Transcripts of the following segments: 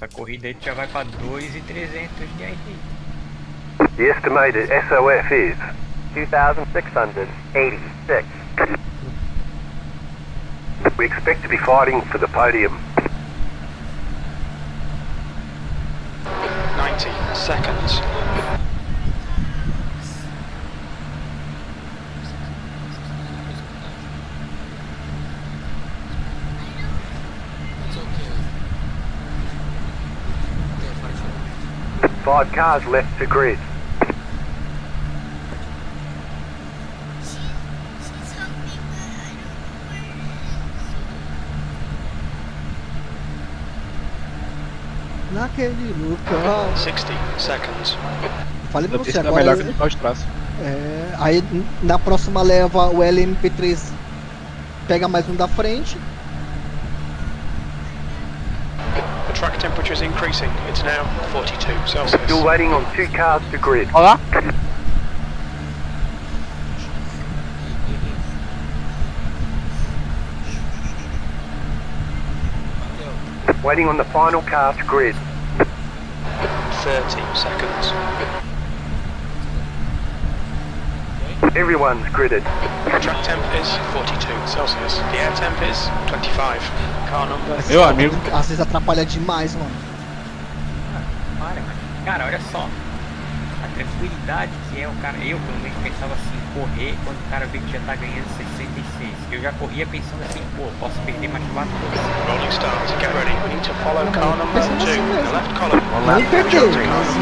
Essa corrida aí tu já vai pra 2.300 de RT. The estimated SOF is 2,686. We expect to be fighting for the podium. 90 seconds. Five cars left to grid. Naquele local. 60 seconds. Falei pra você É agora. melhor que o de trás. Aí na próxima leva o LMP3 pega mais um da frente. The track temperature is increasing. It's now 42 Celsius. Still waiting on two cars to grid. Olha lá. Waiting on the final car to grid. 30 seconds. Everyone's gridded. The track temp is 42 Celsius. The air temp is 25. Car number. Meu amigo. Às vezes atrapalha demais, mano. Para, mas, cara, olha só. A tranquilidade que é o cara. Eu, pelo menos, pensava assim, correr quando o cara vê que já tá ganhando 66. Eu já corria pensando assim, pô, posso perder mais 4 coisas. Rolling stars, get ready. We need to follow car number 2 in the left column. Não perder, mas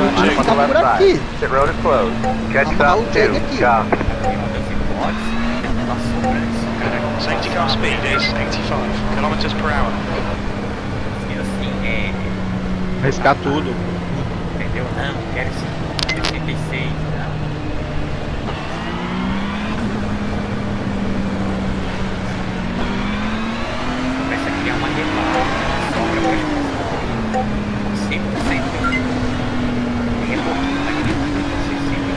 não vai ficar por aqui. Pit road is closed. Catch Amarrar o up Jag two aqui. car. Safety car speed is 85 kilometers per hour. E assim, Arriscar tudo. entendeu? Não, quero esse 66, não. Começa a criar uma rebarba, sobra pra gente. 100%. Rebordo, tá ligado? 60.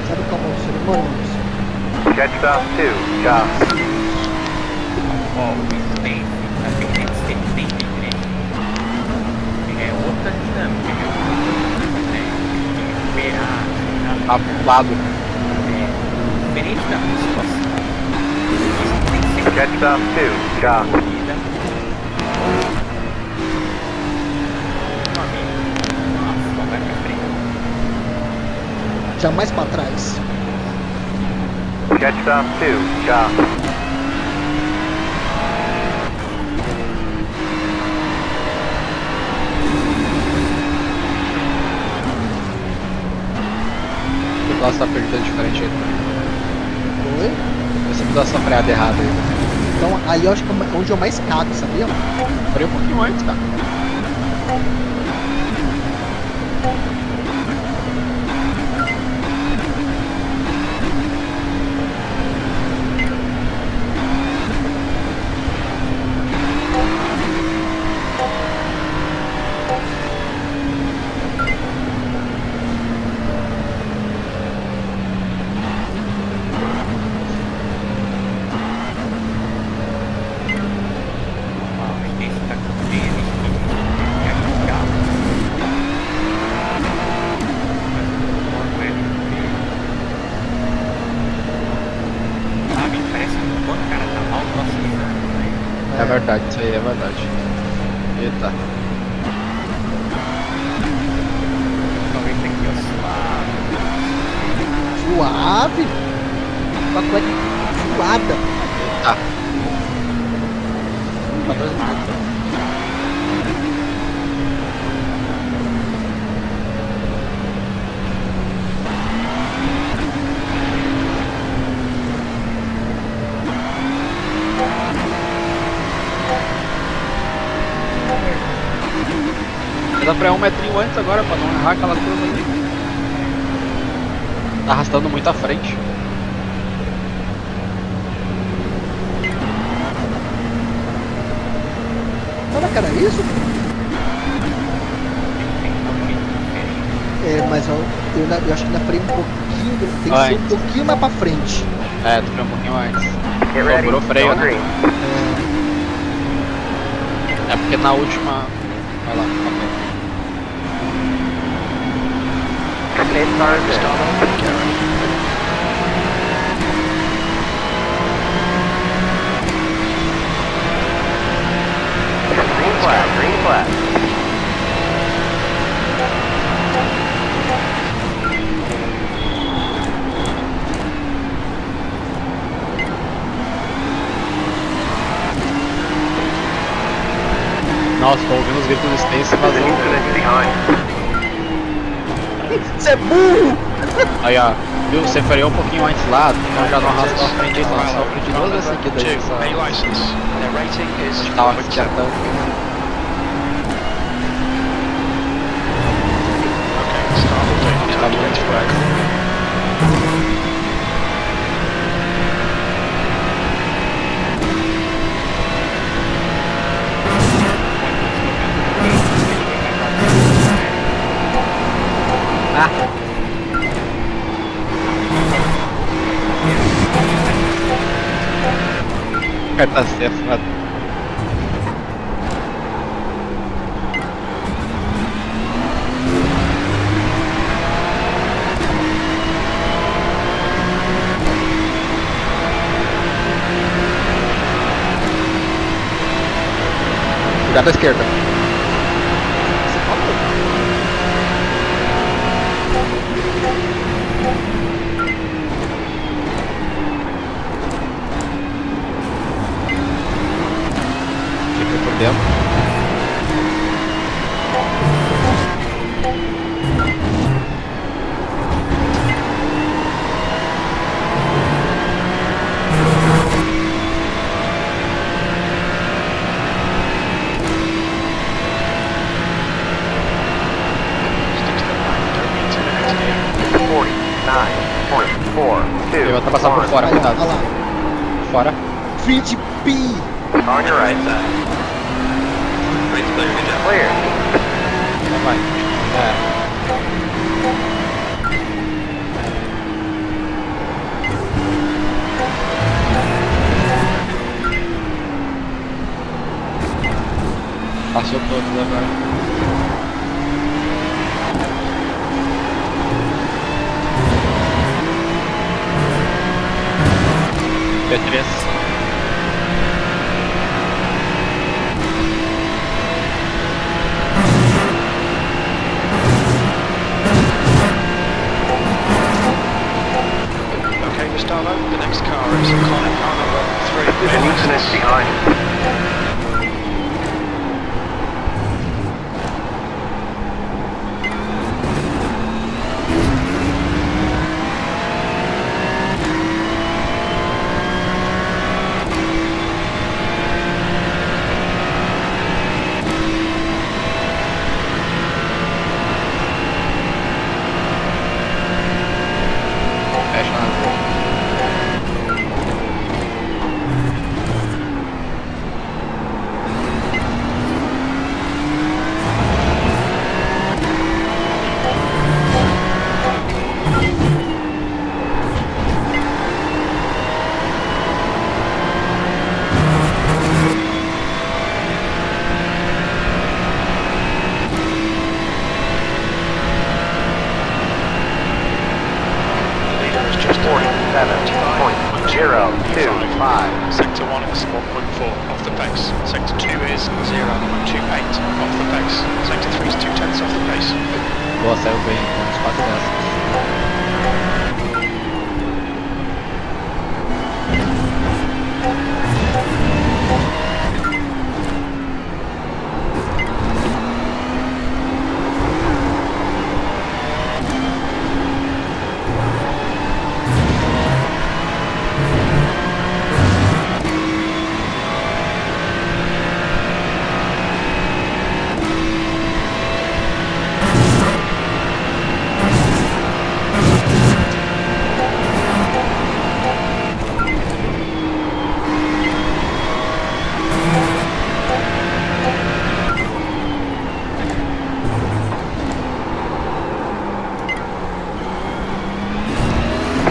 Sabe como é o ser humano? Catch up two car. Ó, o Spence tá tem 173. É outra dinâmica, né? Esperar, Afundado. diferente da situação. Catch up two car. Corrida. Meu amigo, nossa, vai pra frente. Jamais pra trás. Catch up two car. O pedaço tá perdendo diferente aí. Oi? Esse pedaço tá freada errado aí. Então ali eu acho que é onde eu mais cago, sabia? Parei um pouquinho antes, cara. Esse tá com tênis, quer jogar. Sabe, parece que quando o cara tá mal, tô acelerando, né? É verdade, isso aí é verdade. Eita. Talvez aqui, ó, Suave. Uma cueca suada. Tá. Dá pra ir um metrinho antes agora pra não errar aquela curva ali. Tá arrastando muito à frente. Será que era isso? Mas eu acho que ainda freio um pouquinho. Tem que ser um pouquinho mais pra frente. É, tu freio um pouquinho antes. Get ready. Sobrou freio, Go né? green. É porque na última. Vai lá, ok. Eight cars in. Starboard, get ready. Green flag, green flag. Nossa, tô ouvindo os gritos do Space There's an vazando. incident behind. Você é burro! Aí ó, viu? Você freou um pouquinho antes lá, então já não arrastou a frente aí, não. Só frente duas vezes seguidas aí, só. A license. Their rating is Tava 4.7. esquentando. Okay, starboard taking time to get to work. Ah! Vai tá certo, mano. Cuidado à esquerda. Você falou. Fica por dentro. Stick to the plan. Don't be intimidated here. 49.42. Ele vai passar por fora, Olha lá, cuidado. olha lá. Fora. Feed P! On your right side. Clear. Então vai. É. Passou todos agora. P3. Okay, Gustavo, the next car is Connor, car number 3. There's an incident behind. Fecha na rua. The leader is just 47.025. Sector 1 is 1.4 off the pace. Sector 2 is 0.28 off the pace. Sector 3 is 0.2 off the pace. Boa, saiu bem. Uns 4 dessas.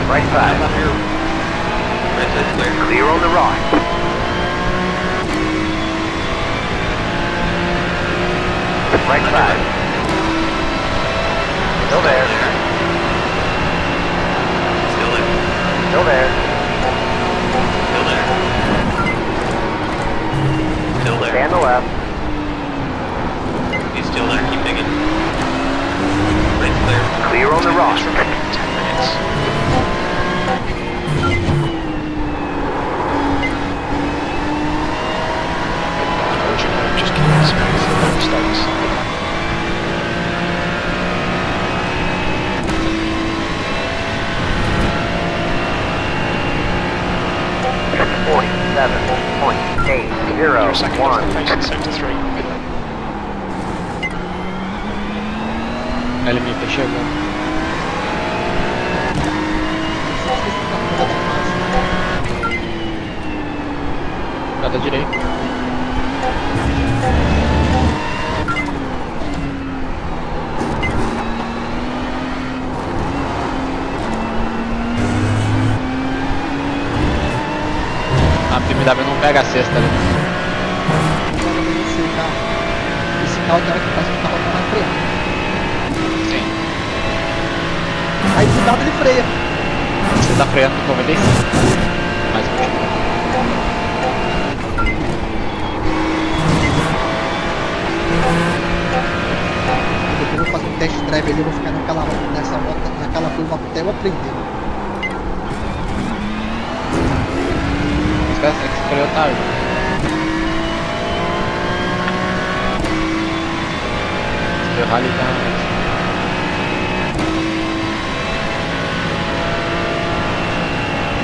Right side. Clear on the right. Right side. Still there. Still there. Still there. Still there. Still Stay there. on the left. He's still there. Keep digging. Right's clear. Clear on the rock. 10 minutes. Told you, mate, just keep it smooth. No mistakes. You're a second off the pace in sector 3. LMP chegou. Cada direito. A BMW não pega a sexta ali. Esse carro tem hora que parece que tá rodando na freio. Sim. Aí do nada ele freia. Você tá freando no 95. Mas continua. Depois eu vou fazer um test drive ali, eu vou ficar nessa moto, naquela curva até eu aprender. Os caras têm que escolher o tarde. O rally tá.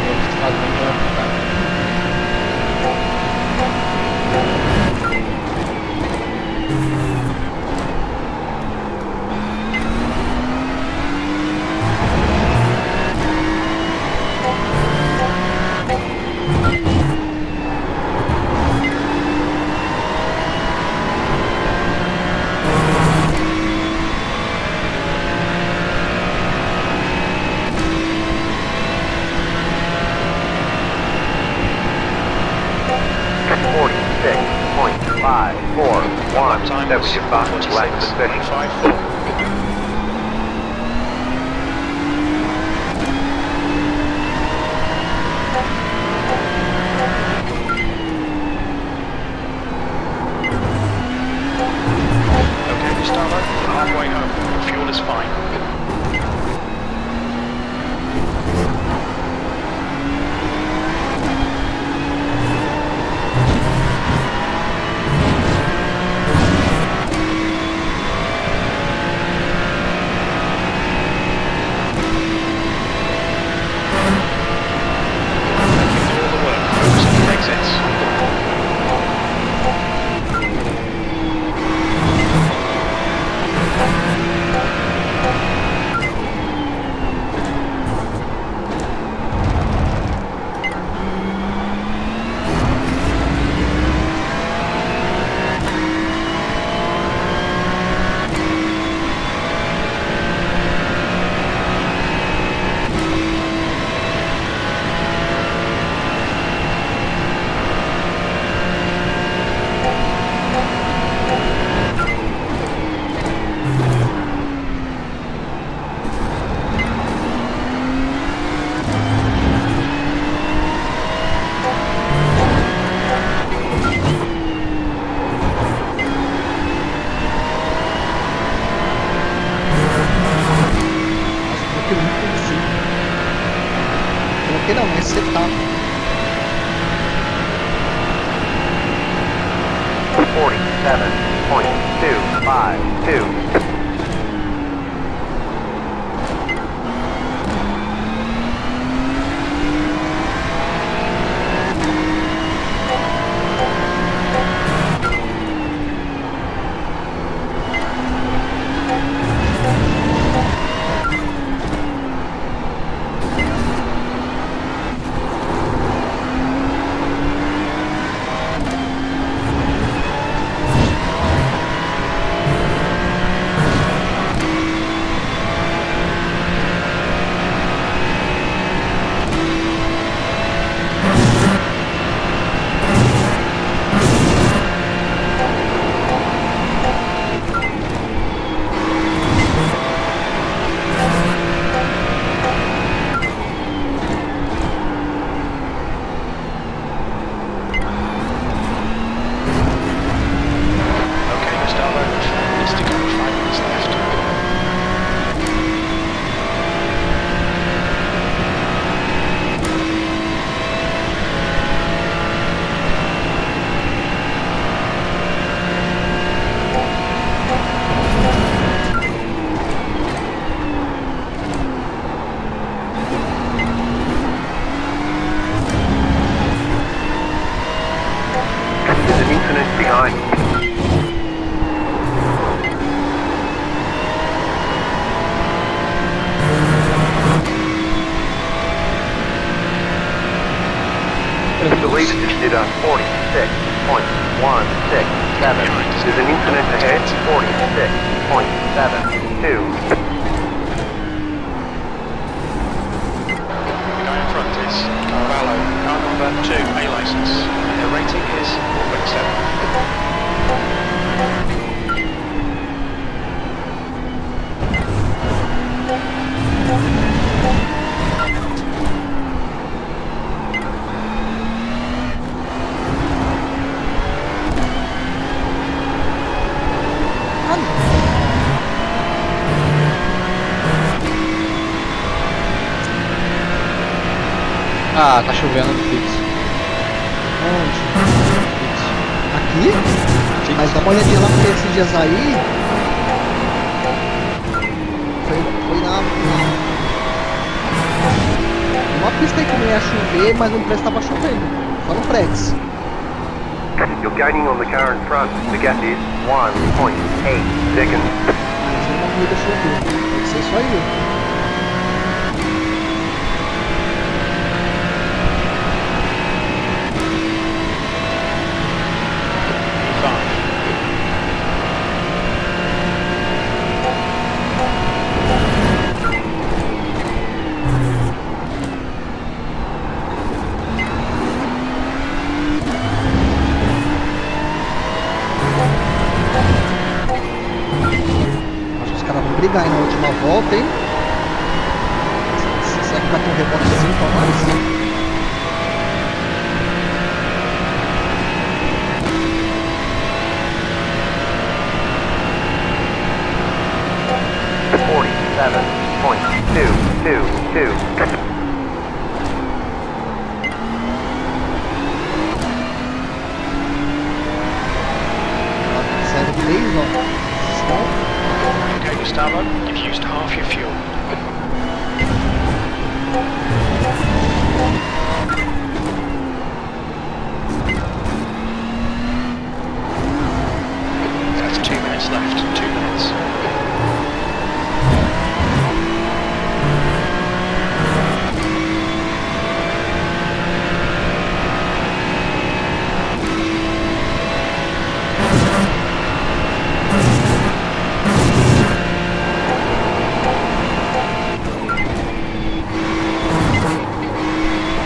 Vamos fazer Time That was was your fastest lap of the session. 1:54. Okay, Gustavo, halfway home. Fuel is fine. Coloquei não, mas setup. 47.252. altitude at 46.167. There's an incident ahead, 46.72. The guy in front is Carvalho, car number 2, A license. The rating is 4.7. Ah, tá chovendo no fixo. Onde? Fixo. Aqui? Mas dá uma olhadinha lá porque esses dias aí. Foi uma pista aí que não ia chover, mas no preço tava chovendo. Só no Prex. You're gaining on the car in front. The gap is 1.8 seconds. Mas uma corrida choveu. Pode ser isso aí. Acho que os caras vão brigar aí na última volta, hein? Será que vai ter um rebotezinho pra nós? 47.222. Sério, 3, ó. Estão. Okay, Gustavo, you've used half your fuel. That's 2 minutes left, 2 minutes.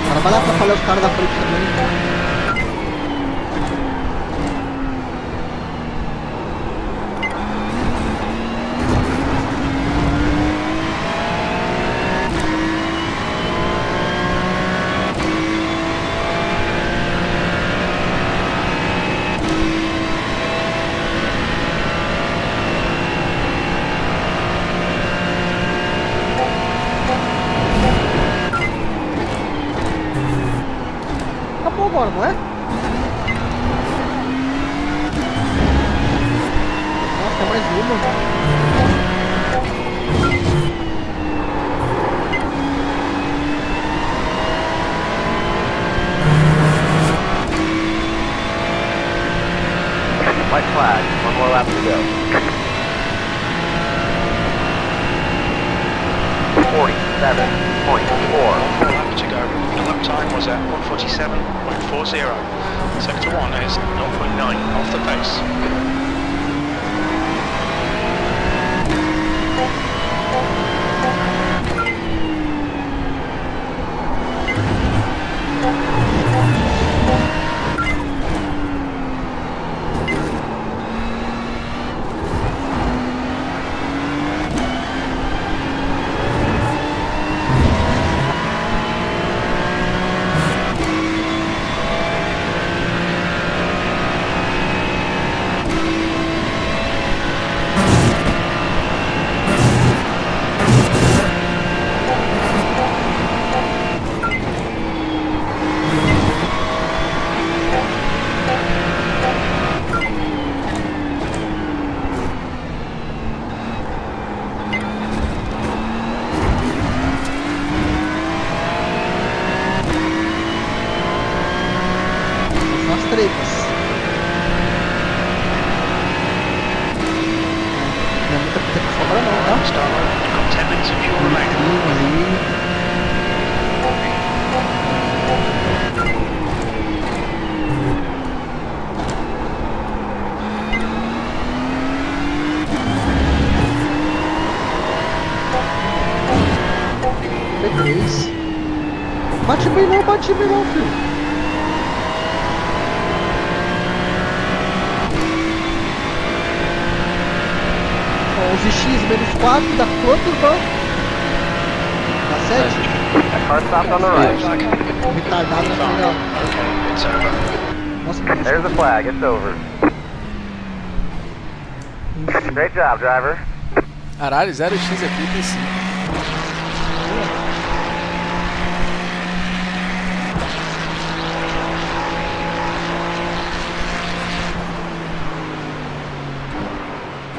Cara, vai lá atrapalhar os caras da frente também. Acabou agora, não é? Nossa, tem mais uma. White flag, one more lap to go. 47.4. One more lap to go. The lap time was at 147.40. Sector 1 is 0.9 off the pace. 3. Bate bem não, filho. Ó, 11x menos 4 dá quanto, irmão? Dá 7? That car stopped on the right. Retardado na final. Okay, it's over. Nossa, mano. There's the flag. It's over. Enfim. Great job, driver. Caralho, 0x aqui tem 5.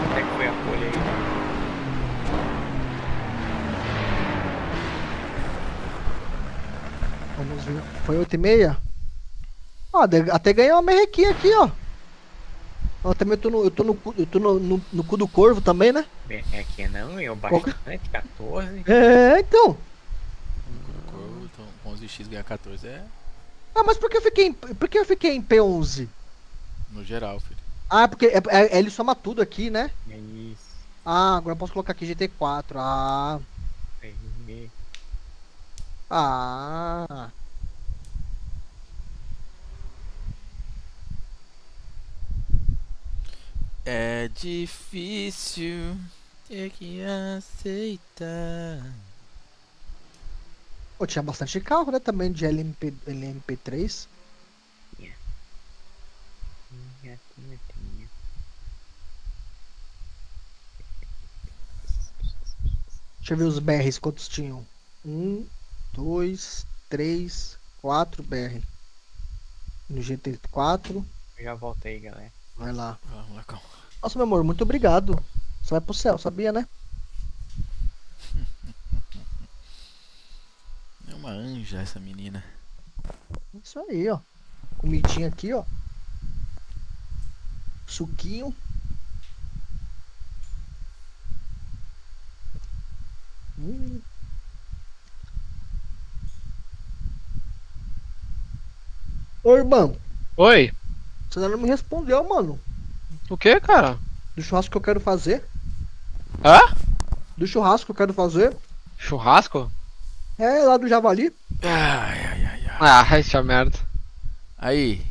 Onde é que foi a folha aí? Vamos ver. Foi 8,5? Ah, até ganhei uma merrequinha aqui, ó. Eu também tô no cu do corvo também, né? É que não, eu bastante, 14. É, então. Então, 11x ganhar 14 é Ah, mas por que eu fiquei em P11? no geral, filho. Ah, porque ele soma tudo aqui, né? É isso. Ah, agora eu posso colocar aqui GT4. Ah. Aí, Ah. É difícil ter que aceitar. Pô, tinha bastante carro, né? Também de LMP3. tinha. Deixa eu ver os BRs, quantos tinham? 1, 2, 3, 4 BR. No GT4. Eu já voltei, galera. Vai lá. Vamos lá, calma. Nossa, meu amor, muito obrigado. Você vai pro céu, sabia, né? É uma anja essa menina. Isso aí, ó. Comidinha aqui, ó. Suquinho. Ô, irmão, Oi? você ainda não me respondeu, mano. O que, cara? Do churrasco que eu quero fazer. Hã? Do churrasco que eu quero fazer. Churrasco? É, lá do Javali. Ai, ai, ai, ai. Ah, essa merda. Aí.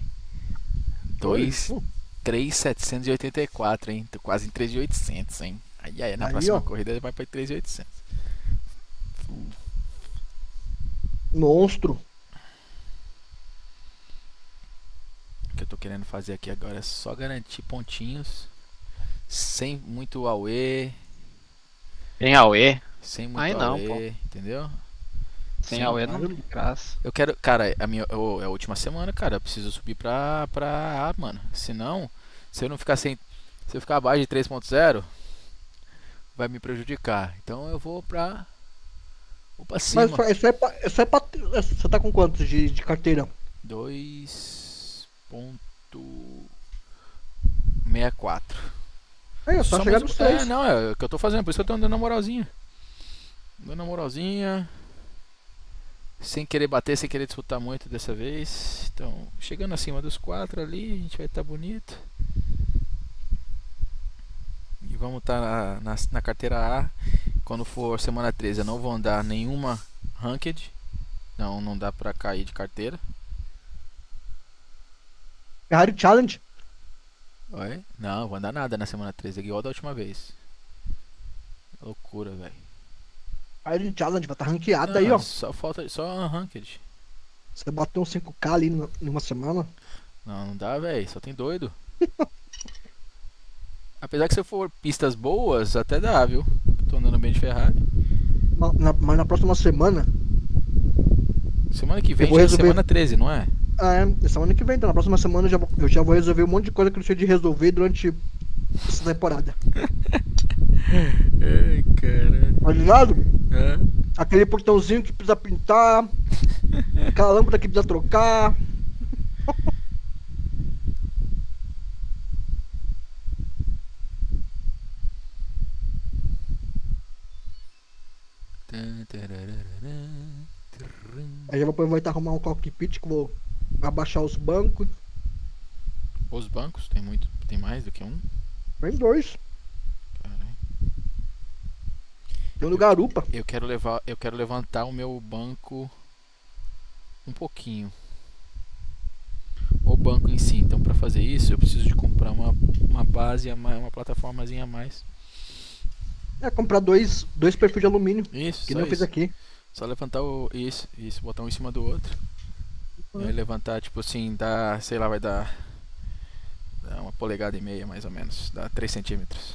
Oi. 3.784, hein? Tô quase em 3.800, hein? Aí, aí, na Aí, próxima ó. corrida vai pra 3.800. Monstro. O que eu tô querendo fazer aqui agora é só garantir pontinhos. Sem muito auê. Em Aue? Sem muito Aí não, auê, entendeu? Sem Sim, Aue não tem graça. Eu quero, cara, é a última semana, cara, eu preciso subir pra A, mano. Senão, se eu não ficar sem, se eu ficar abaixo de 3.0, vai me prejudicar. Então eu vou pra cima. Mas isso é pra. Você tá com quantos de carteira? 2.64. Aí, só chegar nos 3. Não, é o que eu tô fazendo, por isso que eu tô andando na moralzinha. Andando na moralzinha. Sem querer bater, sem querer disputar muito dessa vez. Então, chegando acima dos 4 ali, a gente vai estar bonito. E vamos estar na carteira A. Quando for semana 13, eu não vou andar nenhuma ranked. Não dá pra cair de carteira. Ferrari Challenge. Oi? Não, vou andar nada na semana 13, igual da última vez. Loucura, velho. Ferrari Challenge, vai estar ranqueado aí, ó. Só falta só ranked. Você bateu um 5K ali numa semana. Não dá, velho, só tem doido. Apesar que se for pistas boas, até dá, viu? Tô andando bem de Ferrari. Mas na próxima semana. Semana que vem Eu vou já é resolver- semana 13, não é? Semana que vem, então. Na próxima semana eu já vou resolver um monte de coisa que eu tinha de resolver durante essa temporada. Ai, caralho. Tá ligado? É. Aquele portãozinho que precisa pintar. Aquela lâmpada que precisa trocar. Aí eu vou aproveitar e arrumar um cockpit que eu vou abaixar os bancos. Os bancos, tem mais do que um? Tem 2. Caralho. Tem um no garupa. Eu quero levantar o meu banco um pouquinho. O banco em si. Então, pra fazer isso, eu preciso de comprar uma base, uma plataformazinha a mais. É, comprar dois perfis de alumínio. Isso, Que só nem eu fiz isso. aqui. Só levantar isso, botar um em cima do outro. E aí levantar, tipo assim, dá, sei lá, vai dar 1,5 polegada mais ou menos. Dá 3 centímetros.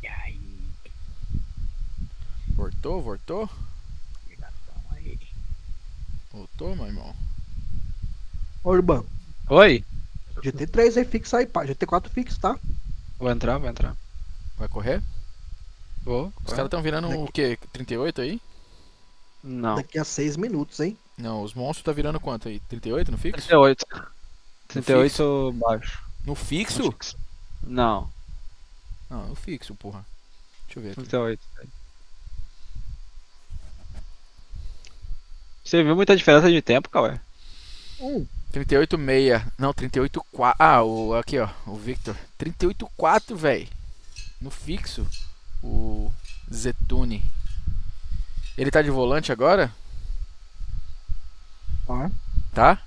E aí, Voltou? ligação aí. Voltou, meu irmão? Ô, Urban, Oi? GT3 aí fixa aí, pá. GT4 fixa, tá? Vou entrar. Vai correr? Vou. Os caras estão virando o quê? 38 aí? Não. Daqui a 6 minutos, hein? Não, os monstros tá virando quanto aí? 38 no fixo? 38. 38 baixo. No fixo? Não, Não, no fixo, porra. Deixa eu ver aqui. 38. Você viu muita diferença de tempo, Cauê? 38,6. Não, 38,4. Aqui, ó. O Victor. 38,4, velho. No fixo. O Zetune. Ele tá de volante agora? Ó. Tá?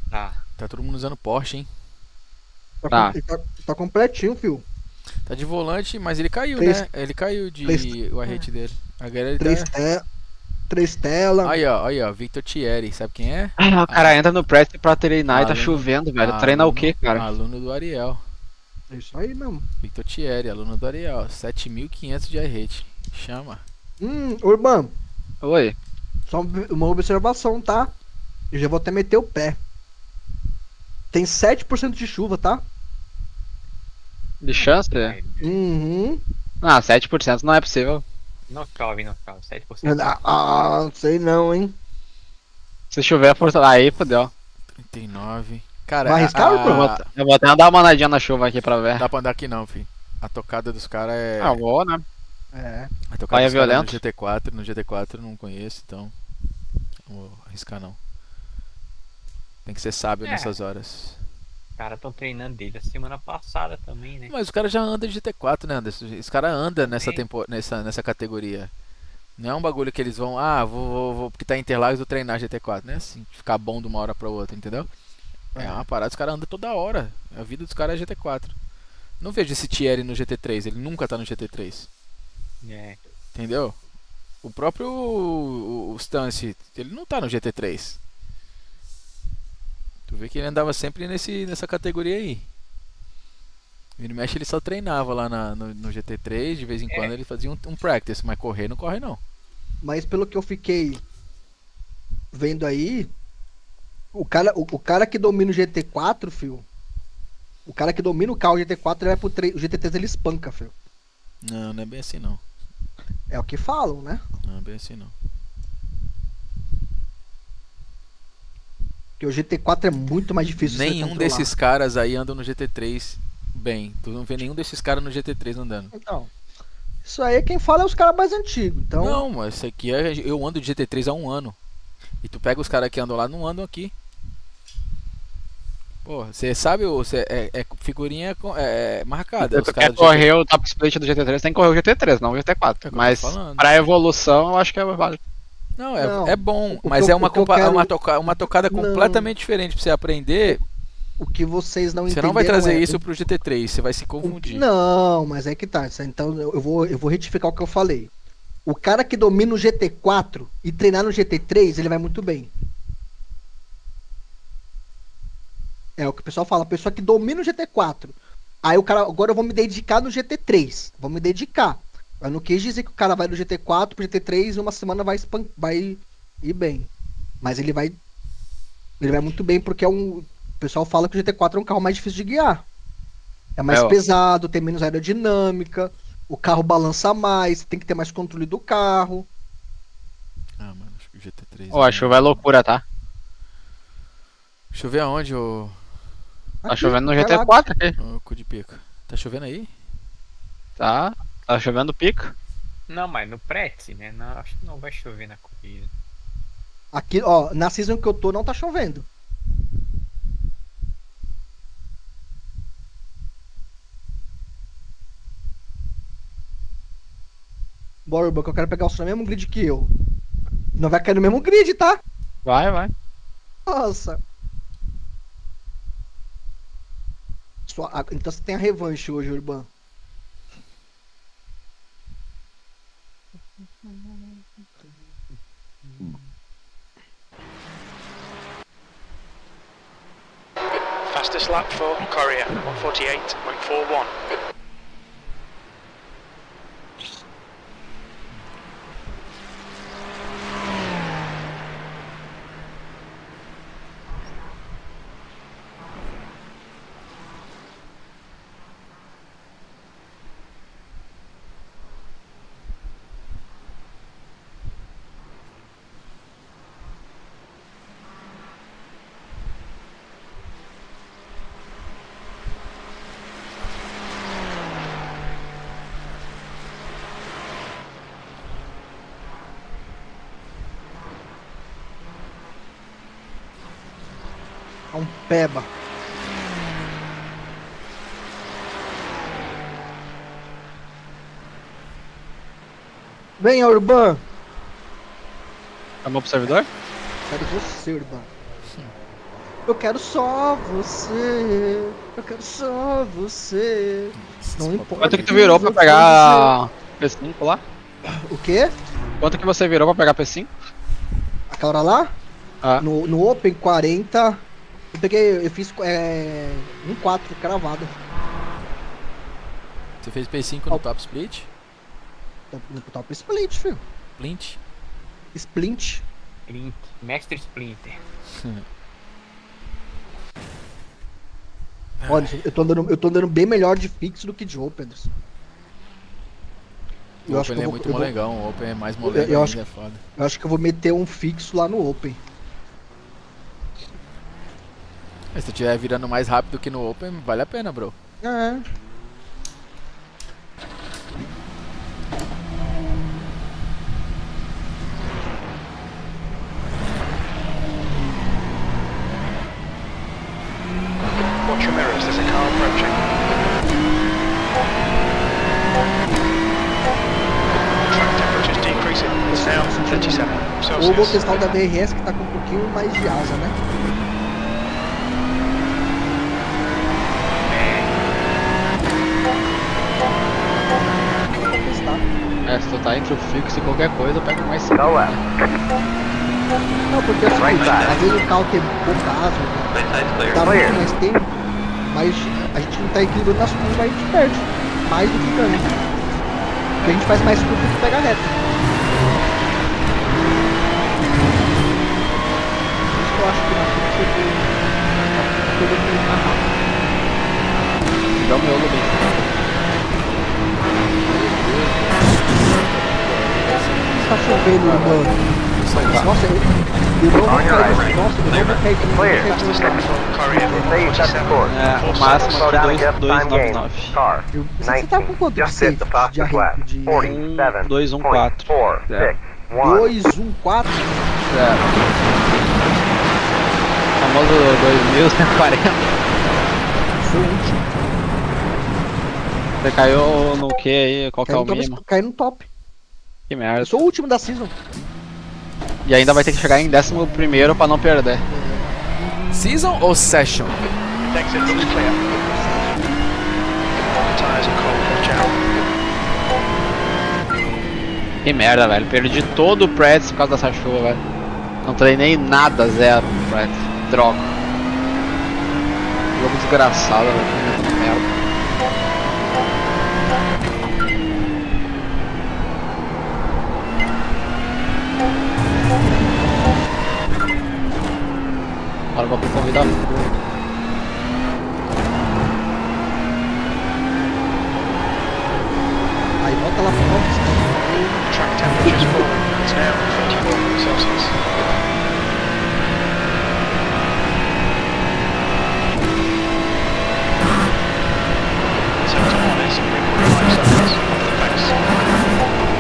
Tá. Tá todo mundo usando Porsche, hein? Tá. Ele tá completinho, fio. Tá de volante, mas ele caiu, Três- né? Ele caiu de três- o arrete dele. Agora ele Três, tá... três telas. Aí, ó. Victor Thierry. Sabe quem é? Ah, o cara entra no press pra treinar e tá Aluno- chovendo, velho. Treina o quê, cara? Aluno do Ariel. É isso aí mesmo. Victor Thierry, aluno do Ariel. 7.500 de arrete. Chama. Urban, Oi. só uma observação, tá? Eu já vou até meter o pé. Tem 7% de chuva, tá? De chance? Uhum. Ah, 7% não é possível. Não chove, 7%. Sei não, hein? Se chover a força. Aí, fodeu. 39. Cara, Vai arriscar, Urban? Eu vou até dar uma olhadinha na chuva aqui pra ver. Não dá pra andar aqui não, filho. A tocada dos caras é... Ah, vou, né? É. A tocada Pai é dos caras violento? no GT4. No GT4 eu não conheço, então... Não vou arriscar não. Tem que ser sábio É. nessas horas. Os caras estão treinando dele a semana passada também, né? Mas os caras já andam de GT4, né, Anderson? Os caras andam Também. nessa categoria. Não é um bagulho que eles vão... vou porque tá em Interlagos, vou treinar GT4. Não é assim, ficar bom de uma hora pra outra, entendeu? É uma parada, os caras andam toda hora. A vida dos caras é GT4. Não vejo esse Thierry no GT3, ele nunca tá no GT3. É. Entendeu? O próprio o Stance, ele não tá no GT3. Tu vê que ele andava sempre nessa categoria aí. Vira e mexe, ele só treinava lá no GT3, de vez em quando ele fazia um practice, mas correr não corre não. Mas pelo que eu fiquei vendo aí, o cara que domina o GT4, fio. O cara que domina o carro GT4, ele vai pro o GT3 ele espanca, fio. Não é bem assim não. É o que falam, né? Não é bem assim não. Porque o GT4 é muito mais difícil de você Nenhum controlar. desses caras aí andam no GT3 bem. Tu não vê nenhum desses caras no GT3 andando. Então, isso aí quem fala é os caras mais antigos. Então, Não, mas isso aqui eu ando de GT3 há 1 ano. E tu pega os caras que andam lá, não andam aqui. Pô, você sabe, é figurinha marcada. Os Tu caras quer do correr o top split do GT3, tem que correr o GT3, não o É GT4. o que eu tô Mas falando. pra evolução, eu acho que é válido. Não, Não, é bom, o mas que eu- é uma, o que eu compa- quero- uma tocada Não. completamente diferente pra você aprender. o que vocês não Você entenderam não vai trazer é- isso pro GT3, você vai se confundir. Não, mas é que tá. Então eu vou retificar o que eu falei. O cara que domina o GT4 e treinar no GT3, ele vai muito bem. É o que o pessoal fala. A pessoa que domina o GT4. Aí o cara, agora eu vou me dedicar no GT3. Vou me dedicar. Eu não quis dizer que o cara vai do GT4 pro GT3 e uma semana vai ir bem. Mas ele vai muito bem porque o pessoal fala que o GT4 é um carro mais difícil de guiar. É mais É, ó. pesado, tem menos aerodinâmica, o carro balança mais, tem que ter mais controle do carro. Ah, mano, acho que o GT3. Ó, a chuva é loucura, tá? Chover aonde, ô Tá Aqui, chovendo no vai lá. GT4 aqui. cu de pica? Tá chovendo aí? Tá chovendo pico. Não, mas no prete, né? Não, acho que não vai chover na corrida. Aqui, ó, na season que eu tô não tá chovendo. Bora, Urban, que eu quero pegar o mesmo grid que eu. Não vai cair no mesmo grid, tá? Vai, vai. Nossa. Então você tem a revanche hoje, Urban. Fastest lap for Courier, 148.41. É um peba. Venha, Urban. Chamou pro servidor? Quero você, Urban. Eu quero só você. Eu quero só você. Não importa. Quanto que tu virou pra pegar P5 lá? O quê? Quanto que você virou pra pegar P5? Aquela hora lá? Ah, No Open 40. Eu fiz 1.4 cravado. Você fez P5 no top split? No top split, filho. Splint? Splint. Mestre Splinter. Olha, eu tô andando bem melhor de fixo do que de Open, Anderson. O Open é muito molegão, o Open é mais eu moleque ainda, acho- é foda. Eu acho que eu vou meter um fixo lá no Open. Mas se tu estiver virando mais rápido que no Open, vale a pena, bro. É. Watch your mirrors, there's a car approaching. Track temperature's decreasing. It's now 37 Ou vou Celsius. testar o da DRS que tá com um pouquinho mais de asa, né? Vou testar. se tu tá entre o fixo e qualquer coisa, pega mais 5. Go left. Não, porque assim, Right side. às vezes o carro tem pouca asa, dá muito mais tempo, mas a gente não tá equilibrando as curvas, a gente perde mais do que ganha. Porque a gente faz mais curva do que pega reta. Por isso que eu acho que na curva você tem todo mundo mais rápido. Dá o miolo bem. Tá chovendo, mano. Nossa, eu não vou cair. Nossa, eu não vou cair. Clear. Fastest lap for Courier, Say you set the course. É, o máximo Slow down and aqui get time gain. 2,99. Car. Você tá com quanto de 19. Just hit the safety? fastest De lap. arranque? De 47. 2,14. 4, 6, 1. 2, 1, 4? É. Famoso 2140. Sou o último. Você caiu no que aí? Qual que é o mínimo? Caí no top. Que merda. Eu sou o último da season. E ainda vai ter que chegar em 11º pra não perder. Season ou Session? exit looks clear. Tyres are cold, watch out. Que merda, velho. Perdi todo o Preds por causa dessa chuva, velho. Não treinei nada, zero Preds. Droga. Jogo desgraçado, velho. Que merda. Agora vou convidar. Aí volta lá pro top. Track temperature's fallen. It's now 34 Celsius. Sector 1 is 3.5 seconds off the pace.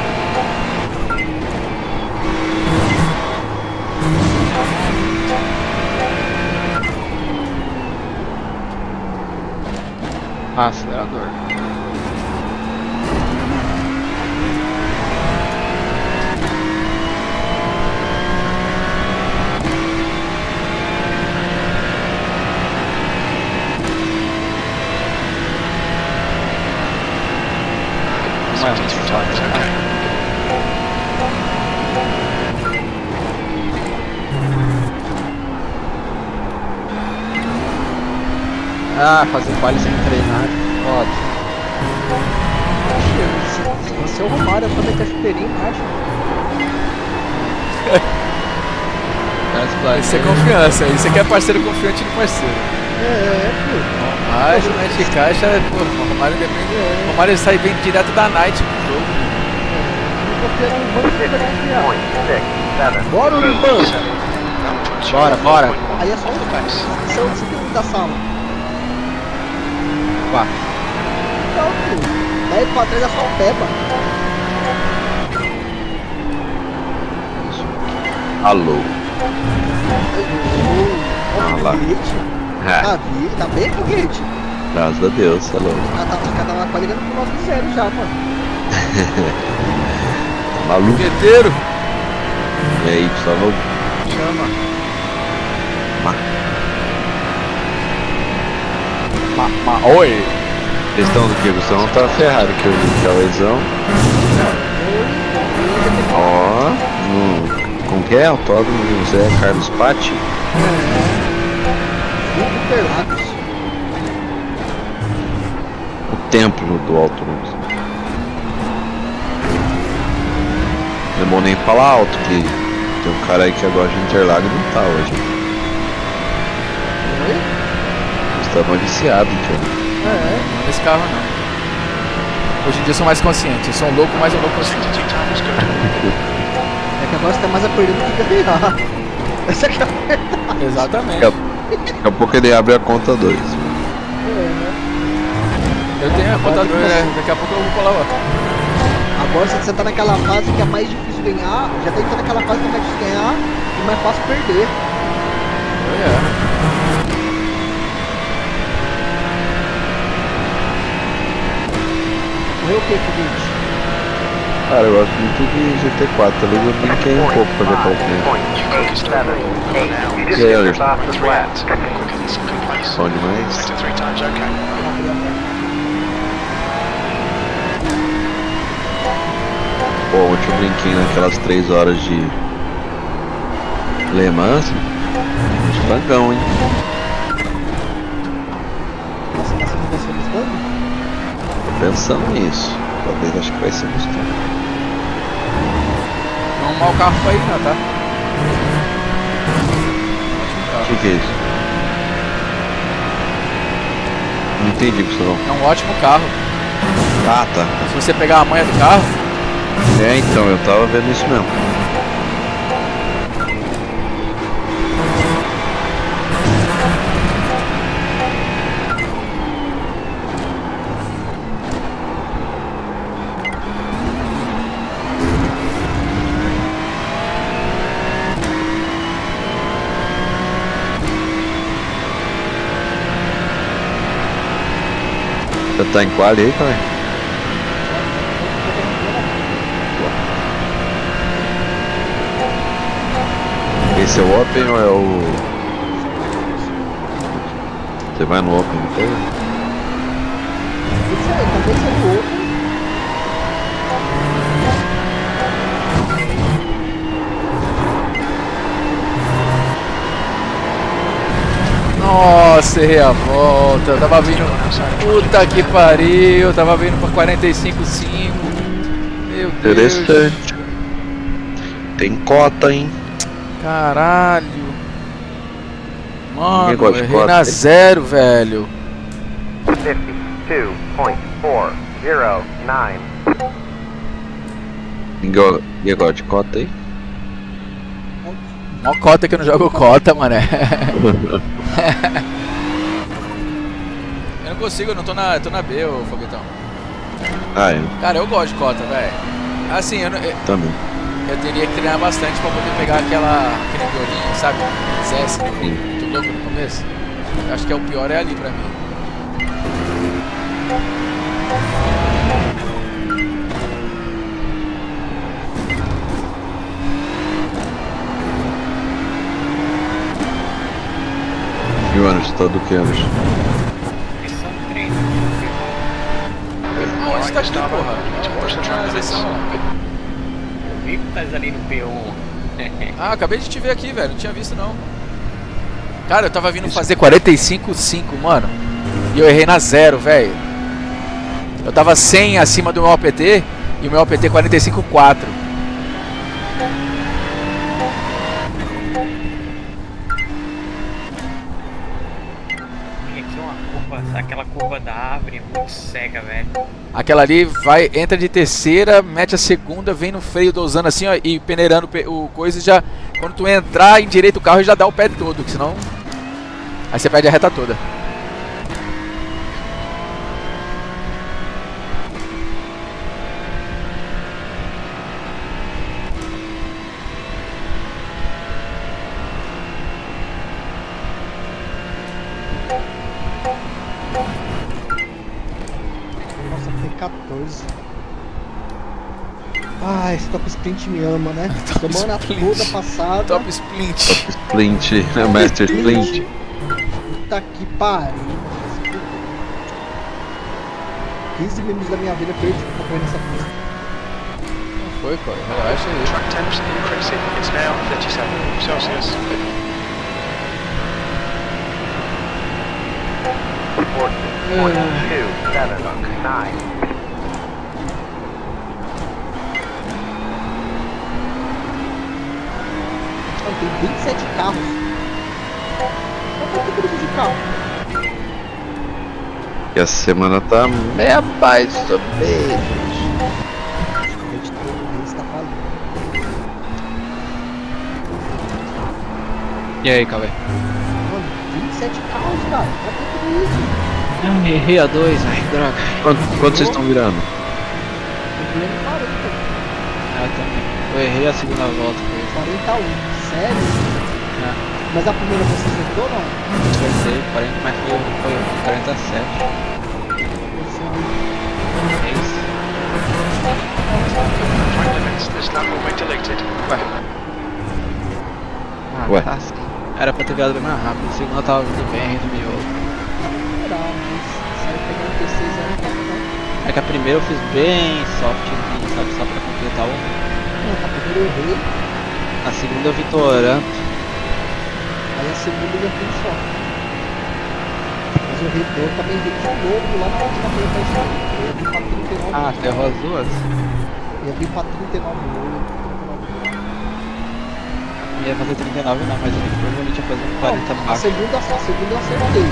Acelerador. Ah, fazer quali sem treinar. Foda. Se você é o Romário, eu também quero chuteirinho, acho. Isso é confiança, isso aqui é parceiro confiante do parceiro. Romário, Night de caixa, pô, o Romário depende. O Romário sai bem direto da Night pro jogo. Bora, Uruban! Bora, bora. Aí é só um são os segundos da sala. Pá. Então, filho. Daí pra trás é só o Peba. Alô. Ó, lá. foguete. Tá bem, foguete? Graças a Deus, alô. Os caras tava ligando pro 9-0 já, mano. Maluco. Fogueteiro! E aí, só no. Chama. Oi! Questão do que o som tá ferrado, que eu vi que é o Ezão. Ó, como que é? Autódromo do José Carlos Patti. Interlagos. O templo do autódromo. Não é bom nem falar alto, que tem um cara aí que gosta de Interlagos e não tá hoje. Estava viciado, então. Não nesse carro não. Hoje em dia eu sou mais consciente. Eu sou um louco, mas eu vou consciente. É que agora você tá mais a perder do que ganhar. Essa aqui é a verdade. Exatamente. Daqui a pouco ele abre a conta 2. Eu tenho a conta 2, né? Daqui a pouco eu vou colar outra. Agora você tá naquela fase que é mais difícil ganhar, já tá entrando naquela fase que é mais difícil ganhar e mais fácil perder. Morreu o que, foguete? Cara, eu gosto muito de GT4, talvez eu brinquei um pouco pra ver qual que é. E aí, Anderson? Bom demais. Pô, ontem eu brinquei naquelas 3 horas de Le Mans. Bangão, hein? Nossa, mas você não vai ser Mustang? Tô pensando nisso. Talvez acho que vai ser Mustang. Não é um mau carro pra ir, não, tá? O que é isso? Não entendi, pessoal. É um ótimo carro. Ah, tá. Se você pegar a manha do carro, É, então, eu tava vendo isso mesmo. Você tá em quali aí, cara? Esse é o Open ou é o... Você vai no Open inteiro? Isso aí, talvez seja o outro. nossa, errei a volta. Eu tava vindo. Puta que pariu. Eu tava vindo pra 45,5. Meu Deus. Interessante. Tem cota, hein? Caralho. Mano, gosta de errei cota, na hein? 0, velho. 52.409. Ninguém gosta de cota aí? Mó cota que eu não jogo cota, mané. Eu não consigo, eu não tô na B, ô Foguetão. Ah, é. Cara, eu gosto de cota, velho. Assim, Também. eu teria que treinar bastante pra poder pegar aquele violinho, sabe? CS, muito louco no começo. Eu acho que é o pior é ali pra mim. E o Anderson, tá do que, Anderson? Missão de treino. Onde tá aqui, porra? Eu vi que tá ali no P1. Ah, acabei de te ver aqui, velho. Não tinha visto, não. Cara, eu tava vindo fazer 45,5, mano. E eu errei na 0, velho. Eu tava 100 acima do meu APT e o meu APT 45.4. E aqui é uma curva, aquela curva da árvore é muito cega, velho. Aquela ali entra de terceira, mete a segunda, vem no freio dosando assim, ó, e peneirando o coisa e já. Quando tu entrar, endireita o carro e já dá o pé todo, que senão. Aí você perde a reta toda. Nossa, P14. Ah, esse Top Sprint me ama, né? Semana toda passada. Top Splint. Splint, né? Master Splint. Puta que pariu. 15 minutos da minha vida perdi pra correr nessa pista. Não foi, cara. Relaxa aí. Track temps increasing. It's now 37 Celsius. Report 0.279. Mano, tem 27 carros. Qual que é de carro? E a semana tá meia mais ou menos. O editor do Reis tá falando. E aí, Cauê? Mano, 27 carros, cara. Pra que tudo isso? Eu errei a 2, ai, droga. Quanto vocês estão virando? O Guilherme 40. Eu também. Eu errei a segunda volta. 41. Sério? É. Mas a primeira você acertou ou não? Acertei 40, mas foi 47. É isso. Track limits. This lap will be deleted. Ah, Ué. tasca. Era pra ter virado bem mais rápido. A segunda tava vindo bem, rindo miolo. Geral, mas saiu pegando P6 aí, É que a primeira eu fiz bem soft aqui, sabe? Só pra completar o. não, a primeira eu errei, A segunda eu vi torando. aí a segunda eu já fiz só. Mas eu também errei de novo lá na última volta da história. Eu vi pra 39. Ah, você errou as duas? Eu vi pra 39,8. Não ia fazer 39 não, mas eu provavelmente ia fazer um 40 A baixo. segunda eu acertei.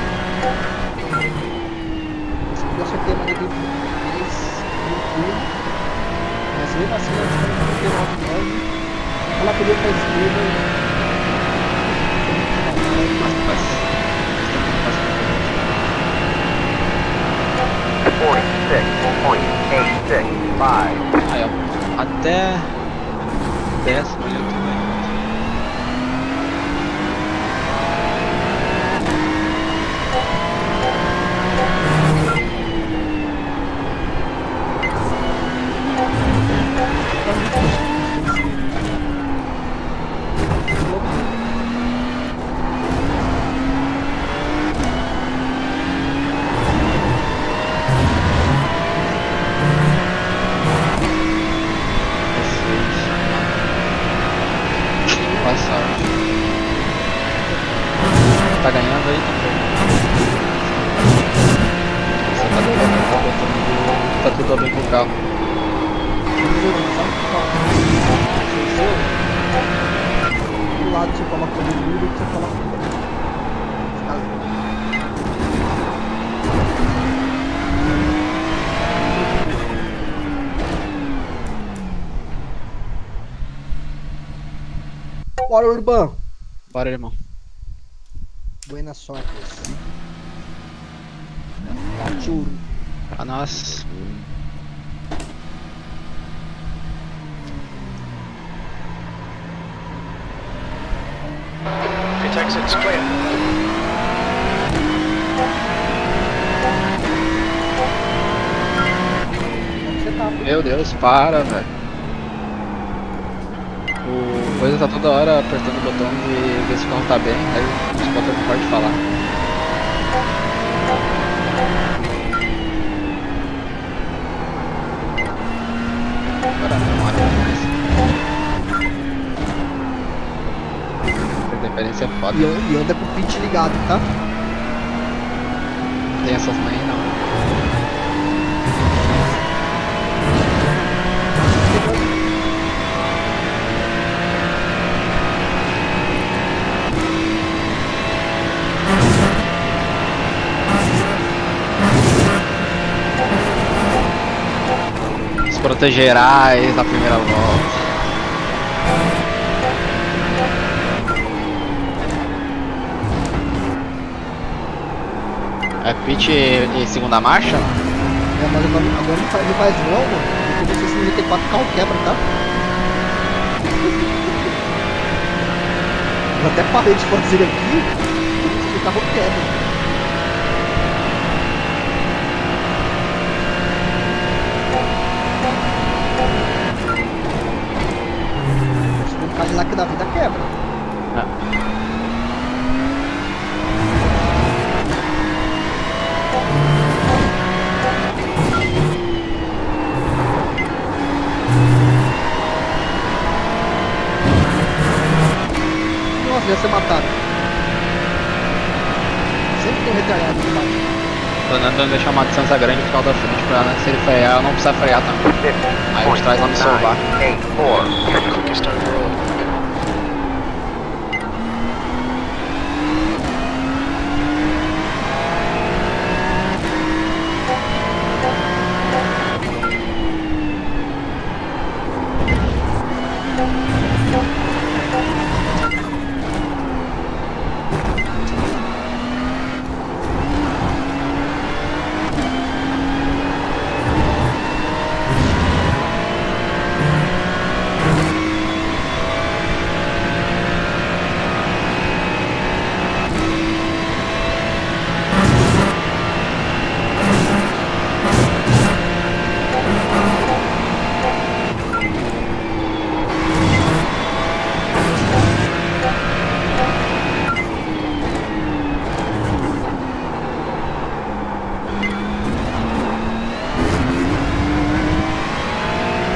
A segunda eu acertei, mas eu dei mais tranquilo. Mas mesmo assim eu tinha 39,9. Ela podia pra esquerda .86. Aí ó, até décimo ali eu tô ganhando. Passagem. Tá ganhando aí também. Você tá tudo bem com o carro. do lado você coloca o muro, você coloca o Bora, Urbano. Bora, irmão. Buenas sortes. Cachorro. Pra nós. Pit exit's clear. Onde você tá? Meu Deus, para, velho. O coisa tá toda hora apertando o botão de ver se o carro tá bem, aí os botões não pode falar. Agora não hora mais. A interferência é foda. E anda com o pitch ligado, tá? tem essas manhãs não. Os protegerais da primeira volta. É pitch de segunda marcha? É, mas agora ele faz não, mano. Porque você no GT4 o carro quebra, tá? Eu até parei de fazer aqui, porque o carro quebra. O Cadillac da vida quebra. Nossa, ia ser matado. Sempre tem um retalhado aqui embaixo. Tô andando deixar uma distância grande pro carro da frente pra se ele frear eu não precisar frear também. Aí os trás vão me salvar. 984. Quickest overall.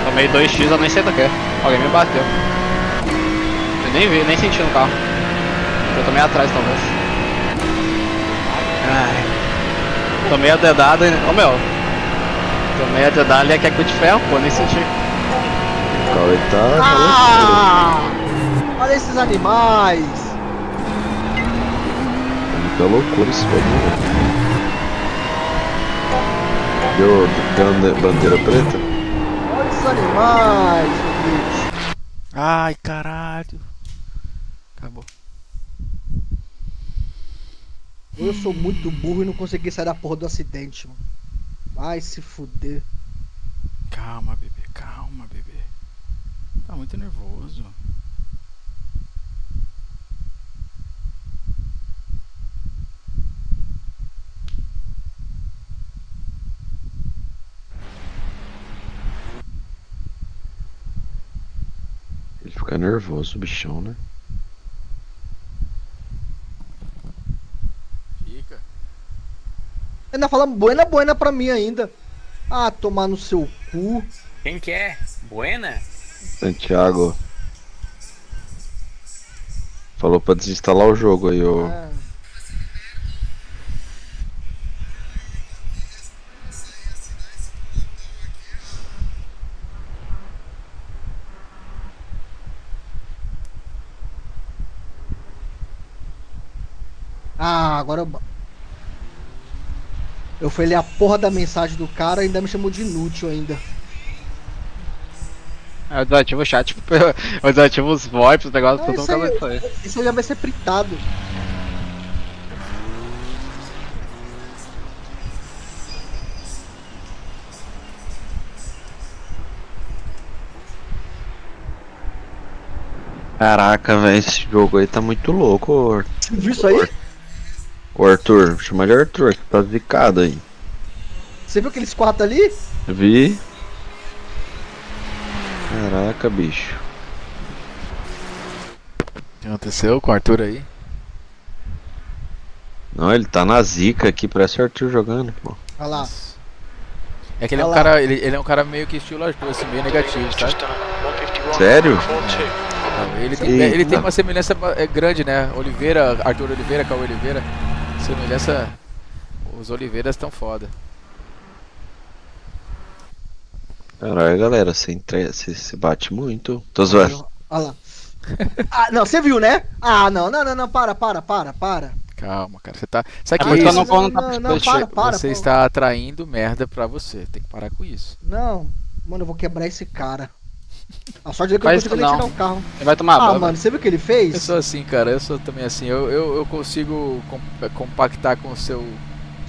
Tomei 2x, eu nem sei do que. Alguém me bateu. Eu nem vi, nem senti no carro. Eu tomei atrás talvez. Ai. Tomei a dedada e. Ô meu. Tomei a dedada e quer que eu te ferro, pô, nem senti. O Cauê tá. Ah! Olha esses animais! Muita loucura esse bagulho. Deu bandeira preta? Olha esses animais, bicho. Ai, caralho. Acabou. Eu sou muito burro e não consegui sair da porra do acidente, mano. Vai se fuder. Calma, bebê. Calma, bebê. Tá muito nervoso. Ele fica nervoso, o bichão, né? Fica. Ainda fala buena pra mim ainda. Ah, tomar no seu cu. Quem que é? Buena? Santiago. Falou pra desinstalar o jogo aí, ô. É. Ah, agora eu fui ler a porra da mensagem do cara e ainda me chamou de inútil ainda. Eu desativo o chat, eu desativo os VoIPs, os negócios, tudo Isso nunca aí, vai sair. isso aí já vai ser pritado. Caraca, velho, esse jogo aí tá muito louco, ô. Você viu isso aí? Ô Arthur, chama de Arthur, que tá zicado aí. Você viu aqueles quatro ali? Vi? Caraca, bicho. O que aconteceu com o Arthur aí? Não, ele tá na zica aqui, parece o Arthur jogando, pô. Olha lá. É que ele é um Olha lá. cara, ele é um cara meio que estilo Arthur, assim, meio negativo, sabe? Just done 151. Sério? 42. Ele Eita. tem uma semelhança grande, né? Oliveira, Arthur Oliveira, Cauê Oliveira. Semelhança. Os Oliveiras estão foda. Caralho, galera, você bate muito. Tô zoando. Olha lá. Ah, não, você viu, né? Ah, não, para. Calma, cara. Você tá. Sabe É que porque eu isso? não vou para. Você pô. está atraindo merda pra você. Tem que parar com isso. Não, mano, eu vou quebrar esse cara. A sorte é que eu não Faz consigo isso nem não. tirar o carro. Ele vai tomar Ah, baba. mano, você viu o que ele Eu fez? sou assim, cara. Eu sou também assim. Eu consigo compactar com com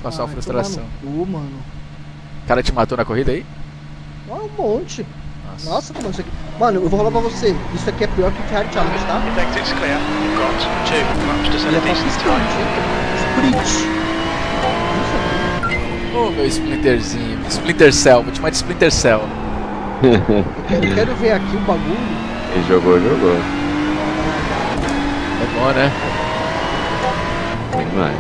a sua Ai, frustração. tomar no cu, mano. O cara te matou na corrida aí? Ah, um monte. Nossa, mano, isso aqui. Mano, eu vou falar pra você. Isso aqui é pior que o Ferrari Challenge, tá? Your exit's clear. You've got 2 laps to set Ele a é pra decent sprint, time. hein? Sprint. Ô, meu Splinterzinho. Splinter Cell. Vou te chamar de Splinter Cell. Eu quero ver aqui o bagulho. Ele jogou. É bom, né? Demais.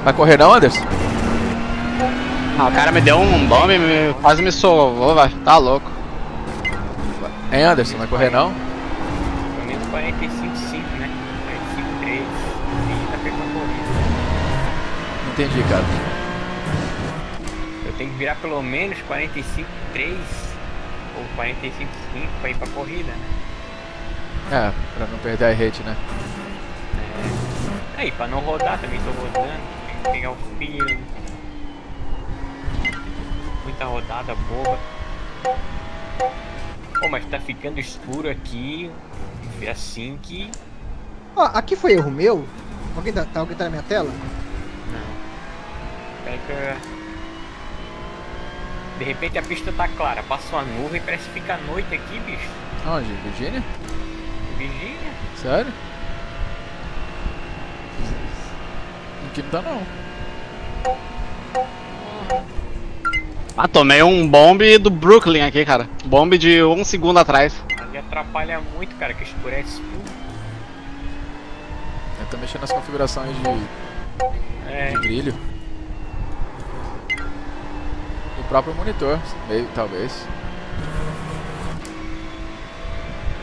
Vai correr não, Anderson? Ah, o cara me deu um bomb e quase me solou, vai. Tá louco. Hein, Anderson? Vai correr não? Pelo menos 45,5, né? 45,3. E tá pegando a corrida. Não entendi, cara. Eu tenho que virar pelo menos 45,3 ou 45,5 pra ir pra corrida, né? É, pra não perder a rede, né? Aí, pra não rodar também tô rodando. Tem que pegar o feeling. Muita rodada boba. Pô, mas tá ficando escuro aqui. É assim que. Ó, aqui foi erro meu? Alguém tá na minha tela? Pera que eu... De repente a pista tá clara, passa uma nuvem e parece que fica noite aqui, bicho. Onde? Virgínia? Virgínia? Sério? Aqui não tá não. Ah, tomei um bomb do Brooklyn aqui, cara. Bomb de 1 segundo atrás. Ali atrapalha muito, cara, que escurece tudo. Eu tô mexendo nas configurações É, de brilho. Do próprio monitor, meio, talvez.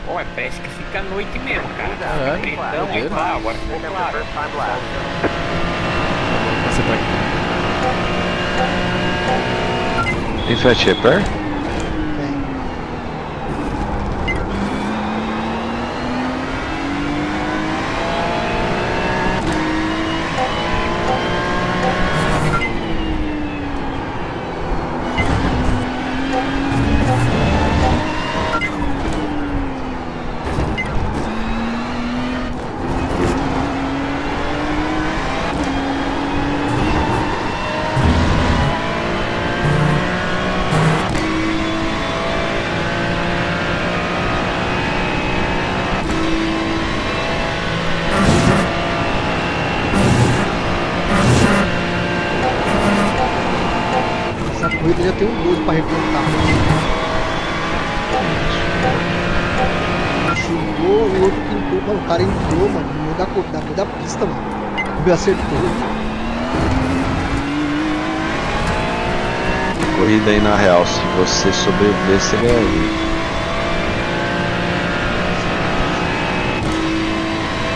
bom, mas parece que fica noite mesmo, cara. É, Fica pretão, aí doideira. claro, agora ficou claro. Você tá aqui. Tem flat repair? Essa corrida já tem um 12 pra recontar. Chegou, o outro que entrou, mano, o cara entrou, mano, no meio da pista, mano. Me acertou. Corrida aí na real, se você sobreviver, você ganha vida.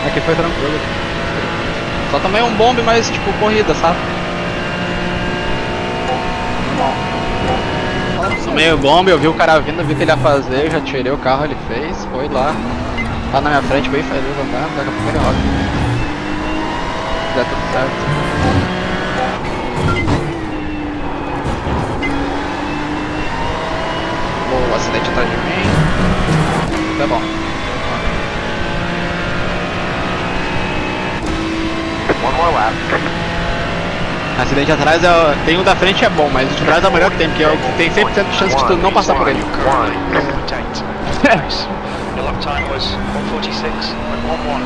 Aqui foi tranquilo. Só tomei um bomb, mas tipo, corrida, sabe? Tomei o bomb, eu vi o cara vindo, vi o que ele ia fazer, eu já tirei o carro, ele fez, foi lá. Tá na minha frente, bem feliz andando, daqui a pouco ele roda. Dá tudo certo. O acidente atrás de mim. Tá bom. One more lap. Acidente atrás tem o da frente é bom, mas o de trás é o melhor que tem, porque é o que tem 100% de chance de tu não passar por ele. Currently 0.8 pace. Your lap time was 1:46.11.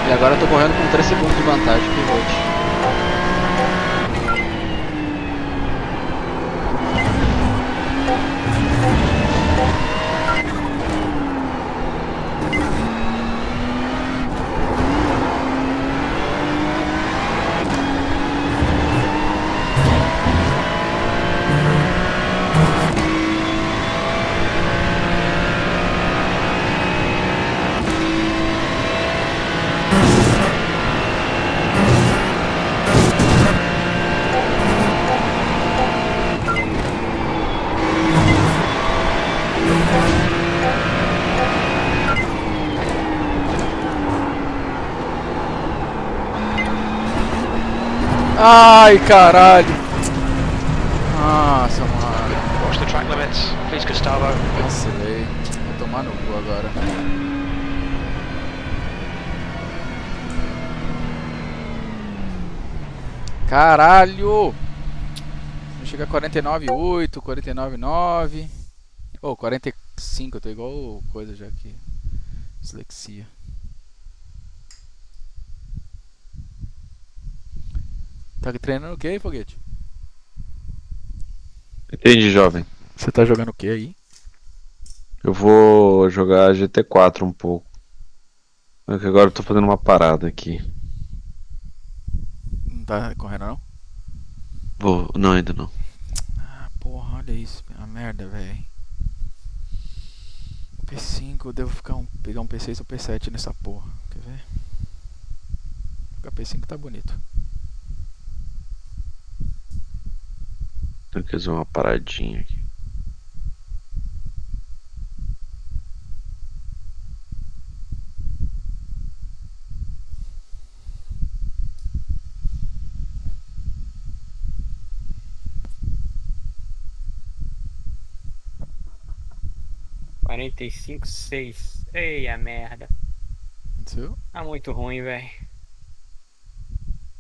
E agora eu tô correndo com 3 segundos de vantagem, pivote. Ai, caralho. Nossa, mano. Watch the track limits. Please, Gustavo. Vacilei. Vou tomar no cu agora. Caralho! Não chega a 49,8, 49,9. Ô, 45, eu tô igual coisa já aqui. Dislexia. Tá treinando o que aí, Foguete? Entendi, jovem. Você tá jogando o que aí? Eu vou jogar GT4 um pouco. É que agora eu tô fazendo uma parada aqui. Não tá correndo não? Vou. Não, ainda não. Ah, porra, olha isso. A merda, velho. P5, eu devo pegar um P6 ou P7 nessa porra. Quer ver? O P5 tá bonito. Tenho que fazer uma paradinha aqui. Quarenta e cinco, 6. Ei, a merda. Aconteceu? Tá muito ruim, velho.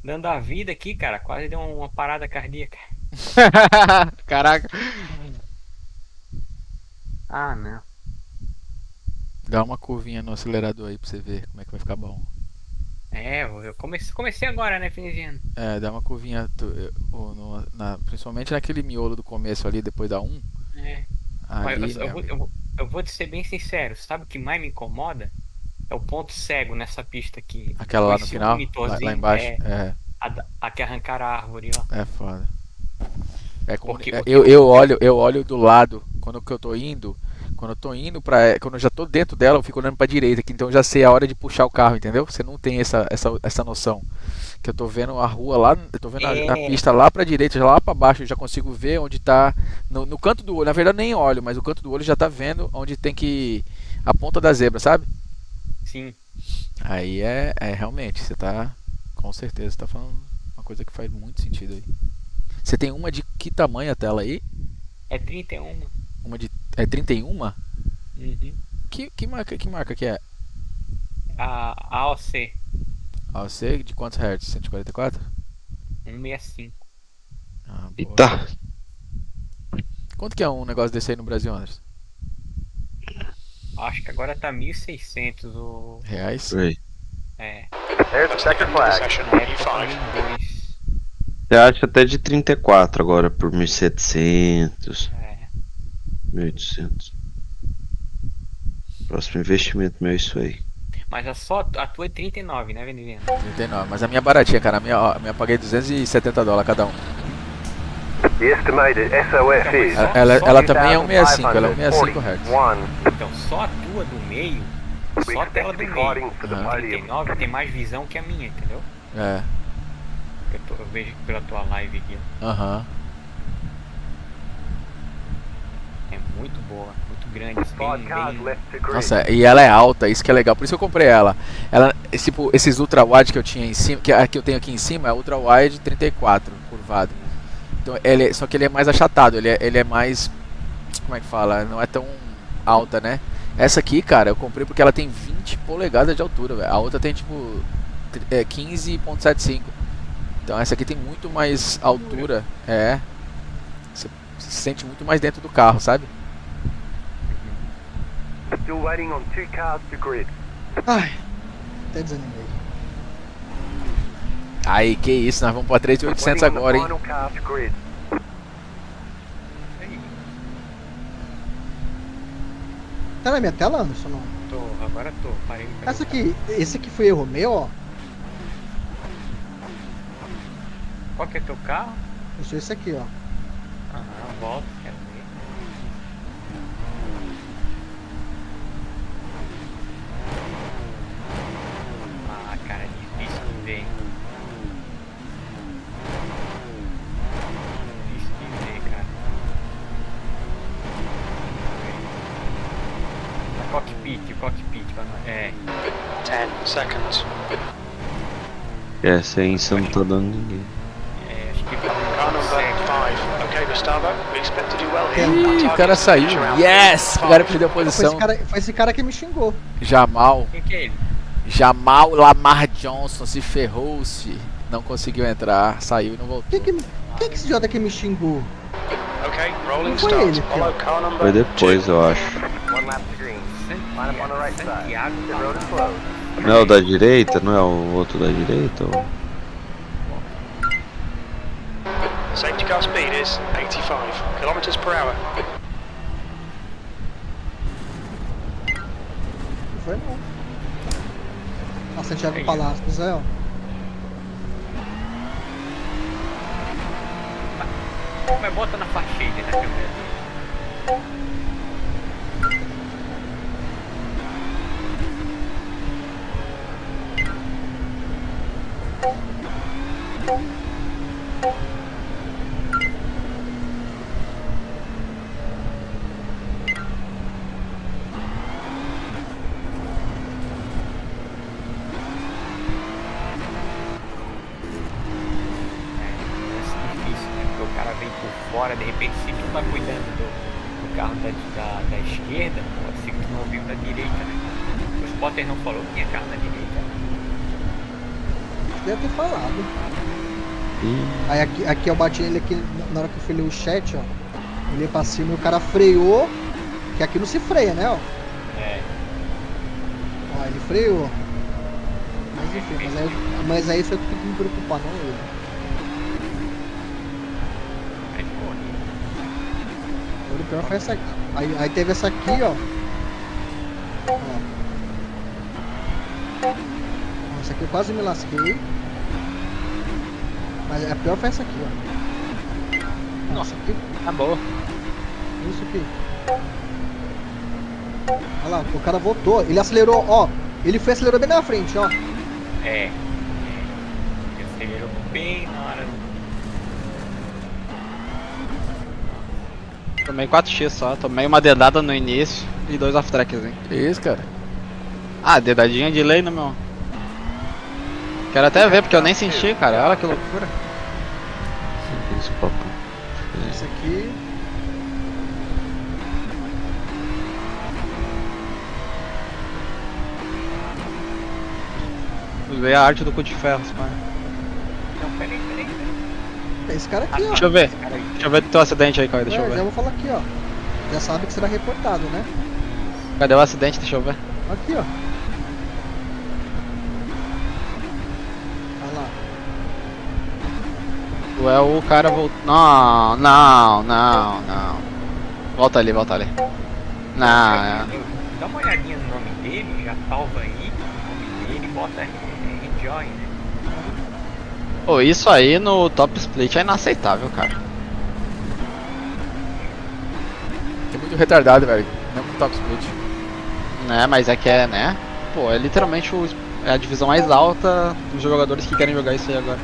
Dando a vida aqui, cara. Quase deu uma parada cardíaca. Caraca. Ah, não. Dá uma curvinha no acelerador aí pra você ver como é que vai ficar bom. É, eu comecei agora, né, Finisiano? É, dá uma curvinha, principalmente naquele miolo do começo ali, depois da 1. É. Ali, Mas meu eu vou te ser bem sincero. Sabe o que mais me incomoda? É o ponto cego nessa pista aqui. aquela lá no Conheci um final, lá monitorzinho, embaixo. É, a que arrancaram a árvore, ó. É foda. É como, Porque- eu olho do lado quando que eu tô indo. Quando eu tô indo quando eu já tô dentro dela, eu fico olhando pra direita, que então eu já sei a hora de puxar o carro, entendeu? Você não tem essa noção. Que eu tô vendo a rua lá, eu tô vendo a pista lá pra direita, já lá pra baixo, eu já consigo ver onde tá. No canto do olho, na verdade nem olho, mas o canto do olho já tá vendo onde tem que. A ponta da zebra, sabe? Sim. Aí é realmente, você tá. Com certeza, tá falando uma coisa que faz muito sentido aí. Você tem uma de que tamanho a tela aí? É 31. Uma de. É 31? Uhum. Que marca que é? A AOC Ah, você de quantos hertz? 144? 165. Ah, boa. Eita! Quanto que é um negócio desse aí no Brasil, Anderson? Acho que agora tá 1.600 o. Reais? Oi. É. There's the sector flag. Session Na época E5. também 2. Você acha até de 34 agora por 1.700, É. 1.800. Próximo investimento meu é isso aí. Mas a tua é 39, né, Veniliano? 39, mas a minha baratinha, cara. A minha eu paguei $270 cada um. The estimated SOF is Ela também é 165, ela é 165 Hz. 2,541. Então só a tua do meio, We só a expect tela to do be meio, fighting for the Ah. podium. 39 tem mais visão que a minha, entendeu? É, Eu vejo pela tua live aqui. aham. É muito boa, muito grande, assim, 5 cars bem... left to grid. Nossa, e ela é alta, isso que é legal, por isso que eu comprei ela. Tipo, esses ultra wide que eu tinha em cima, que eu tenho aqui em cima é ultra wide 34, curvado. Então, só que ele é mais achatado, ele é mais, como é que fala, não é tão alta, né? Essa aqui, cara, eu comprei porque ela tem 20 polegadas de altura, velho. A outra tem tipo 15.75. Então essa aqui tem muito mais altura, você se sente muito mais dentro do carro, sabe? Still waiting on 2 cars to grid. Ai, até desanimei. Aí, que isso, nós vamos pra 3.800 Waiting on the agora, hein? final car to grid. Tá na minha tela, Anderson? Não. Agora tô, parei. Esse aqui foi erro meu, ó. Qual que é teu carro? Eu sou esse aqui, ó. Aham, volta, quero ver. Ah, cara, difícil de ver. Difícil de ver, cara. O cockpit, é. 10 seconds. Essa aí você não tá dando ninguém. expect to do well here. Ih, o cara saiu. Yes! O cara perdeu a posição. Foi esse cara que me xingou. Jamal. Quem que é ele? Jamal Lamar Johnson se ferrou-se. Não conseguiu entrar, saiu e não voltou. Quem que esse idiota que me xingou? Okay, rolling Não foi start. ele, Follow cara. car number Foi depois, eu acho. One lap to green. Line up on the right side. Santiago The road is closed. Não é o da direita? Não é o outro da direita? Ou... Safety car speed is 85 kilometers per hour. Não foi não. A Santiago Palácios, ó. Mas bota na faixa aí da câmera dele. O cara vem por fora, de repente se tu tá cuidando do carro da esquerda, pode ser que tu não viu da direita, né? O Spotter não falou que tinha carro da direita. Deve ter falado. Ih, Aí aqui eu bati ele aqui na hora que eu falei o chat, ó. Olhei pra cima e o cara freou. Que aqui não se freia, né, ó. É. Ó, ele freou. Mas enfim, mas aí isso eu tenho que me preocupar, não ele. Aí corre. O pior foi essa aqui. Aí teve essa aqui, ó. Ó. Essa aqui eu quase me lasquei. Mas a pior foi essa aqui, ó. Nossa, aqui. Tá boa. Isso aqui. Olha lá, o cara voltou. Ele acelerou, ó. Ele acelerou bem na frente, ó. É. Ele acelerou bem na hora. Tomei 4x só, tomei uma dedada no início e 2 off-tracks, hein. Que isso, cara? Ah, dedadinha de lei, né, meu? Quero até ver, porque eu nem senti, cara. Olha que loucura. aqueles papos. Esse aqui. Ver a arte do cu de ferro, pai. Não, peraí. Esse cara aqui, ó. Deixa eu ver. Deixa eu ver do teu acidente aí, Caio. Deixa eu Já ver. vou falar aqui, ó. Já sabe que será reportado, né? Cadê o acidente? Deixa eu ver. Aqui, ó. Olha lá. Tu é o cara voltou. Não, não, não, não. Volta ali, volta ali. Não, é. Dá uma olhadinha no nome dele, já salva aí o nome dele e bota Enjoy, né? Pô, isso aí no top split é inaceitável, cara. É muito retardado, velho. Não com top split. Né, mas é que é, né? Pô, é literalmente é a divisão mais alta dos jogadores que querem jogar isso aí agora.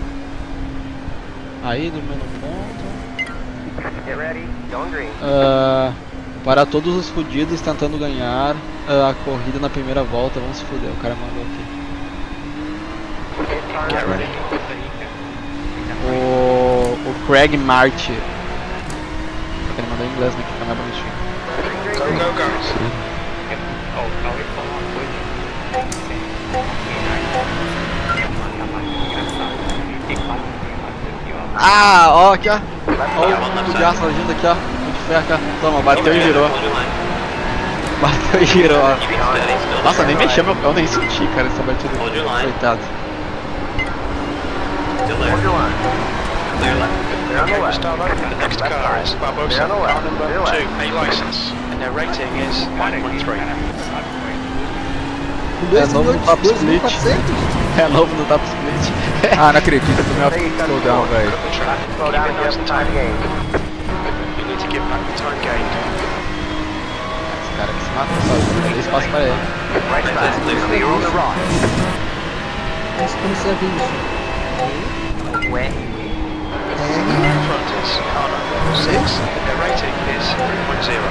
Aí, dormiu no ponto. Get ready, going green. Para todos os fudidos tentando ganhar a corrida na primeira volta, vamos se fuder, o cara mandou aqui. Get ready. Isso aí, cara. O Craig Marty. Ele mandou em inglês, né? Que fica mais bonitinho. Go, go, guys. Ó, o Cauê falou uma coisa. Ah, ó, aqui ó. Ó o de aço agindo aqui ó. O de ferro aqui ó. Toma, bateu e girou. Bateu e girou, ó. Nossa, nem mexeu meu pé, eu nem senti, cara, essa batida. Coitado. Hold your line. Clear left. Clear on the left. Start over. The next car is Barbosa, Clear on the car left. number Clear 2, left. a license, and their rating is 1.3. Com dois É novo no top split. 2.400? É novo no top split. Ah, não acredito, tomei uma slowdown, velho. The track, Slow down and get the time gain. you need to give back the time gained. Esse cara que se matou sozinho, dei espaço pra ele. Right side. Clear on the right. Mas como você viu isso? Ué. In front is car number 6, and their rating is 3.0.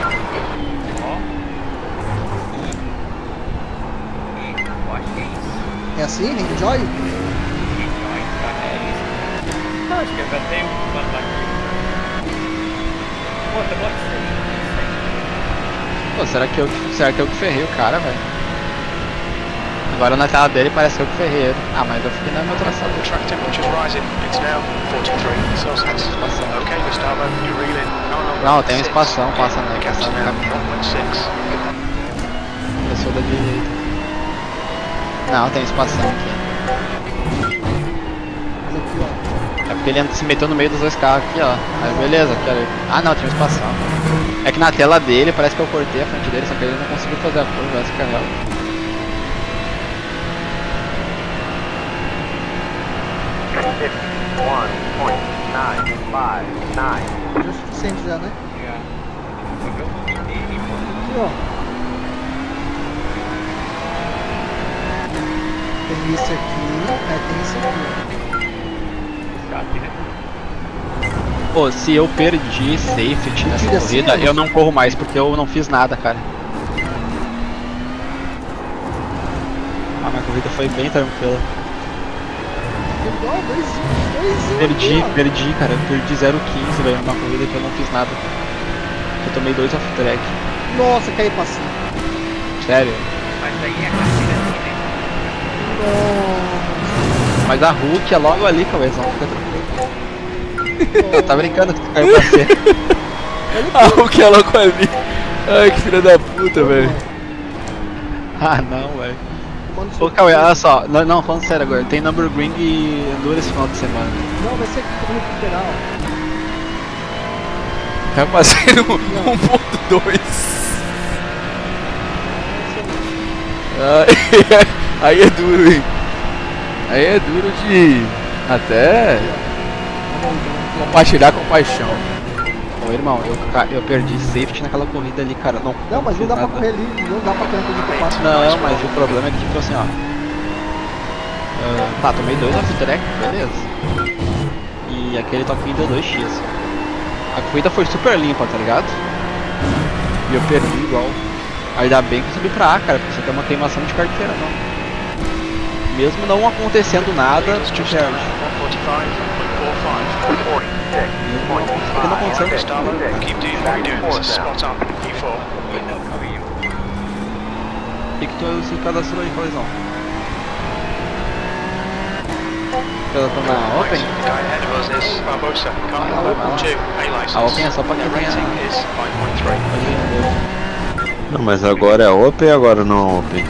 Eu acho que é isso. É assim, Enjoy? Enjoy, cara, é isso. Acho que eu já tenho um plano aqui. bota isso aí. Pô, será que eu que ferrei o cara, velho? Agora na tela dele parece que eu que ferrei ele. Ah, mas eu fiquei na meu traçado. Track temperature's rising. It's now 43 Celsius. Okay, Gustavo, you're reeling. Não, tem uma espação, passa na Cap's passando now no caminho. 1.6. Pessoa da direita. Não, tem espação aqui. Mas aqui, ó. É porque ele se meteu no meio dos dois carros aqui, ó. Aí beleza, aqui, ó. Ah não, tinha uma espação. É que na tela dele parece que eu cortei a frente dele, só que ele não conseguiu fazer a curva, essa que é a real. Já é o suficiente já, né? Só ver o nome dele, mano. Aqui, ó. Tem esse aqui. Tem esse aqui, Chato, né? Pô, se eu perdi safety nessa Tira corrida, assim, eu não corro mais, porque eu não fiz nada, cara. A minha corrida foi bem tranquila. ó. Ó, dois, Perdi, cara. Eu perdi 0,15, velho, numa corrida que eu não fiz nada. Eu tomei 2 off-track. Nossa, caí pra cima. Sério. Mas aí é a carteira assim, né? Nossa. Mas a Hulk é logo ali, Cauêzão, fica tranquilo. Tá brincando que tu caiu pra cima. Ah, o que é louco ali? Ai, que filha da puta, velho. Ah, não, velho. Mano, Ô, Cauê, olha só. Não, falando sério agora. Tem Nürburgring e Enduro esse final de semana. Não, vai ser aqui que eu vou recuperar, ó. Vai passar no 1.2. Aí é duro, hein? Aí é duro de até compartilhar com paixão. Ô, irmão, eu perdi safety naquela corrida ali, cara. Não, Não, mas não fiz dá pra nada. correr ali. Não dá pra correr com o GT4. Não, mas o problema é que, tipo assim, ó. Tá, tomei 2 off-track, beleza. E aquele toquinho deu 2x. A corrida foi super limpa, tá ligado? E eu perdi igual. Ainda bem que eu subi pra A, cara, porque você tem uma queimação de carteira, não. Mesmo não acontecendo nada, tu perde. Mesmo não acontecendo Gustavo, keep doing what you're doing. This is spot on. Q4. O que tu se cadastrou aí, Cauêzão? Cadastrou na Open? The guy ahead of us is Barbosa. Car vai lá. 2, A license. A Open é só pra quem Their tem a... rating is 5.3. Não, mas agora é Open e agora não é Open?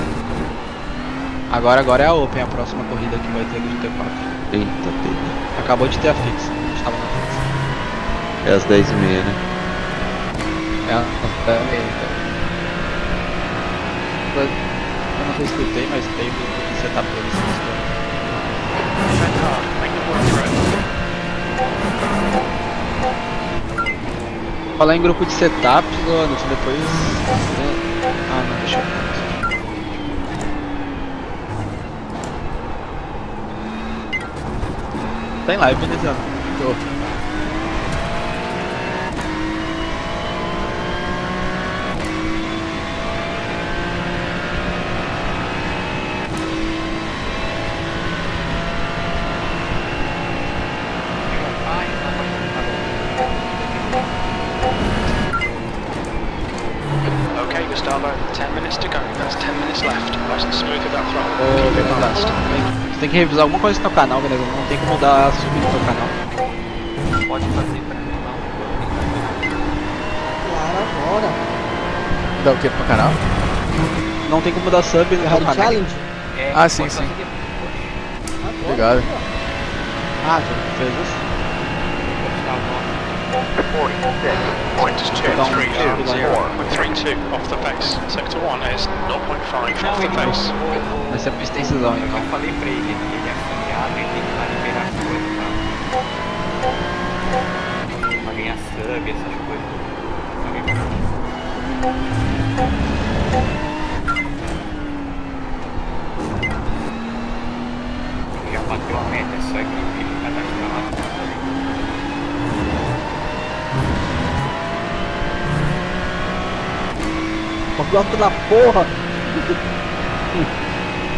Agora é a Open, a próxima corrida que vai ter do GT4. Eita, pega. Acabou de ter a fixa, a gente tava na fixa. É às 10h30, né? Eu não sei se escutei, mas tem o setup pra vocês. Falar em grupo de setups, Anderson, depois... Ah, não, deixa eu... Tá em live, Veneziano. Tô. Okay, Gustavo, 10 minutes to go. That's 10 minutes left. Nice and smooth with that throttle. Ô, Keep it Veneziano, balanced. você tem que revisar alguma coisa no teu canal, Veneziano. Não tem como dar sub no teu canal. Pode fazer pra mim, não. Claro, agora. Dá o que pro canal? Não tem como dar sub no teu Rally canal. Challenge. É, Ah, sim, pode sim. fazer depois. Agora, Obrigado. aqui, ó. Ah, tu fez isso? Pointers 2, Down 3, down 0, 0.32 off the pace. Sector 1 is 0.5 Não, off the ele pace. Vai ser pista incisão, Eu então. falei pra ele, ele é afiliado, ele tem que ir lá liberar as coisas, tá? Pra ganhar sub, essas coisas. Falei pra ele. Já bateu a meta, é só que cadastrar lá. Bagulho alto da porra.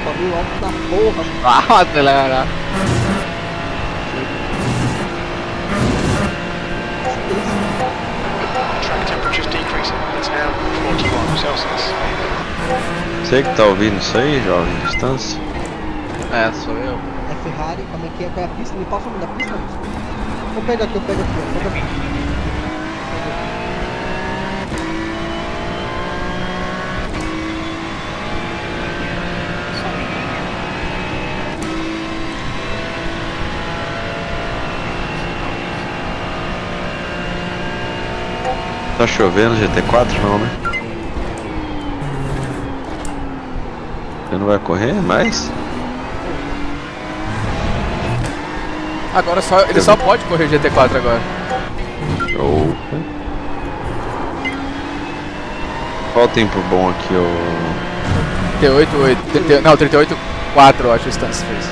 Bagulho alto da porra. Ah, acelera. is now 41 Celsius. Você que tá ouvindo isso aí, jovem distância? É, sou eu. É Ferrari, como é que é? Qual é a pista? Me passa o nome da pista, moço. Eu pego aqui, ó. Pega aqui. Tá chovendo GT4 não, né? Você não vai correr mais? Agora ele só pode correr GT4 agora. Show. Qual o tempo bom aqui, ô? 38.4 eu acho que o Stance fez.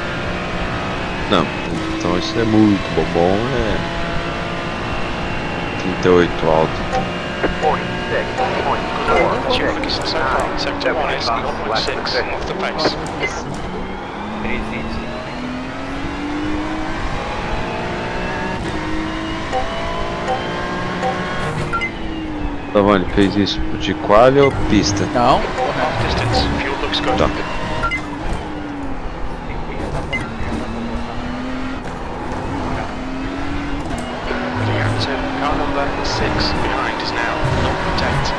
Não, então isso é muito bom. Bom é 38 alto. 46.4. As you're looking so far, sector 1 is 0.6 off the pace. 300. Davani, fez isso de quali ou pista? Não, Half distance, fuel looks good. Tá. Reactor, car number 6 behind is now 0.8.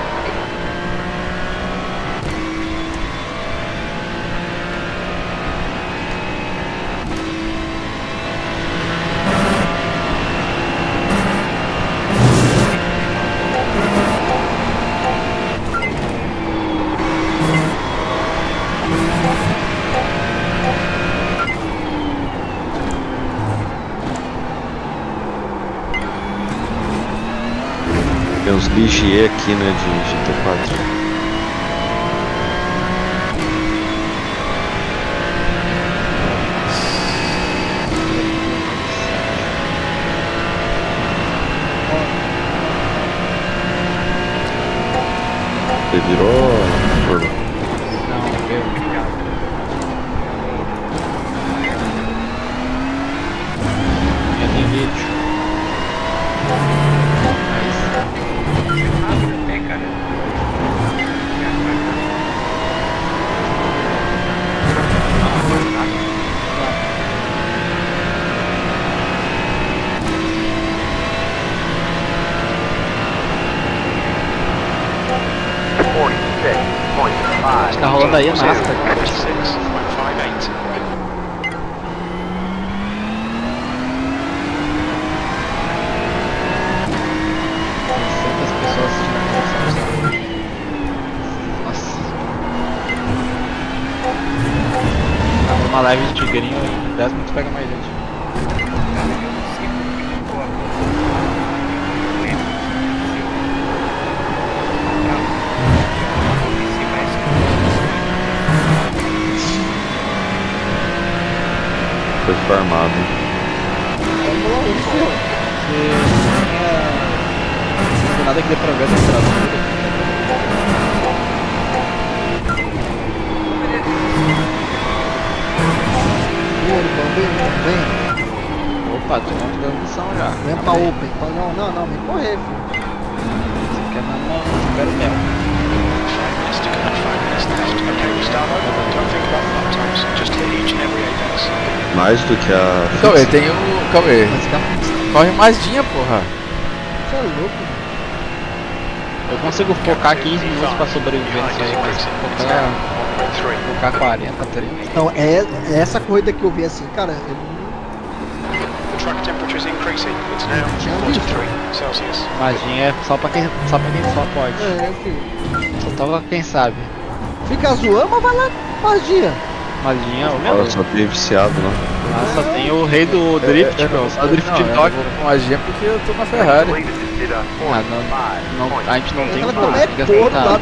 Tem uns Ligier aqui, né, de GT4. Você virou, curva? Não, eu. Eu tenho vídeo. É, cara. Acho que tá rolando aí a NASCAR. 46.58. As pessoas assistindo a conversa. Nossa. Uma live de tigrinho em 10 minutos pega mais gente. Foi farmado. Vamos lá, isso, ó. Não tem nada que dê pra ver da estrada. Vem. Opa, tô na transmissão já. Vem pra Open. Não, vem correr, filho. Você quer na mão, eu quero mel. 5 minutes to go, 5 minutes left. Okay, we'll start over. Don't think about lap times, just hit each and every apex. Mais do que a... Cauê, tem o. Cauê, Mas fica... corre mais dinha, porra. Você é louco, mano. Eu consigo focar 15 minutos pra sobreviver nisso aí, mas focar, 1.3. focar 40, 30. Então, é essa corrida que eu vi assim, cara, The track temperature is increasing. It's now Tinha 43 Celsius. Maginha é só pra quem só pode. filho. Só toca quem sabe. Fica zoando, mas vai lá, magia. Maginha, o Ela meu. só tem viciado, né? Lá só tem o rei do drift, meu. Só drift Não, de eu toque. vou com magia porque eu tô na Ferrari. Ah, não, a gente não tem Ela como. também é Fica couro sentado. lá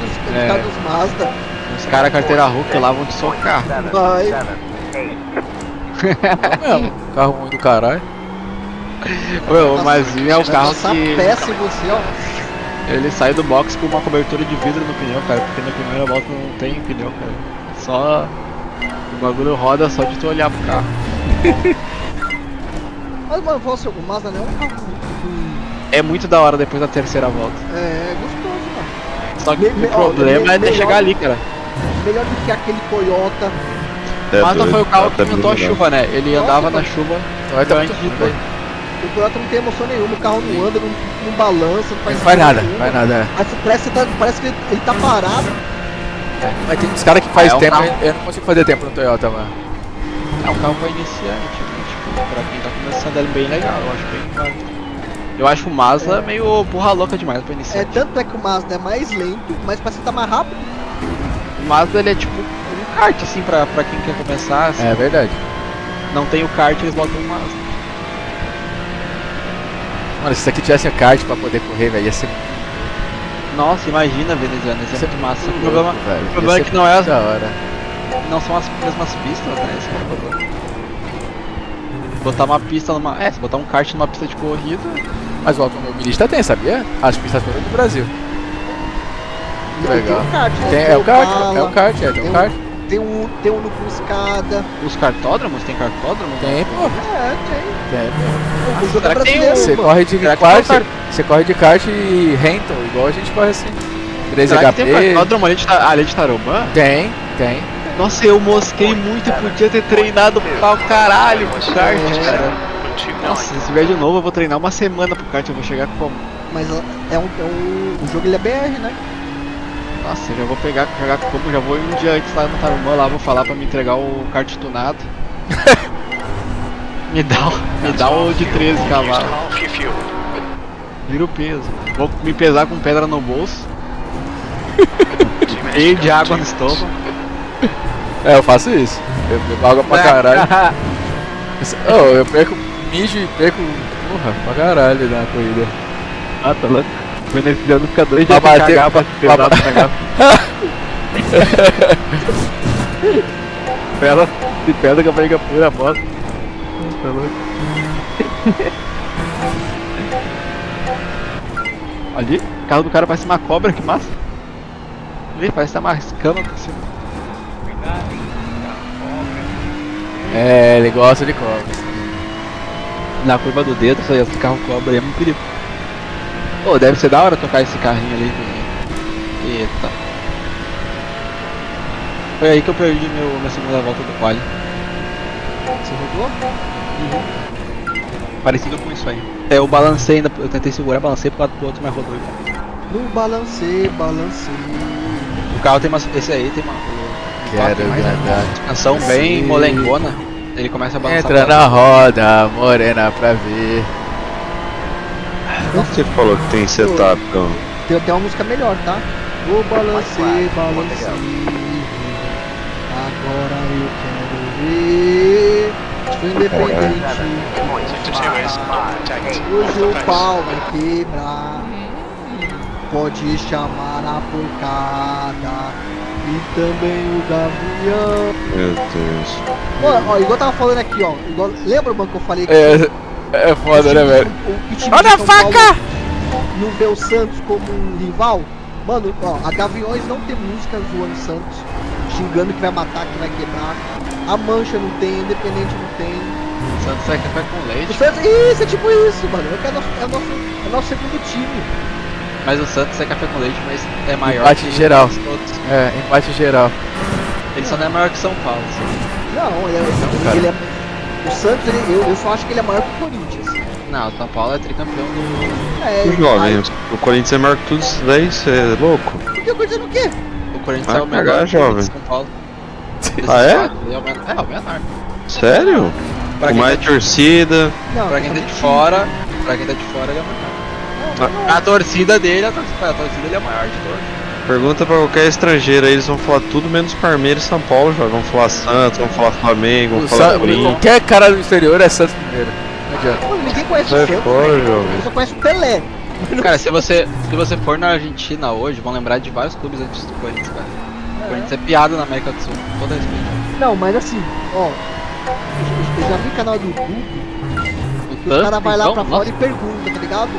dos Mazda. Os caras carteira Hulk lá vão te socar. Vai. Não mesmo. Carro ruim do caralho. O Mazinho é o carro Essa que peça em você, ó. ele sai do box com uma cobertura de vidro no pneu, cara, porque na primeira volta não tem pneu, cara. Só o bagulho roda só de tu olhar pro carro. Mas, mano, você, o Mazda não é um carro. É muito da hora depois da terceira volta. É gostoso, mano. Só que o problema é chegar ali, cara. Melhor do que aquele Toyota. É Mazda doido, foi o carro tá que inventou a bem chuva, né? Ele Nossa, andava na mano. chuva Vai tá durante muito de ruim, tudo. velho. O Toyota não tem emoção nenhuma, o carro não anda, não balança, não faz Não faz nada, nenhuma. faz nada. Mas parece que ele tá parado. Mas tem uns caras que faz É um tempo, carro. eu não consigo fazer tempo no Toyota, mano. É um carro pra iniciante, né? Tipo, pra quem tá começando é bem legal, eu acho bem válido. Eu acho o Mazda meio burra louca demais pra iniciante. Tanto é que o Mazda é mais lento, mas parece que tá mais rápido. O Mazda ele é tipo um kart, assim, pra quem quer começar. Assim, É verdade. não tem o kart, eles botam o Mazda. Mano, se isso aqui tivesse um kart pra poder correr, velho, ia ser Nossa, imagina venezuela, isso é muito massa. O muito problema, louco, velho. o problema Ia é que ser não é muito da hora. não são as mesmas pistas, né? Esse é o problema. Botar uma pista numa. Se botar um kart numa pista de corrida. Mas o automobilista tem, sabia? As pistas todas do Brasil. Legal. Tem o kart, né? Tem, Tem é o kart, Opala, é o kart, tem tem o kart. Tem um no Cruzcada. Os cartódromos? Tem cartódromo? Tem, pô. Tem. Tem, pô. O jogo é será que tem brasileiro, Você mano. corre de Será que kart, tem um você corre de kart e rental, igual a gente corre assim. 3 Será que tem HP. cartódromo ali de Tarumã? Tem, tem. Nossa, eu mosquei muito e podia ter treinado pra caralho pro kart, cara. Nossa, se vier de novo eu vou treinar uma semana pro kart, eu vou chegar como? Mas o jogo ele é BR, né? Nossa, eu já vou pegar, jogar como, já vou um dia antes lá no Tarumã, lá vou falar pra me entregar o kart tunado. me dá o de 13 cavalos, Half your fuel. vira o peso. Vou me pesar com pedra no bolso, cheio de água no estômago. É, eu faço isso. Eu bebo água pra caralho. Oh, eu perco mijo e perco. Porra, pra caralho na corrida. Ah, tá louco. Beneficiando fica 2 Pra dias sem bater- cagar pra se pra pesar ba- no negócio. Ela se pesa com a barriga pura, bosta. Tá louco. Ali, o carro do cara parece uma cobra, que massa. Ali, parece que tá uma escama por cima. Cuidado, hein? É, ele gosta de cobra. Na curva do dedo, isso aí, esse carro cobra aí é muito perigo. Pô, deve ser da hora tocar esse carrinho ali. Eita. Foi aí que eu perdi minha segunda volta do quali. Você rodou? Parecido com isso aí. Eu balancei ainda, eu tentei segurar, balancei pro lado do outro, mas rodou igual. No balancei. O carro tem esse aí tem uma. Quero tem mais andar. suspensão bem Sim. molengona. Ele começa a balançar. Entra pra- na roda, morena pra ver. Você falou que tem setup, então. Tem até uma música melhor, tá? Vou balancei. Agora eu quero ver. Sou independente. Sector 2 is not protect. Hoje o pau vai quebrar. Pode chamar a porcada. E também o gavião. Meu Deus. Ó, igual eu tava falando aqui, ó. Lembra, mano, que eu falei que É foda, né, velho? o time Olha de a São Paulo faca! não vê o Santos como um rival? Mano, ó, a Gaviões não tem música zoando o Santos, xingando que vai matar, que vai quebrar. A Mancha não tem, Independente não tem. Santos é café com O leite. Santos, isso, é tipo isso, mano. É nosso segundo time. Mas o Santos é café com leite, mas é maior. Empate que geral. os outros. É, empate geral. Ele só não é maior que São Paulo. Assim. Não, cara. ele é. O Santos, eu só acho que ele é maior que o Corinthians. Não, o São Paulo é tricampeão do. É, O jovem, o Corinthians é maior que tudo isso daí, você é louco? Por que o Corinthians não quer? O Corinthians Vai é o menor cagar, time jovem. de São Paulo. Ah, é? Ele é o menor. É, o menor. Sério? Pra Com quem, mais tá, torcida. Não, pra quem tá de totalmente. fora, ele é o menor. A torcida dele, a torcida dele é a maior de todos. Pergunta pra qualquer estrangeiro aí, eles vão falar tudo menos Palmeiras e São Paulo, jovem. Vão falar Santos, vão falar Flamengo, vão falar Corinthians. Qualquer cara do exterior é Santos primeiro. Não adianta. Mano, ninguém conhece Sai o Santos. fora, velho. jovem. Eu só conheço o Pelé. Cara, se você for na Argentina hoje, vão lembrar de vários clubes antes do Corinthians, cara. O Corinthians é piada na América do Sul, com todo respeito. Não, mas assim, ó. Eu já vi canal do YouTube que o cara vai lá pra fora e pergunta, tá ligado?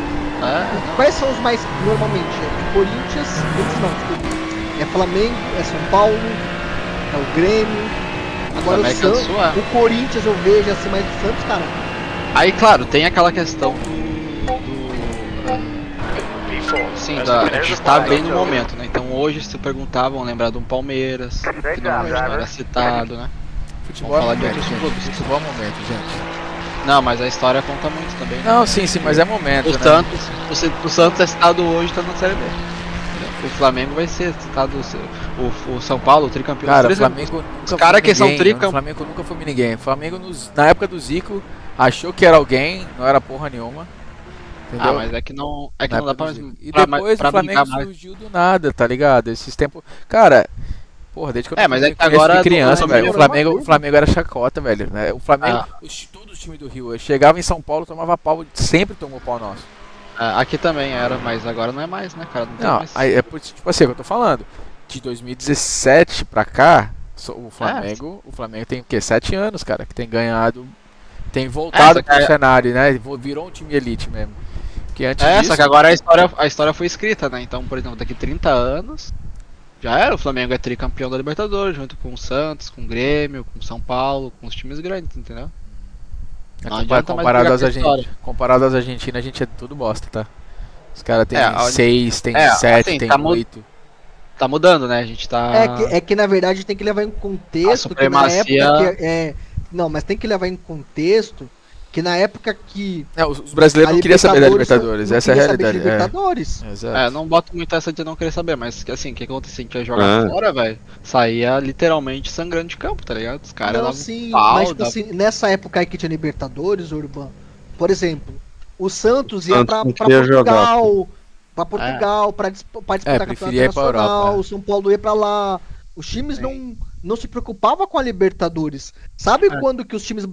Quais são os mais, normalmente, é Corinthians, desculpa. É Flamengo, é São Paulo, é o Grêmio. Agora o América do Santos, Sul, é. o Corinthians eu vejo assim mais do Santos, cara. Aí, claro, tem aquela questão Sim, a gente tá bem no momento, né? Então hoje, se perguntar, vão lembrar de um Palmeiras, que não era citado, né? Futebol Vamos falar é de momento, outros gente. clubes. Futebol é momento, gente. Não, mas a história conta muito também. Né? Não, sim, mas é momento, O né? Santos, o Santos é citado hoje, tá na Série B. O Flamengo vai ser citado, o São Paulo, o tricampeão. Cara, o Três Flamengo anos. nunca Os caras que são O tricampeões. Flamengo nunca foi ninguém. O Flamengo, na época do Zico, achou que era alguém, não era porra nenhuma. Entendeu? Ah, mas é que não dá Na época pra. do Zico. E pra- depois pra o Flamengo brincar mais. surgiu do nada, tá ligado? Esses tempos. Cara, porra, desde que eu Mas é que conheço agora de criança, não- velho. não- O Flamengo era chacota, velho. Né? O Flamengo, todos os times do Rio, eu chegava em São Paulo, tomava pau, sempre tomou pau nosso. Aqui também era, mas agora não é mais, né, cara? Não tem Não, mais. aí é por tipo assim, é o que eu tô falando. De 2017 pra cá, o Flamengo tem o quê? 7 anos, cara, que tem ganhado, tem voltado só que pro cenário, né? Virou um time elite mesmo. Que antes disso, Só que agora a história foi escrita, né? Então, por exemplo, daqui 30 anos, já era, o Flamengo é tricampeão da Libertadores, junto com o Santos, com o Grêmio, com o São Paulo, com os times grandes, entendeu? Não adianta mais comparado pegar essa história. comparado às Argentinas, a gente é tudo bosta, tá? Os caras tem 6, tem é, 7, assim, tem tá 8. Tá mudando, né? A gente tá. É que na verdade tem que levar em contexto que na supremacia- época não, mas tem que levar em contexto que na época que Os brasileiros não queriam saber da Libertadores, não essa é a queria saber de realidade. Libertadores. Exato. Não boto muito essa de não querer saber, mas assim, o que acontecia? A gente ia jogar fora, velho. Saía literalmente sangrando de campo, tá ligado? Os caras Não, davam sim, pau, mas tipo davam- assim, nessa época aí que tinha Libertadores, Urban, por exemplo, o Santos ia Santos pra não queria Portugal, pra disputar campeonato preferia ir pra internacional, Europa, o São Paulo ia pra lá. Os times não se preocupavam com a Libertadores. Sabe quando que os times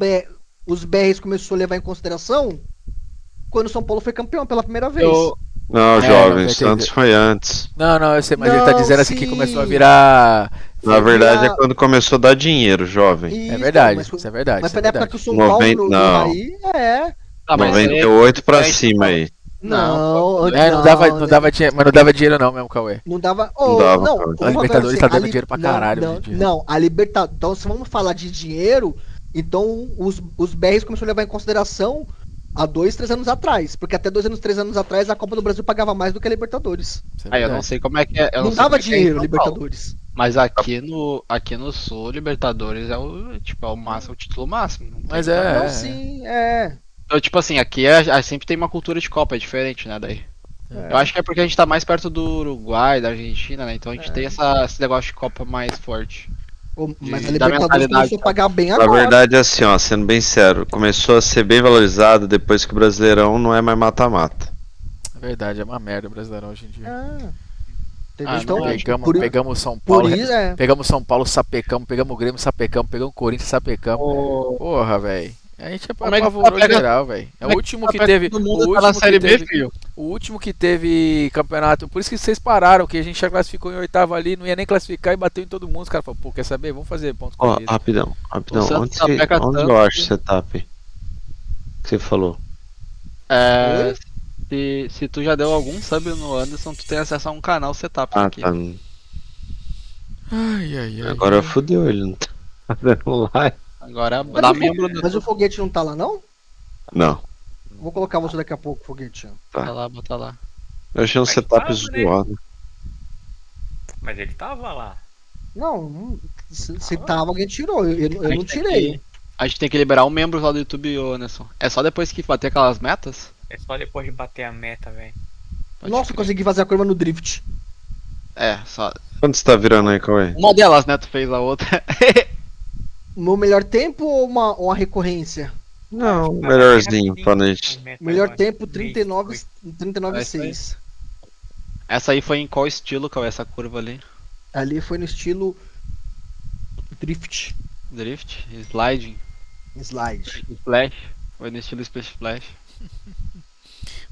os BRs começou a levar em consideração? Quando o São Paulo foi campeão pela primeira vez. Não, É, jovem, 92. Santos foi antes. Não, eu sei, mas ele tá Não, dizendo assim que sim. começou a virar. Na verdade é quando começou a dar dinheiro, jovem. É Isso, verdade, mas foi- isso é verdade. Mas isso foi é na época verdade. que o São 90 Paulo não. aí, Ah, mas 98 pra aí- cima aí. Não, Não dava dinheiro, mas não dava dinheiro não mesmo, Cauê. Não dava. Não dava, não, cara. vamos A Libertadores falar tá dando a dinheiro pra caralho hoje em dia. Não, a Libertadores. Então, se vamos falar de dinheiro, então os BRs começaram a levar em consideração há 2, 3 anos atrás. Porque até 2 anos, 3 anos atrás a Copa do Brasil pagava mais do que a Libertadores. Isso é Aí eu verdade. não sei como é que é. Eu Não sei dava como é que é em dinheiro, São Paulo. Libertadores. Mas aqui no Sul, Libertadores é o máximo, o título máximo. Não tem Mas como. é. Não, sim, é. Então, tipo assim, aqui sempre tem uma cultura de Copa, é diferente, né, daí. É. Eu acho que é porque a gente tá mais perto do Uruguai, da Argentina, né, então a gente tem esse negócio de Copa mais forte. Mas a da Libertadores mentalidade, começou a pagar bem Na agora. verdade é assim, ó, sendo bem sério, começou a ser bem valorizado depois que o Brasileirão não é mais mata-mata. É verdade, é uma merda o Brasileirão hoje em dia. Entendeu? Ah, Então, Pegamos São Paulo, por isso é. pegamos São Paulo, sapecamos, pegamos o Grêmio, sapecamos, pegamos o Corinthians, sapecamos. Porra, velho. A gente Como é que apavorou pega- geral, velho. É o como é que último que pega teve. todo O mundo tá último na que Série B, teve- filho. O último que teve campeonato, por isso que vocês pararam, que a gente já classificou em oitavo ali, não ia nem classificar e bateu em todo mundo. Os caras falaram, pô, quer saber? Vamos fazer pontos Ó, corridos. rapidão. O Santos Onde, só pega onde tanto eu acho que- setup? Que você falou? Se tu já deu algum sub no Anderson, tu tem acesso a um canal setup Ah, aqui. tá. Ai. Agora fudeu, ele não tá dando like. Agora Mas dá o fo- membro do. Mas o foguete não tá lá, não? Não, Vou colocar você daqui a pouco, foguete. Bota lá, bota lá. eu achei um Mas setup tava, né? zoado. Mas ele tava lá. Não, se tava, alguém tirou. Eu não tirei. A gente tem que liberar um membro lá do YouTube, ô Anderson. É só depois que bater aquelas metas? É só depois de bater a meta, velho. Pode Nossa, crer. consegui fazer a curva no drift. É, só. Quanto você tá virando aí, Cauê? Uma delas, né? Tu fez a outra. Meu melhor tempo ou uma recorrência? Não, melhorzinho pra gente. Melhor tempo 39,6. Essa aí foi em qual estilo, qual é essa curva ali? Ali foi no estilo drift, Drift? Sliding? slide. Splash? Foi no estilo Splash Splash.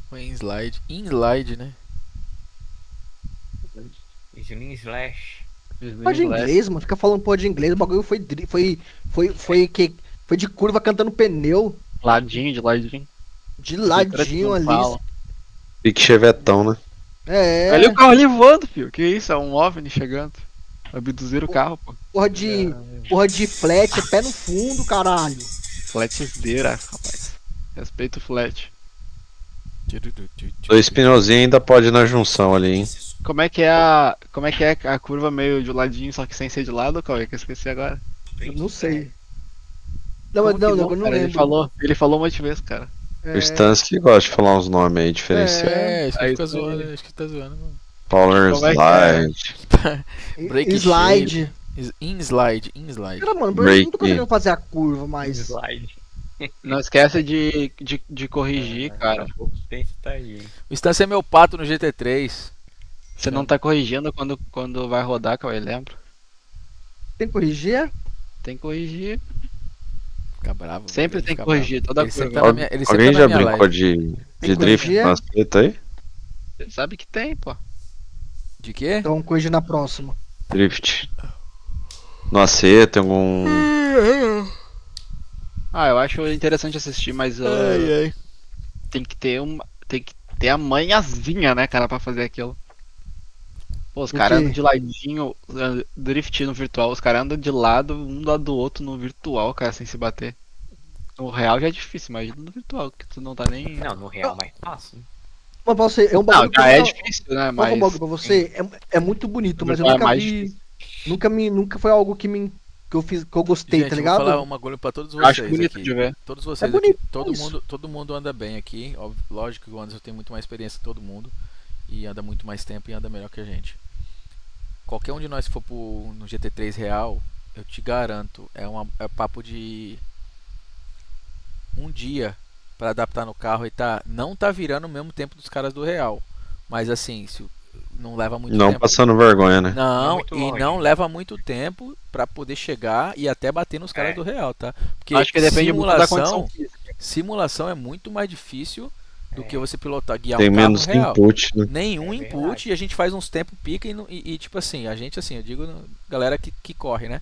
Foi em slide. Em slide, né? Slim Slash. Pô de inglês, mano. Fica falando pô de inglês. O bagulho foi de curva cantando pneu. Ladinho, de ladinho. De ladinho ali. Pique chevetão, né? É. Olha o carro ali voando, filho. Que isso? É um OVNI chegando. Abduziram o carro, pô. Porra de flat, é pé no fundo, caralho. Flatzeira, rapaz. Respeita o flat. 2 pneuzinhos ainda pode ir na junção ali, hein? Como é que é a curva meio de ladinho, só que sem ser de lado, Cauê? Que eu esqueci agora. Eu não sei. Não, Como que eu não cara? lembro. Ele falou um monte de vezes, cara. O Stans que gosta de falar uns nomes aí diferenciados. Acho que aí fica isso aí. zoando, acho que tá zoando, mano. Power Como é que é? Slide. Break Slide. Slide. Cara, mano, eu Break. não tô conseguindo fazer a curva, mas. Slide. Não esquece de corrigir, cara. Daqui a pouco tem que tá aí. O Stance é meu pato no GT3. Você não tá corrigindo quando vai rodar, Cauê, lembra? Tem que corrigir? Tem que corrigir. Fica bravo. Sempre ele tem que fica corrigir, bravo. toda Ele sempre curva. tá na minha, ele sempre Alguém tá já na minha brincou live. de drift corrigir? na seta aí? Você sabe que tem, pô. De quê? Então vamos corrigir na próxima. Drift. No AC tem algum. Ah, eu acho interessante assistir, mas tem que ter a manhãzinha, né, cara, pra fazer aquilo. Pô, os O caras quê? andam de ladinho, drift no virtual, os caras andam de lado, um do lado do outro no virtual, cara, sem se bater. No real já é difícil, imagina no virtual, que tu não tá nem. Não, no real é mais fácil. Mas pra você, é um Não, bagulho que já eu é nunca- difícil, né, Mas um mas. bagulho pra você, é muito bonito, mas eu É nunca mais vi. Nunca foi algo que eu fiz, que eu gostei, Gente, tá eu ligado? vou falar um bagulho pra todos Eu acho vocês bonito aqui. de ver. Todos vocês É bonito, aqui. é isso. Todo mundo anda bem aqui. Lógico que o Anderson tem muito mais experiência que todo mundo. E anda muito mais tempo e anda melhor que a gente. Qualquer um de nós que for no GT3 real, eu te garanto, é papo de um dia pra adaptar no carro e não tá virando o mesmo tempo dos caras do real. Mas assim, não leva muito Não tempo. passando vergonha, né? Não, muito e longe. não leva muito tempo pra poder chegar e até bater nos caras É. do real, tá? Porque Acho que depende muito da condição física. simulação é muito mais difícil do que você guiar Tem um carro menos real. input, né? Nenhum É input verdade. e a gente faz uns tempos pica e tipo assim, a gente assim, eu digo galera que corre, né?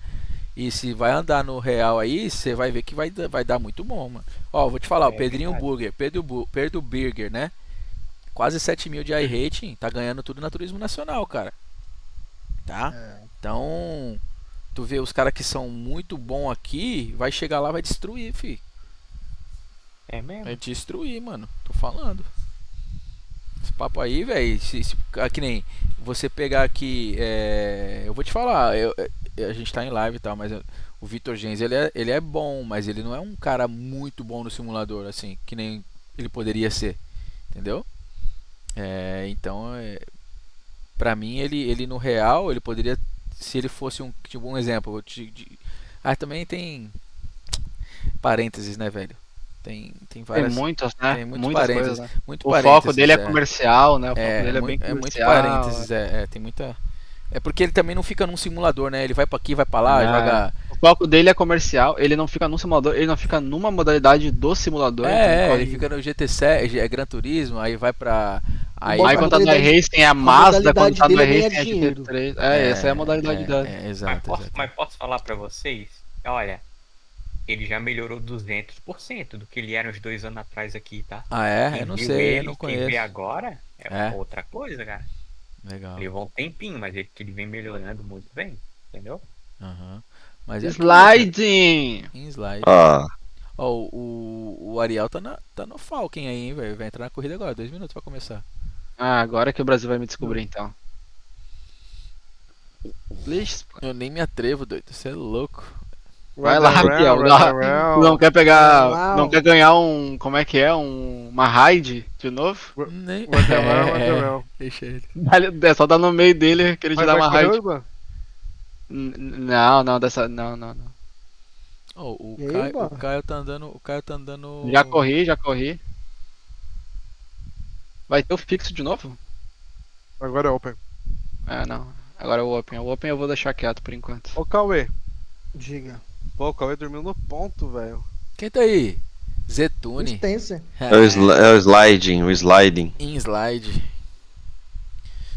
E se vai andar no real aí, você vai ver que vai dar muito bom, mano. Ó, vou te falar, o Pedrinho verdade. Burger, Pedro Burger, né? Quase 7.000 de iRating, tá ganhando tudo na Turismo Nacional, cara. Tá? Então, tu vê os caras que são muito bons aqui, vai chegar lá, vai destruir, fi. É mesmo? Vai destruir, mano. Tô falando. Esse papo aí, velho. Que nem você pegar aqui. Eu vou te falar. A gente tá em live e tal, mas o Vitor Gens, ele é bom, mas ele não é um cara muito bom no simulador, assim, que nem ele poderia ser. Entendeu? Então, pra mim, ele no real, ele poderia. Se ele fosse tipo, um exemplo. Também tem parênteses, né, velho? Tem Tem várias. muitas, né? Tem muitos Muitas parênteses. coisas, né? Muito O parênteses, foco dele é comercial, né? O foco dele é bem muito comercial. parênteses, tem muita. É porque ele também não fica num simulador, né? Ele vai pra aqui, vai pra lá, Ah, joga. O foco dele é comercial, ele não fica num simulador, ele não fica numa modalidade do simulador. então Ele corre- fica no GT7, é Gran Turismo, aí vai pra. Aí, Bom, Aí a quando tá no modalidade- iRacing é a Mazda, quando modalidade tá no dele é iRacing ganhar é dinheiro. GT3. Essa é a modalidade dele. Exato, exato. Mas posso falar pra vocês? Olha, ele já melhorou 200% do que ele era uns 2 anos atrás aqui, tá? Ah, é? Quem Eu não viu sei, eu ele, não quem vê conheço. agora É? outra coisa, cara. Legal. Levou um tempinho, mas ele vem melhorando muito bem, entendeu? Aham. Mas é Sliding! em slide. Ah, Ó, o Ariel tá no Falcon aí, hein, velho. Vai entrar na corrida agora, 2 minutos pra começar. Ah, agora que o Brasil vai me descobrir então. Please. Eu nem me atrevo, doido. Você é louco. Vai lá, Ariel. Não quer pegar. Uau. Não quer ganhar um. Como é que é? Uma raid de novo? Nem... Waterwell. Deixa ele. É só dar no meio dele que ele te dá uma raid. Urban? Não, dessa. Não. Ó, o E aí, mano? Caio tá andando. Já corri. Vai ter o fixo de novo? Agora é Open. Não. Agora é o Open. O Open eu vou deixar quieto por enquanto. Ô Cauê. Diga. Pô, o Cauê dormiu no ponto, velho. Quem tá aí? Zetune. Spencer. é o sliding, o sliding. In slide.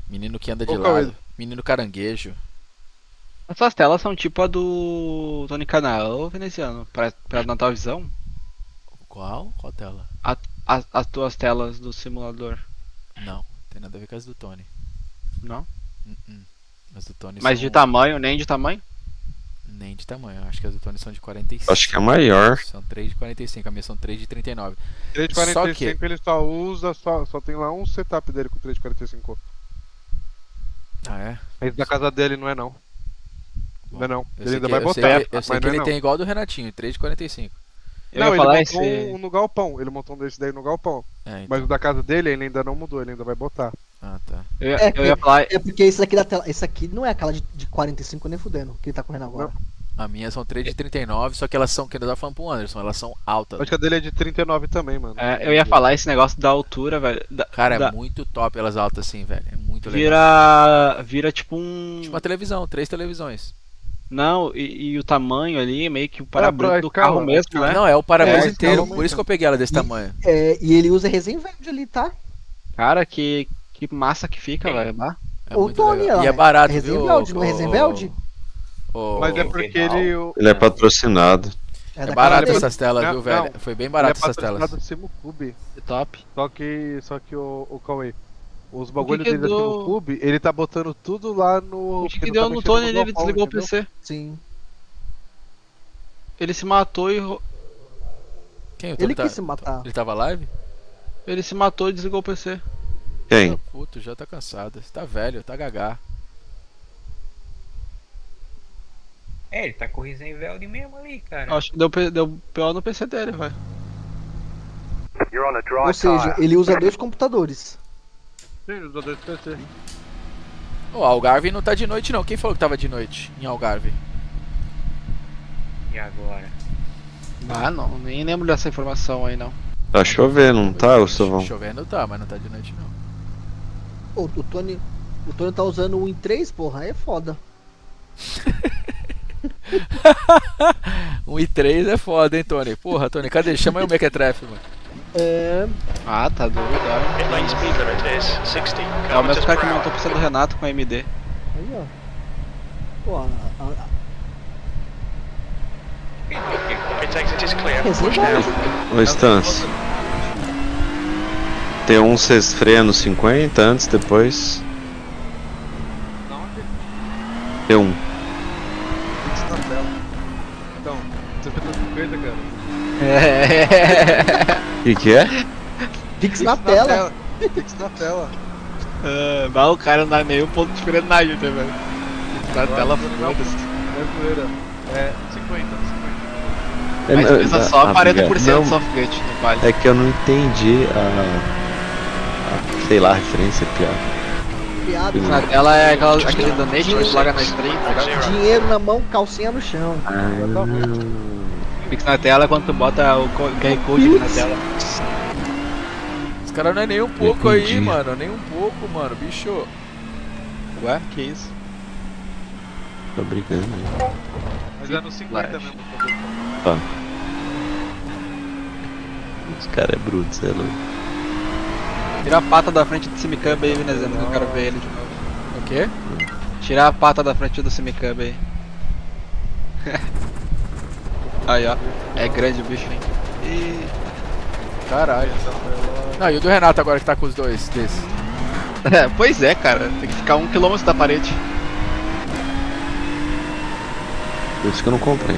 Menino que anda de Ô, Cauê. lado. Menino caranguejo. Essas telas são tipo a do Tony Canal veneziano. Pra Natal Visão. Qual? Qual tela? As tuas telas do simulador. Não, tem nada a ver com as do Tony. Não? As do Tony Mas são... de tamanho, nem de tamanho? Nem de tamanho, acho que as do Tony são de 45. Acho que é maior. São 3 de 45, a minha são 3 de 39. 345 ele só usa, só tem lá um setup dele com 345. Ah, é? Esse da casa dele não é não. Não é não. Eu Ele sei ainda que, vai eu sei botar. que, eu mas sei que não é ele não. tem igual do Renatinho, 3 de 45. Eu Não, ia ele falar montou esse. um no galpão. Ele montou um desse daí no galpão. É, então. Mas o da casa dele ele ainda não mudou, ele ainda vai botar. Ah, tá. Eu ia falar. É porque esse aqui da tela. Esse aqui não é aquela de 45 nem fudendo, que ele tá correndo agora. A minha são 3 de 39, só que elas são, que eu tava falando pro Anderson, elas são altas. Acho que a dele é de 39 também, mano. Eu ia falar esse negócio da altura, velho. Cara, é da- muito top elas altas assim, velho. É muito legal. Vira tipo um. Tipo uma televisão, 3 televisões. Não, e o tamanho ali, meio que o para-brisa do escala, carro mesmo, né? Não, é o para-brisa É, inteiro, então, por isso que eu peguei ela desse tamanho. E ele usa resenha verde ali, tá? Cara, que massa que fica, velho. Bah. É O muito Tony, legal. ó, E é barato, é viu? Resenveld, não é Resenveld? Mas é porque ele. Ele é patrocinado. É da barato casa essas telas, Não, viu, velho? não. Foi bem Ele é barato essas patrocinado telas. do Simocube. Top. Só que o Cauê. Os bagulhos que dele da deu- Simocube, ele tá botando tudo lá no. O que porque deu tá no mexendo Tony ali, ele galpão, desligou o entendeu? PC. Sim. Ele se matou e. Quem? O Tony Ele tá... quis se matar. Ele tava live? Ele se matou e desligou o PC. Quem? Puto, já tá cansado. Você tá velho, tá gagá. É, ele tá com o Risenveld mesmo ali, cara. Acho que deu PO no PC dele, velho. You're on a dry Ou seja, tire. ele usa 2 computadores. Sim, os dois PC. Ô, Algarve não tá de noite não. Quem falou que tava de noite em Algarve? E agora? Ah, não, nem lembro dessa informação aí, não. Tá chovendo, não tá, Gustavão? Chovendo tá, mas não tá de noite não. Ô, o Tony tá usando o Win 3, porra, aí é foda. 1 e 3 é foda, hein, Tony? Porra, Tony, cadê? Chama aí o Mequetrefe, mano. É. Ah, tá doido, olha. Pit lane speed limit is 60 É o mesmo kilometers cara per que hour. montou o PC do Renato com a AMD. Aí, ó. Pô, Pit exit is clear. Resenha Push now. verde. Ô, Stance. Tem um vocês freia no 50 antes, depois. Tem um. Fix na tela. Então, você fez 50, cara. Que é? Fix na tela. Fix na tela. Mas o cara não dá nenhum ponto de frenagem, né, velho? Na tela foda-se. É zoeira. É 50. Mas pesa só Ah, 40% não, do softgate no vale. é que eu não entendi sei lá, a referência, piada. Piada. Na tela é aquele donate que você larga na stream, tá ligado? Dinheiro na mão, calcinha no chão. Fix na tela é quando tu bota o QR Code aqui na tela. Os caras não é nem um pouco aí, Entendi. mano. Nem um pouco, mano, bicho. Ué, que isso? Tô brigando. Mas é no 50 Flash. mesmo. Tá. Os caras é bruto, cê é louco. Tira a pata da frente do Simicub aí, Venezano, que eu quero ver ele de novo. O quê? Tirar a pata da frente do Simicub aí. Aí, ó. É grande o bicho, hein? E... Caralho. Não, e o do Renato agora que tá com os dois desses? Pois é, cara. Tem que ficar 1 km da parede. Por isso que eu não comprei.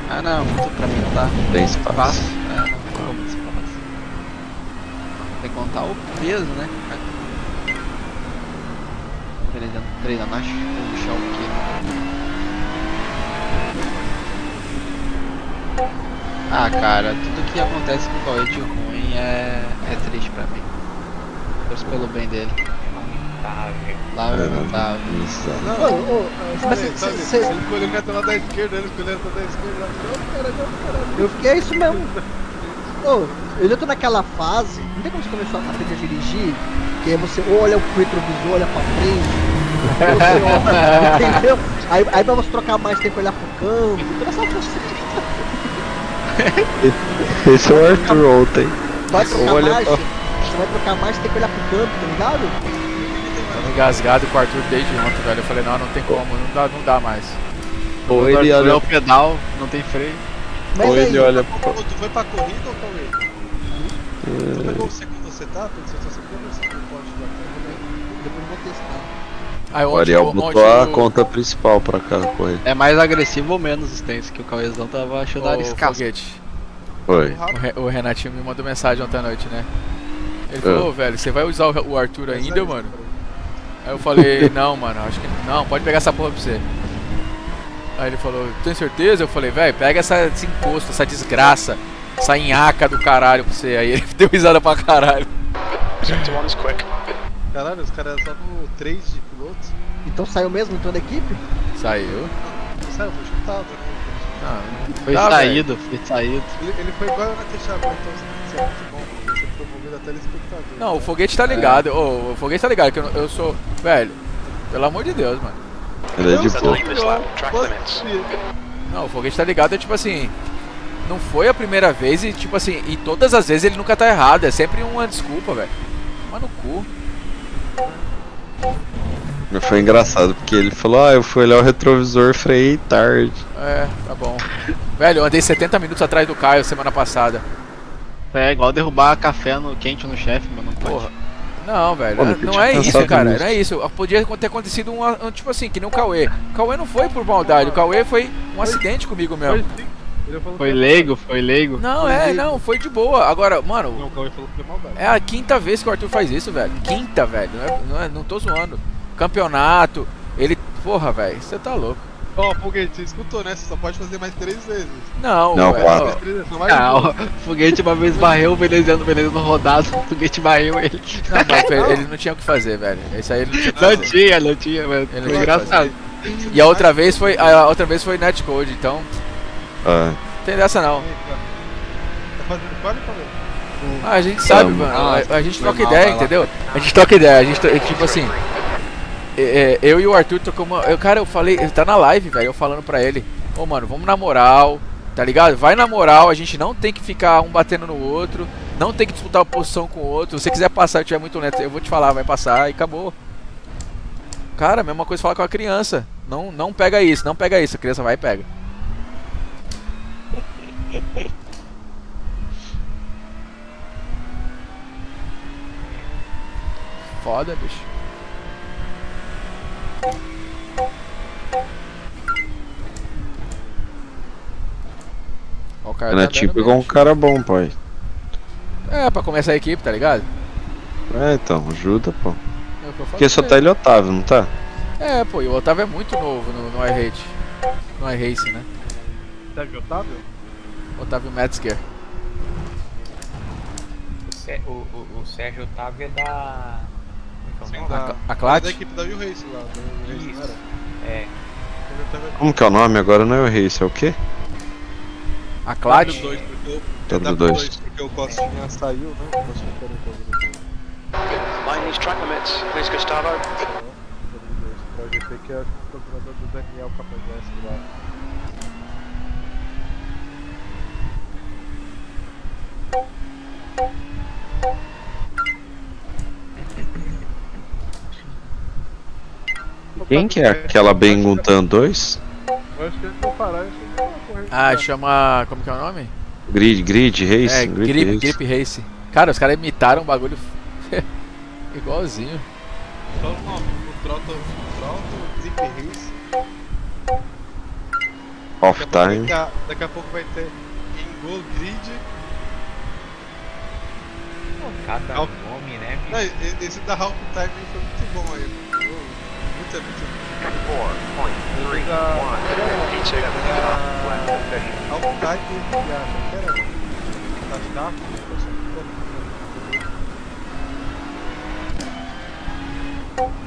Ah, não. Pra mim não dá. Tem espaço. Espaço? É, não. Como espaço? Tem que contar o peso, né? Drenagem. Vou puxar o quê? Ah, cara, tudo que acontece com o Cauê de ruim é triste pra mim. Torço pelo bem dele. Lamentável. Ô, ô, mas cê- Ele escolheu a tela da esquerda, ele escolheu a tela da esquerda. eu fiquei, é isso mesmo. Ô, eu já tô naquela fase, não tem como você começar a aprender a dirigir, que aí você olha o retrovisor, olha pra frente, entendeu? Aí pra você trocar mais, tem que olhar pro campo, toda essa função. Esse é o Arthur ontem. Vai trocar Olha mais, pra- você vai trocar mais, tem que olhar pro campo, tá ligado? Tava engasgado com o Arthur desde ontem, velho. Eu falei, não tem como, não dá mais. Ou O ele Arthur é olha. o pedal, não tem freio. Mas Ou aí, ele olha. Tu foi pra corrida ou Cauê? Tu pegou o segundo setup? Você só segura ou você não pode dar? depois eu vou testar. Aí O Ariel botou a conta principal pra cá correr. É mais agressivo ou menos os tens que o Cauêzão tava achando Ô, arriscado. Foguete, Foi. o Renatinho me mandou mensagem ontem à noite, né? Ele falou, "Ô, velho, você vai usar o Arthur ainda, mano?" Aí eu falei, não, mano, acho que não, pode pegar essa porra pra você. Aí ele falou, tem certeza? Eu falei, velho, pega esse encosto, essa desgraça, essa nhaca do caralho pra você. Aí ele deu risada pra caralho. Sector 1 is quick. Caralho, os caras só no 3 de pilotos. Então saiu mesmo entrando a equipe? Saiu. Não saiu, foi chutado, né? Não, Foi tá, saído, foi saído. Ele foi igual na Teixeira, então você é muito bom, você foi promovido a telespectador. não, o Foguete tá ligado. Ô, o Foguete tá ligado que eu sou. Velho, pelo amor de Deus, mano. Ele é de boa. Leave this lap, track limits. Não, o Foguete tá ligado, é tipo assim. Não foi a primeira vez e, tipo assim, e todas as vezes ele nunca tá errado. É sempre uma desculpa, velho. Mas no cu. Mas foi engraçado porque ele falou, eu fui olhar o retrovisor, freiei tarde. É, tá bom. Velho, eu andei 70 minutos atrás do Caio semana passada. É igual derrubar café quente no chefe, mano. Não pode. Porra. Não, velho, Pô, nunca não tinha é isso, pensado cara. nisso. Não é isso. Podia ter acontecido tipo assim, que nem o Cauê. O Cauê não foi por maldade, o Cauê foi um acidente comigo mesmo. Foi leigo, foi leigo. Não, não, foi de boa. Agora, mano, Não, o Cauê falou que foi maldade. é a quinta vez que o Arthur faz isso, velho. Quinta, velho. Não tô zoando. Campeonato, ele. Porra, velho, você tá louco. Ó, Foguete, você escutou, né? Você só pode fazer mais 3 vezes. Não, Não, velho, quatro. ó, 3 vezes, só mais Ah, duas. o Foguete uma vez varreu o veneziano rodado, o Foguete varreu ele. Não, mas ele não tinha o que fazer, velho. Esse aí ele não tinha o que Não fazer. não tinha, mano. Ele Foi não engraçado. E a outra vez foi netcode, então Ah, não tem dessa não. Tá fazendo qual, Cauê? Ah, a gente sabe, Não, mano. A gente foi troca mal, ideia, vai lá. entendeu? A gente troca ideia, tipo assim. Eu e o Arthur trocamos uma. Eu falei, ele tá na live, velho. Eu falando pra ele, ô mano, vamos na moral, tá ligado? Vai na moral, a gente não tem que ficar um batendo no outro, não tem que disputar a posição com o outro. Se você quiser passar e tiver muito lento, eu vou te falar, vai passar e acabou. Cara, mesma coisa falar com a criança. Não pega isso, não pega isso. A criança vai e pega. Foda, bicho. Ó, o cara tá Renatinho andando pegou bem, um cara bom, pai. É, pra começar a equipe, tá ligado? É, então, ajuda, pô. É o que eu Porque só falei. tá ele e Otávio, não tá? É, pô, e o Otávio é muito novo no iRate. No iRace, né? Deve Otávio? Otávio Metzger. O Sérgio Otávio é da. Como é que é o Sim, nome? A Clat? Da equipe da Will Race lá. Da Will Race, não era? É. Sérgio Otávio é Como que é o nome agora? Não é o Race, é o quê? A Clat? W2, porque W2. porque o Costinha saiu, né? O Costinha quer o Line these track limits, please, Gustavo. W2. Pode ser que é o procurador do Daniel Capageste lá. Quem que é aquela Benguntan 2? Eu acho que eles vão parar, eu acho que eles vão correr. Ah, chama. Como que é o nome? Grid Race? É, Grid Race. Grip Race. Cara, os caras imitaram um bagulho igualzinho. Só o nome, o Trotto, Grip Race. Off time. Daqui a pouco vai ter Go Grid. Cada Half- nome, né? Não, esse da Half Time foi muito bom aí. Muito bom. 4.31. P2. Half Time e acho que era da Sharp.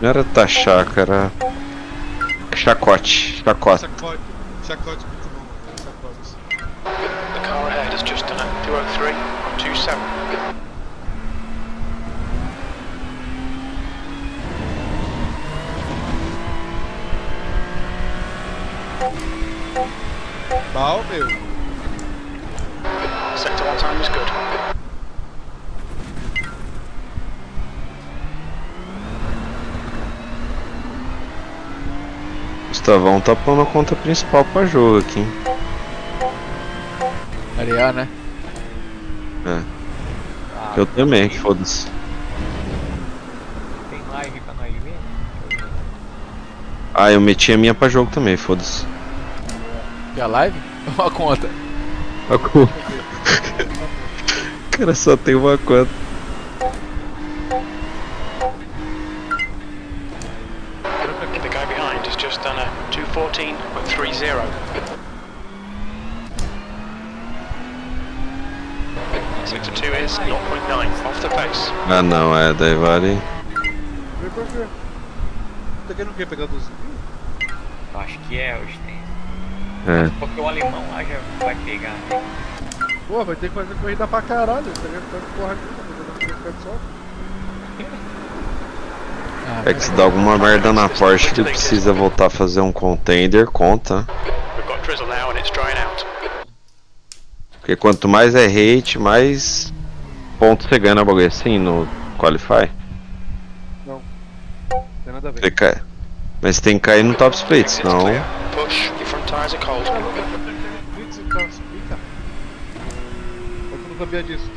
Não era Tachaca, era. Chacote. Chacote muito bom. Chacote. The car ahead has just done a 203 on 27. Mal, meu. Sector 1 time is good. Gustavão tá pondo a conta principal pra jogo aqui, hein? Ariel, né? É. Ah, Eu também, foda-se. tem live pra nós ver? Ah, eu meti a minha pra jogo também, foda-se. E a live? Uma conta. Cara, só tem uma conta. The guy behind has just done a 2:14.30. Sector 2 is 0.9 off the pace. Ah não, daí vale. Vem por quê? Tá querendo o quê? Pegar 12 mil? Eu acho que é, os tem. É. Porque o alemão lá já vai pegar, né? Pô, vai ter que fazer corrida pra caralho. Tá vendo? Tá porra aqui, tá fazendo só. É que se dá alguma merda na Porsche, ele precisa voltar a fazer um contender, conta. We've got drizzle now and it's drying out. Porque quanto mais é hate, mais pontos você ganha na bagulho assim no Qualify. Não. Tem nada a ver. Você cai. Mas tem que cair no top split, Exit's senão. clear. Push, your front tyres are cold. Explica. Eu não sabia disso.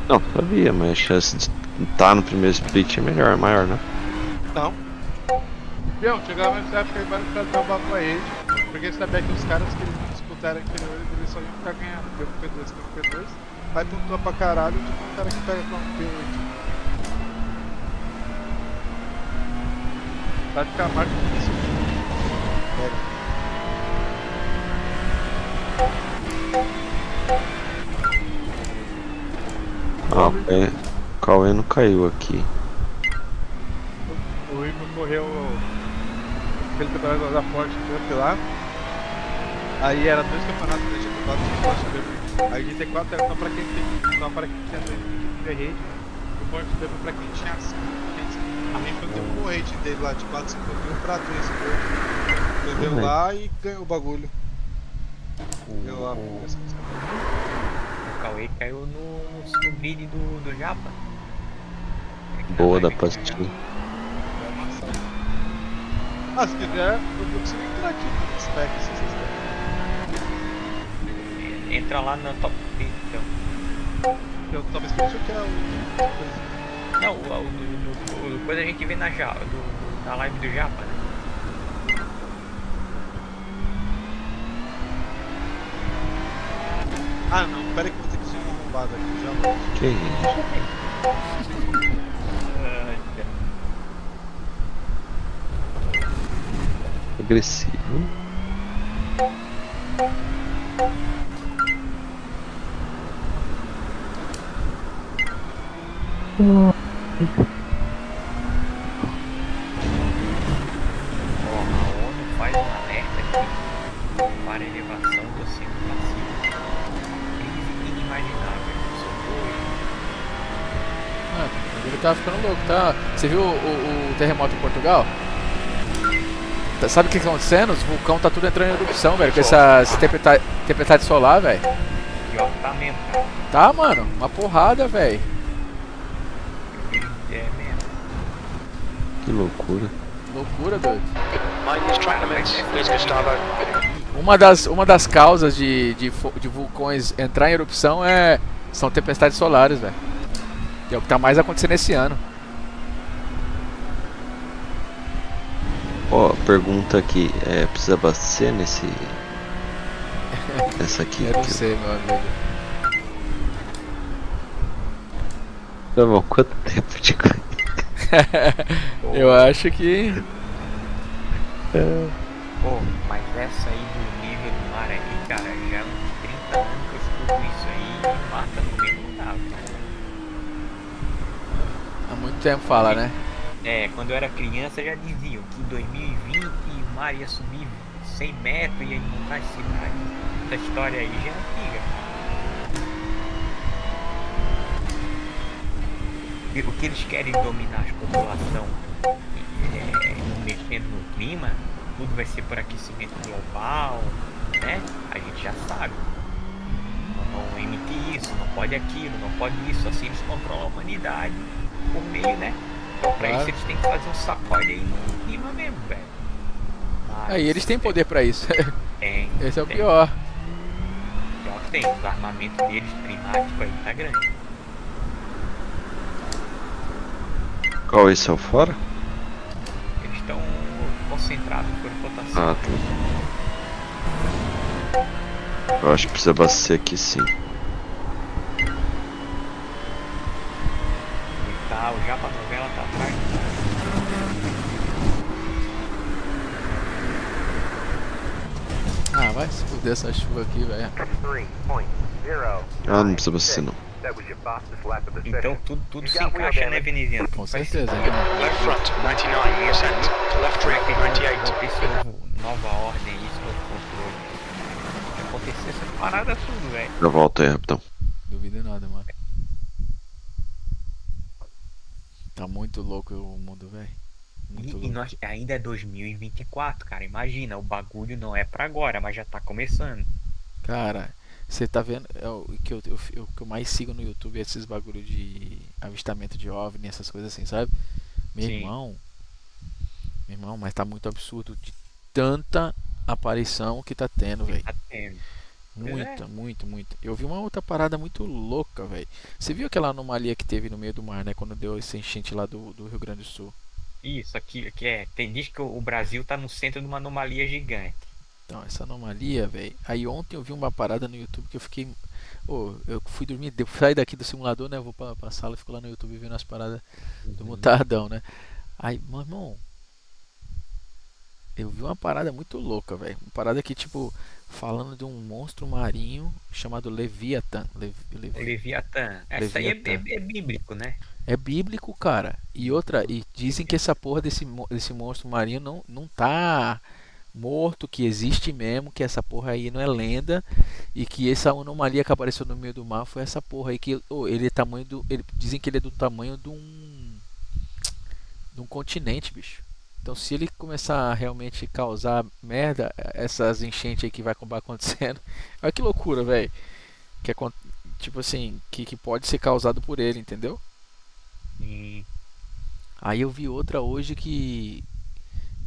Não, sabia, mas a chance de estar no primeiro split é melhor, é maior, né? Não. Viu, chegava nessa época aí vários caras trabalhavam com a rede. Porque sabia que os caras que eles disputaram anteriores, eles só iam ficar ganhando. Pelo P2, pelo P2. Vai pontuar pra caralho, tipo um cara que pega com um P8. Vai ficar mais difícil. Ah, o Cauê não caiu aqui. O Igor correu aquele campeonato da Porsche Cup lá. Aí era 2 campeonatos da GT4 e Porsche Cup. Aí GT4 era só pra quem tinha 2 equipes de rede. E o Porsche Cup pra quem tinha 5. A gente deu um rate dele lá de 4,5 mil pra 3 mil. Leveu lá e ganhou o bagulho. Ganhou lá. O Cauê caiu no grid do Japa. Boa da pastilha. Ah, se quiser, eu consigo entrar aqui no spec se vocês querem. Entra lá no top 20, então. Eu talvez por isso que é o. Não, o coisa a gente vê na live do Japa, né? Ah não, pera aí que eu vou ter que ser uma arrombada aqui, já volto. Que isso? Agressivo. Ó, a ONU faz um alerta aqui para a elevação do Oceano Pacífico. Crise inimaginável. Socorro. Ele tá ficando louco, tá? Você viu o terremoto em Portugal? Sabe o que tá acontecendo? Os vulcões tá tudo entrando em erupção, velho. Com essa tempestade solar, velho. Pior que tá mesmo, cara. Tá, mano. Uma porrada, velho. É mesmo. Que loucura. Loucura, doido. Mind these track limits, please, Gustavo. Uma das causas de vulcões entrar em erupção são tempestades solares, velho. E é o que tá mais acontecendo esse ano. Ó, pergunta aqui, precisa abastecer nesse. Essa aqui? Eu não sei, meu amigo. Tá bom, quanto tempo de coisa? Eu acho que. Pô, mas essa aí do nível do mar aí, cara, já há uns 30 anos que eu escuto isso aí e mata no mesmo lugar, cara. Há muito tempo fala, né? Quando eu era criança já diziam que em 2020 o mar ia subir 100 metros e ia inundar a cidade. Essa história aí já é antiga. E o que eles querem dominar a população mexendo no clima, tudo vai ser por aquecimento global, né? A gente já sabe. Não emitir isso, não pode aquilo, não pode isso, assim eles controlam a humanidade por meio, né? Então pra isso eles têm que fazer um sacode aí no clima mesmo, velho. Aí eles têm poder pra isso. Tem. Esse é o tem. pior. Pior que tem, o armamento deles climático aí tá grande. Qual esse é o fora? Eles estão concentrados Ah, tá. Eu acho que precisa abastecer aqui sim. E tá, o Japa Novela tá atrás. Ah, vai se fuder essa chuva aqui, velho. 3.0. Ah, não precisa abastecer não. That was your fastest lap of the Então session. tudo se encaixa, né, Veneziano? Com Tudo faz certeza. sentido. Left front, 99%. Left Como é rear, que eles vão 98%. ter esse nova ordem aí, esse novo controle? Vai acontecer essa parada tudo, velho. Eu volto aí, rapidão. Duvido nada, mano. Tá muito louco o mundo, velho. Muito E louco. nós ainda é 2024, cara. Imagina, o bagulho não é pra agora, mas já tá começando. Cara, você tá vendo. O que eu mais sigo no YouTube é esses bagulho de avistamento de OVNI, essas coisas assim, sabe? Meu Sim. irmão. Meu irmão, mas tá muito absurdo de tanta aparição que tá tendo, velho. Tá tendo. Muita, muito. Eu vi uma outra parada muito louca, velho. Você viu aquela anomalia que teve no meio do mar, né? Quando deu essa enchente lá do Rio Grande do Sul. Isso, aqui é. Diz que o Brasil tá no centro de uma anomalia gigante. Então, essa anomalia, velho. Aí ontem eu vi uma parada no YouTube que eu fiquei. Eu fui dormir, saí daqui do simulador, né? Eu vou pra sala e fico lá no YouTube vendo as paradas do Mutardão, né? Aí, meu irmão. Eu vi uma parada muito louca, velho. Uma parada que, tipo, falando de um monstro marinho chamado Leviathan. Leviatã. Essa aí é bíblico, né? É bíblico, cara. E outra, e dizem que essa porra desse monstro marinho não tá morto, que existe mesmo, que essa porra aí não é lenda, e que essa anomalia que apareceu no meio do mar foi essa porra aí que ele é tamanho do, dizem que ele é do tamanho de um continente, bicho. Então se ele começar a realmente causar merda, essas enchentes aí que vai acabar acontecendo, olha que loucura, velho. Que é tipo assim, que pode ser causado por ele, entendeu? E Aí eu vi outra hoje que.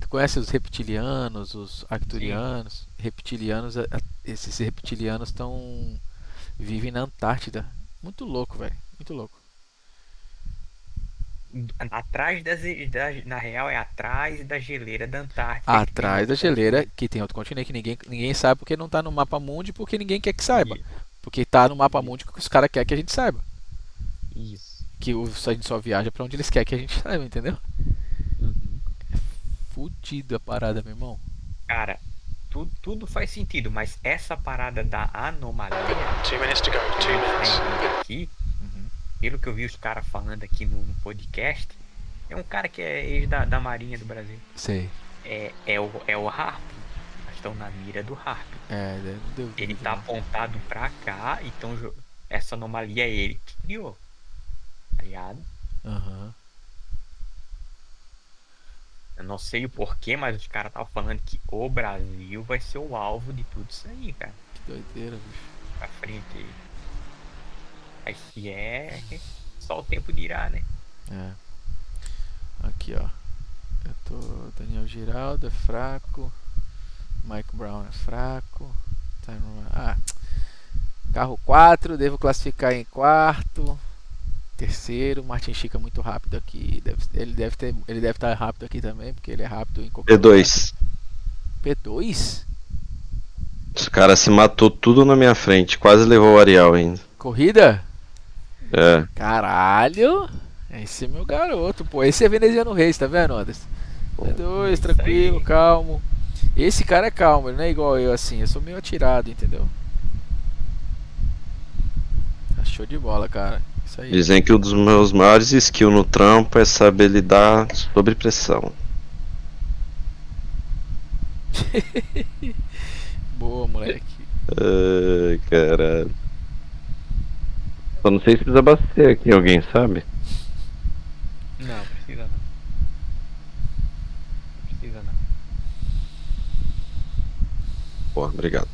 Tu conhece os reptilianos, os arcturianos? Reptilianos, esses reptilianos vivem na Antártida. Muito louco, velho. Muito louco. atrás na real é atrás da geleira da Antártida. Atrás da geleira, que tem outro continente que ninguém sabe porque não tá no mapa mundi, porque ninguém quer que saiba. Porque tá no mapa mundi que os caras querem que a gente saiba. Isso. Que a gente só viaja pra onde eles querem que a gente saiba, entendeu? Fudido a parada, meu irmão. Cara, tudo faz sentido, mas essa parada da anomalia 2 minutes to go, 2 minutes. aqui, pelo que eu vi os caras falando aqui no podcast, é um cara que é ex da Marinha do Brasil. Sei. É o Harp. Nós estamos na mira do Harp. Ele tá apontado pra cá, então essa anomalia é ele que criou. Tá ligado? Aham. Eu não sei o porquê, mas os caras estavam falando que o Brasil vai ser o alvo de tudo isso aí, cara. Que doideira, bicho. Pra frente aí. Aí se é. Só o tempo dirá, né? É. Aqui, ó. Eu tô. Daniel Giraldo é fraco. Mike Brown é fraco. Carro 4, devo classificar em quarto. Terceiro, Martin Chica muito rápido aqui. Ele deve estar rápido aqui também, porque ele é rápido em qualquer P2. lugar. P2? Os caras se matou tudo na minha frente, quase levou o Ariel ainda. Corrida? É. Caralho! Esse é meu garoto, pô. Esse é Veneziano Reis, tá vendo, Anderson? P2, tranquilo, calmo. Esse cara é calmo, ele não é igual eu assim. Eu sou meio atirado, entendeu? Tá show de bola, cara. Isso aí. Dizem que um dos meus maiores skills no trampo é saber lidar sob pressão. Boa, moleque. Ai, caralho. Só não sei se precisa abastecer aqui, alguém sabe? Não, precisa não. Não precisa não. Pô, obrigado.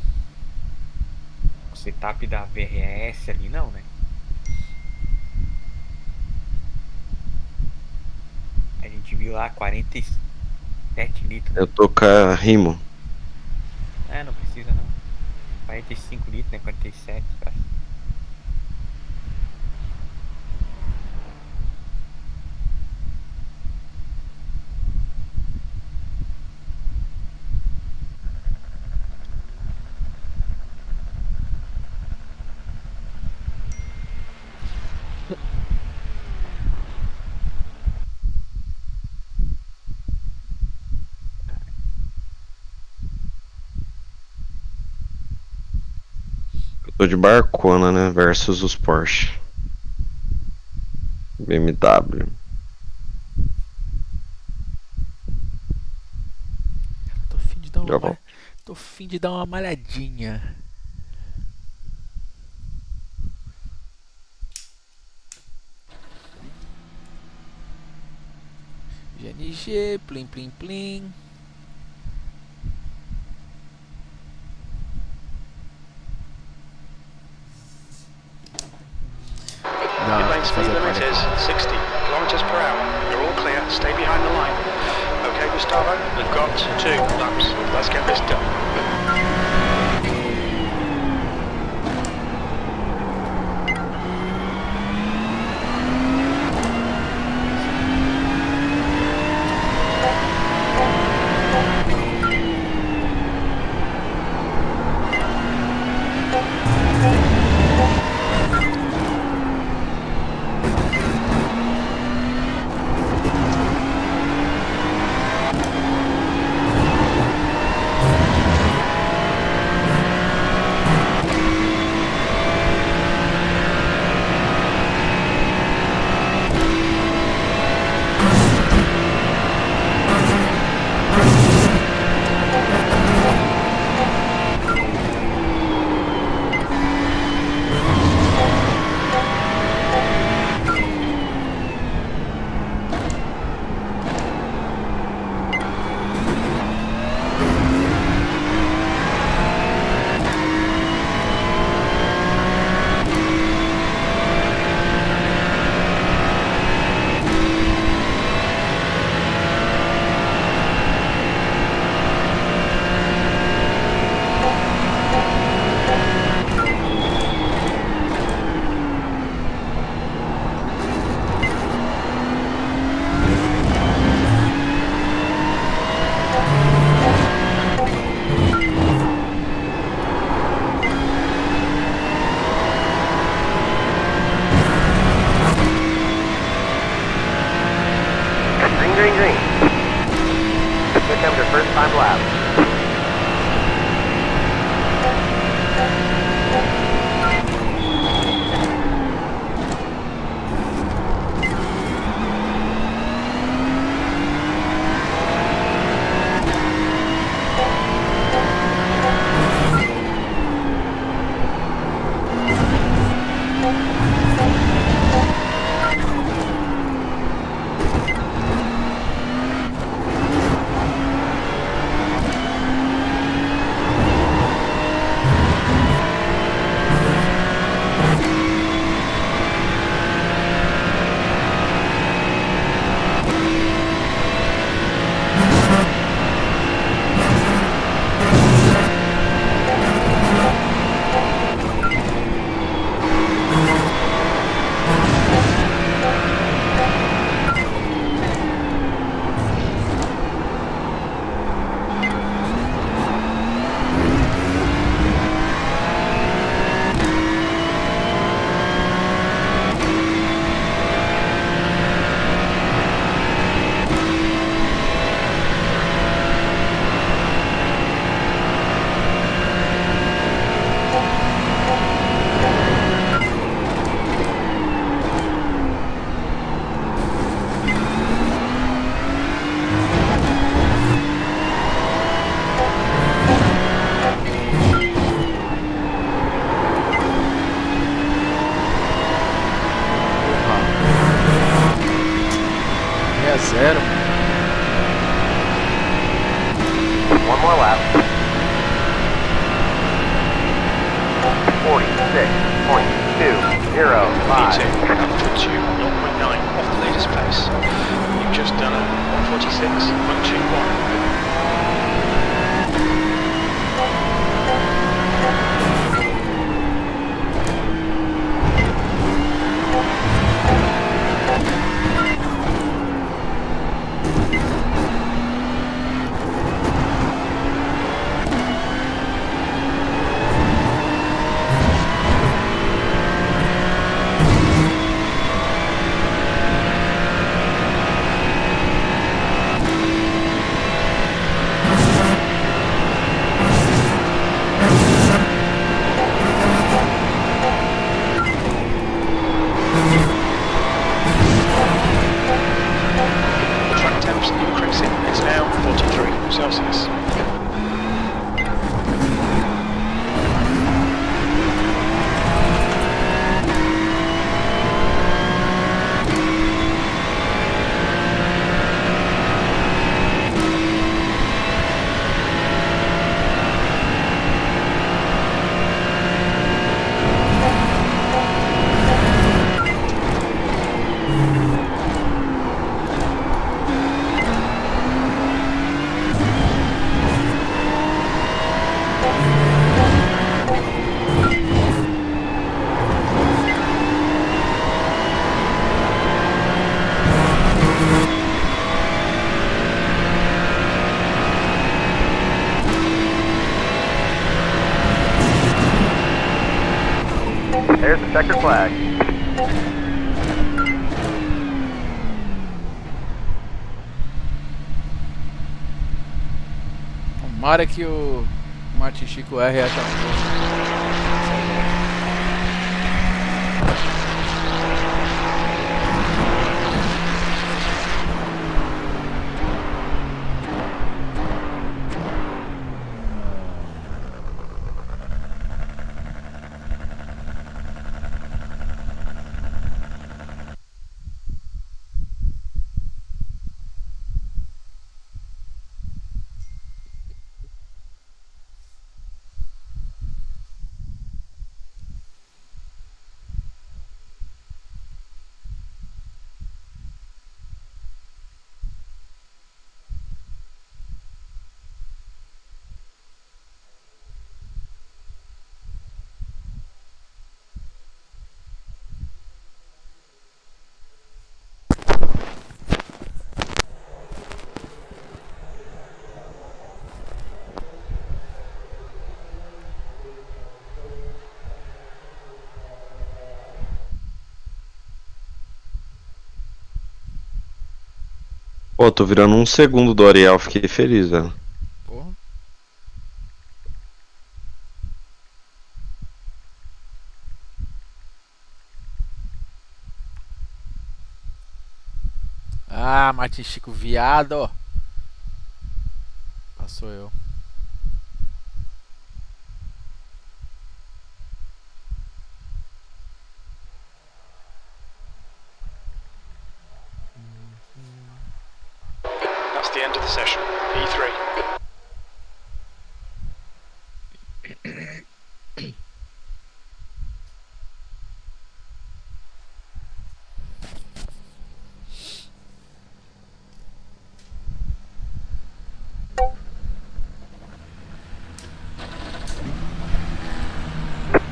O setup da VRS ali não, né? A gente viu lá 47 litros. Eu tô com a Rimo. Não precisa não. 45 litros, né? 47, acho. Tô de Barcona, né? Versus os Porsche. BMW. Tô fim de dar Já volto. Tô fim de dar uma malhadinha. GNG, plim plim plim. Pit lane speed limit is 60 kilometers per hour. You're all clear. Stay behind the line. Okay, Gustavo, we've got 2 laps. Let's get this done. Green. Here comes your first time lap. Zero. One more lap. 46.205. Puts you 0.9 off the latest pace. You've just done a 146.21. There's the checkered flag. Tomara que o Martin Chico R acha um gol. Pô, tô virando um segundo do Ariel, fiquei feliz, velho. Porra. Ah, Martin Chico, viado. Passou eu. That's the end of the session. E3.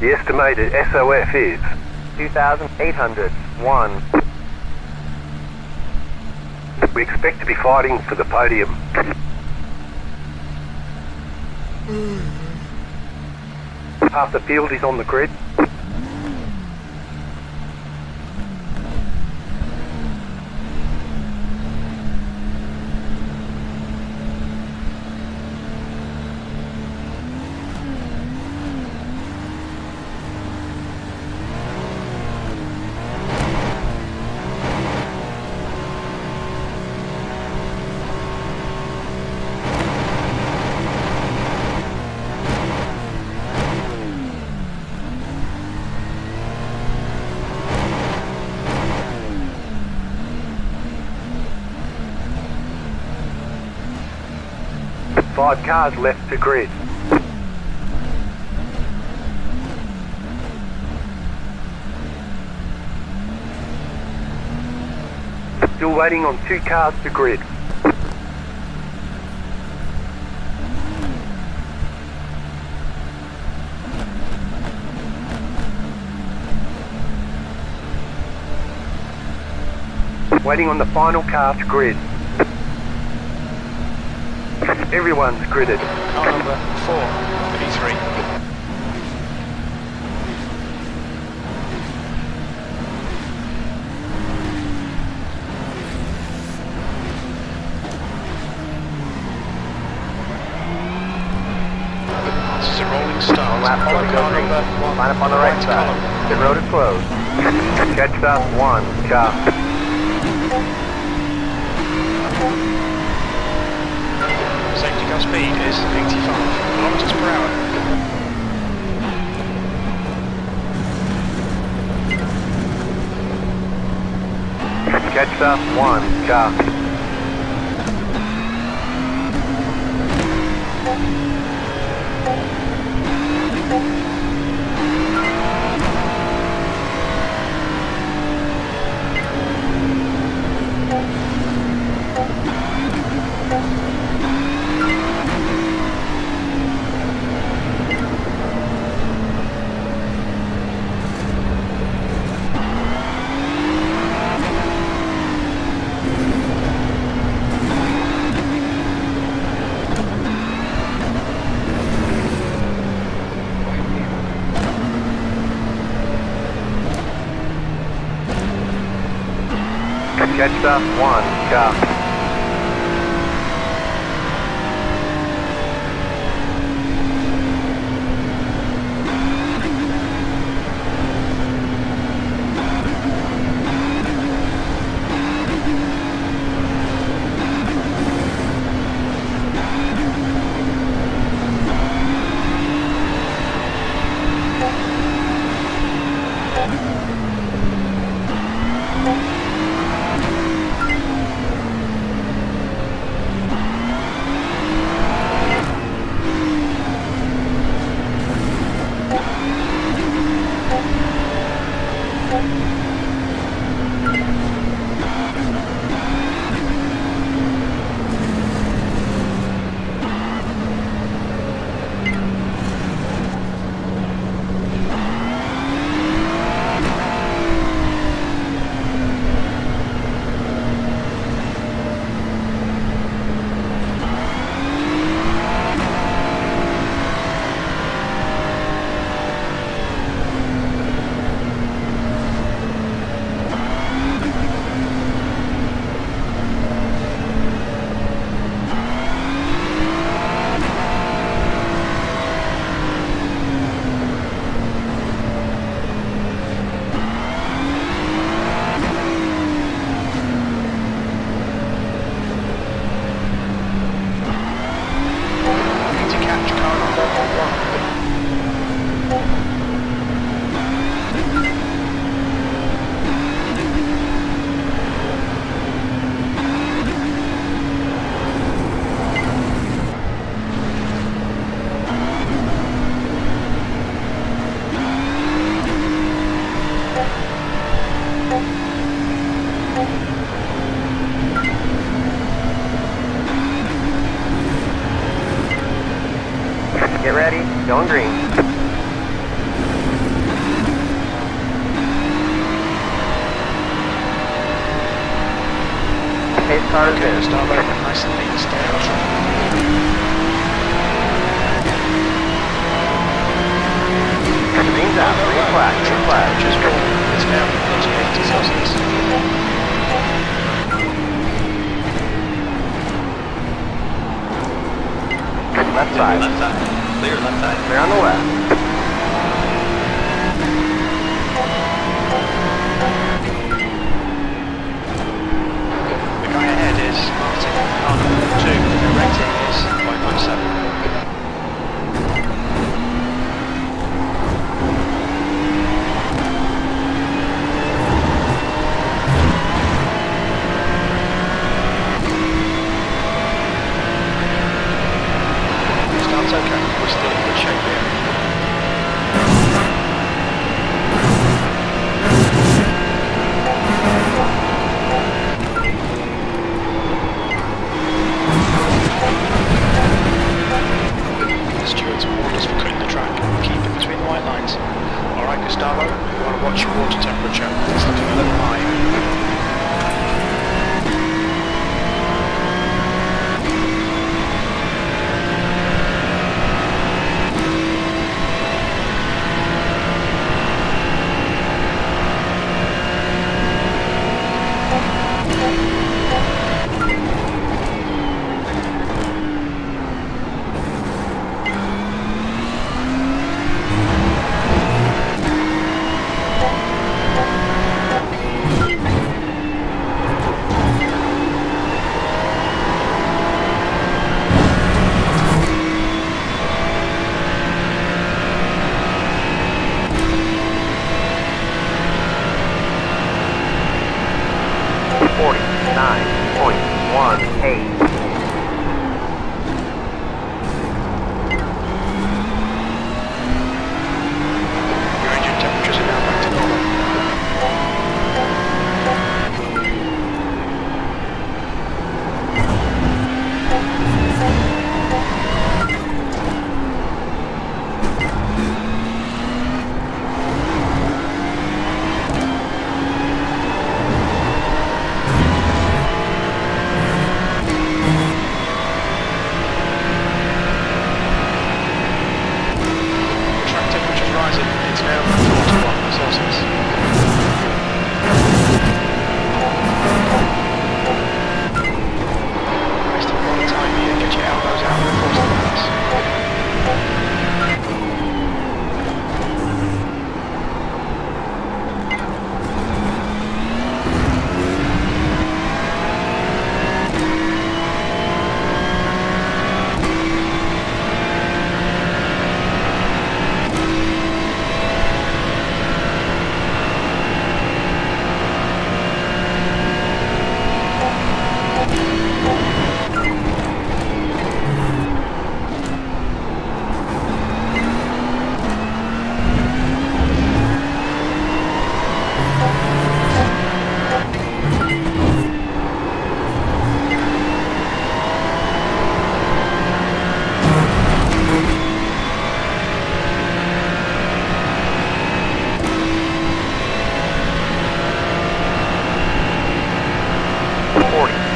The estimated SOF is 2,801. We expect to be fighting for the podium. Half the field is on the grid. Five cars left to grid. Still waiting on 2 cars to grid. Waiting on the final car to grid. Everyone's gridded. Car number 4 of E3. This is a rolling start. Lap Follow car going number 1. Line up on the right side. column. The road is closed. Catch up 1 car. Safety car speed is 85 kilometers per hour. Catch up 1 car. Jetstar 1, go. Get ready, going green. Pace cars in. Starboard, nice and neat, stay on track. Green's out, green flag, green flag. Just go. It's now 38 Celsius. Left side. Left side. Clear left side. Clear on the left. The guy ahead is Arctic on 2. The rating is 5.7. Start's okay. We're still in good shape here. The stewards warned us for cutting the track. Keep it between the white lines. Alright, Gustavo, you want to watch your water temperature. It's looking a little high. Your engine temperatures are now back to normal.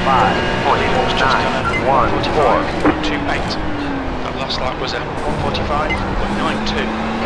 Leader was just done at 5.914. 145.28. That last lap was at 145.92.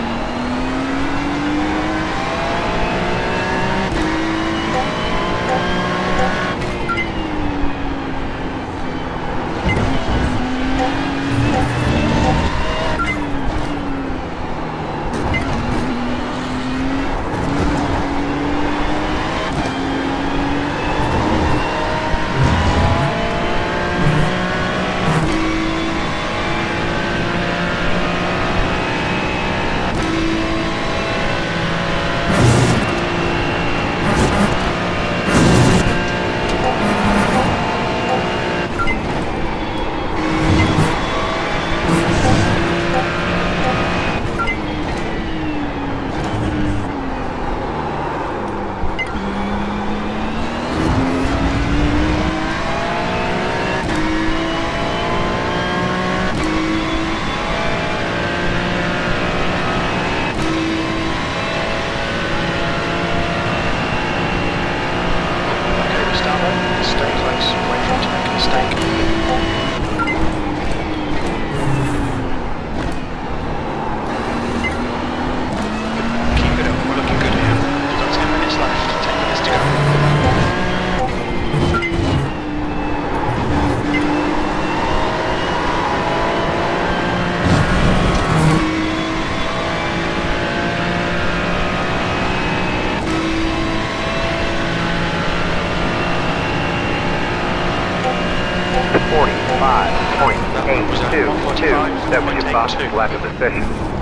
That was your fastest lap of the session.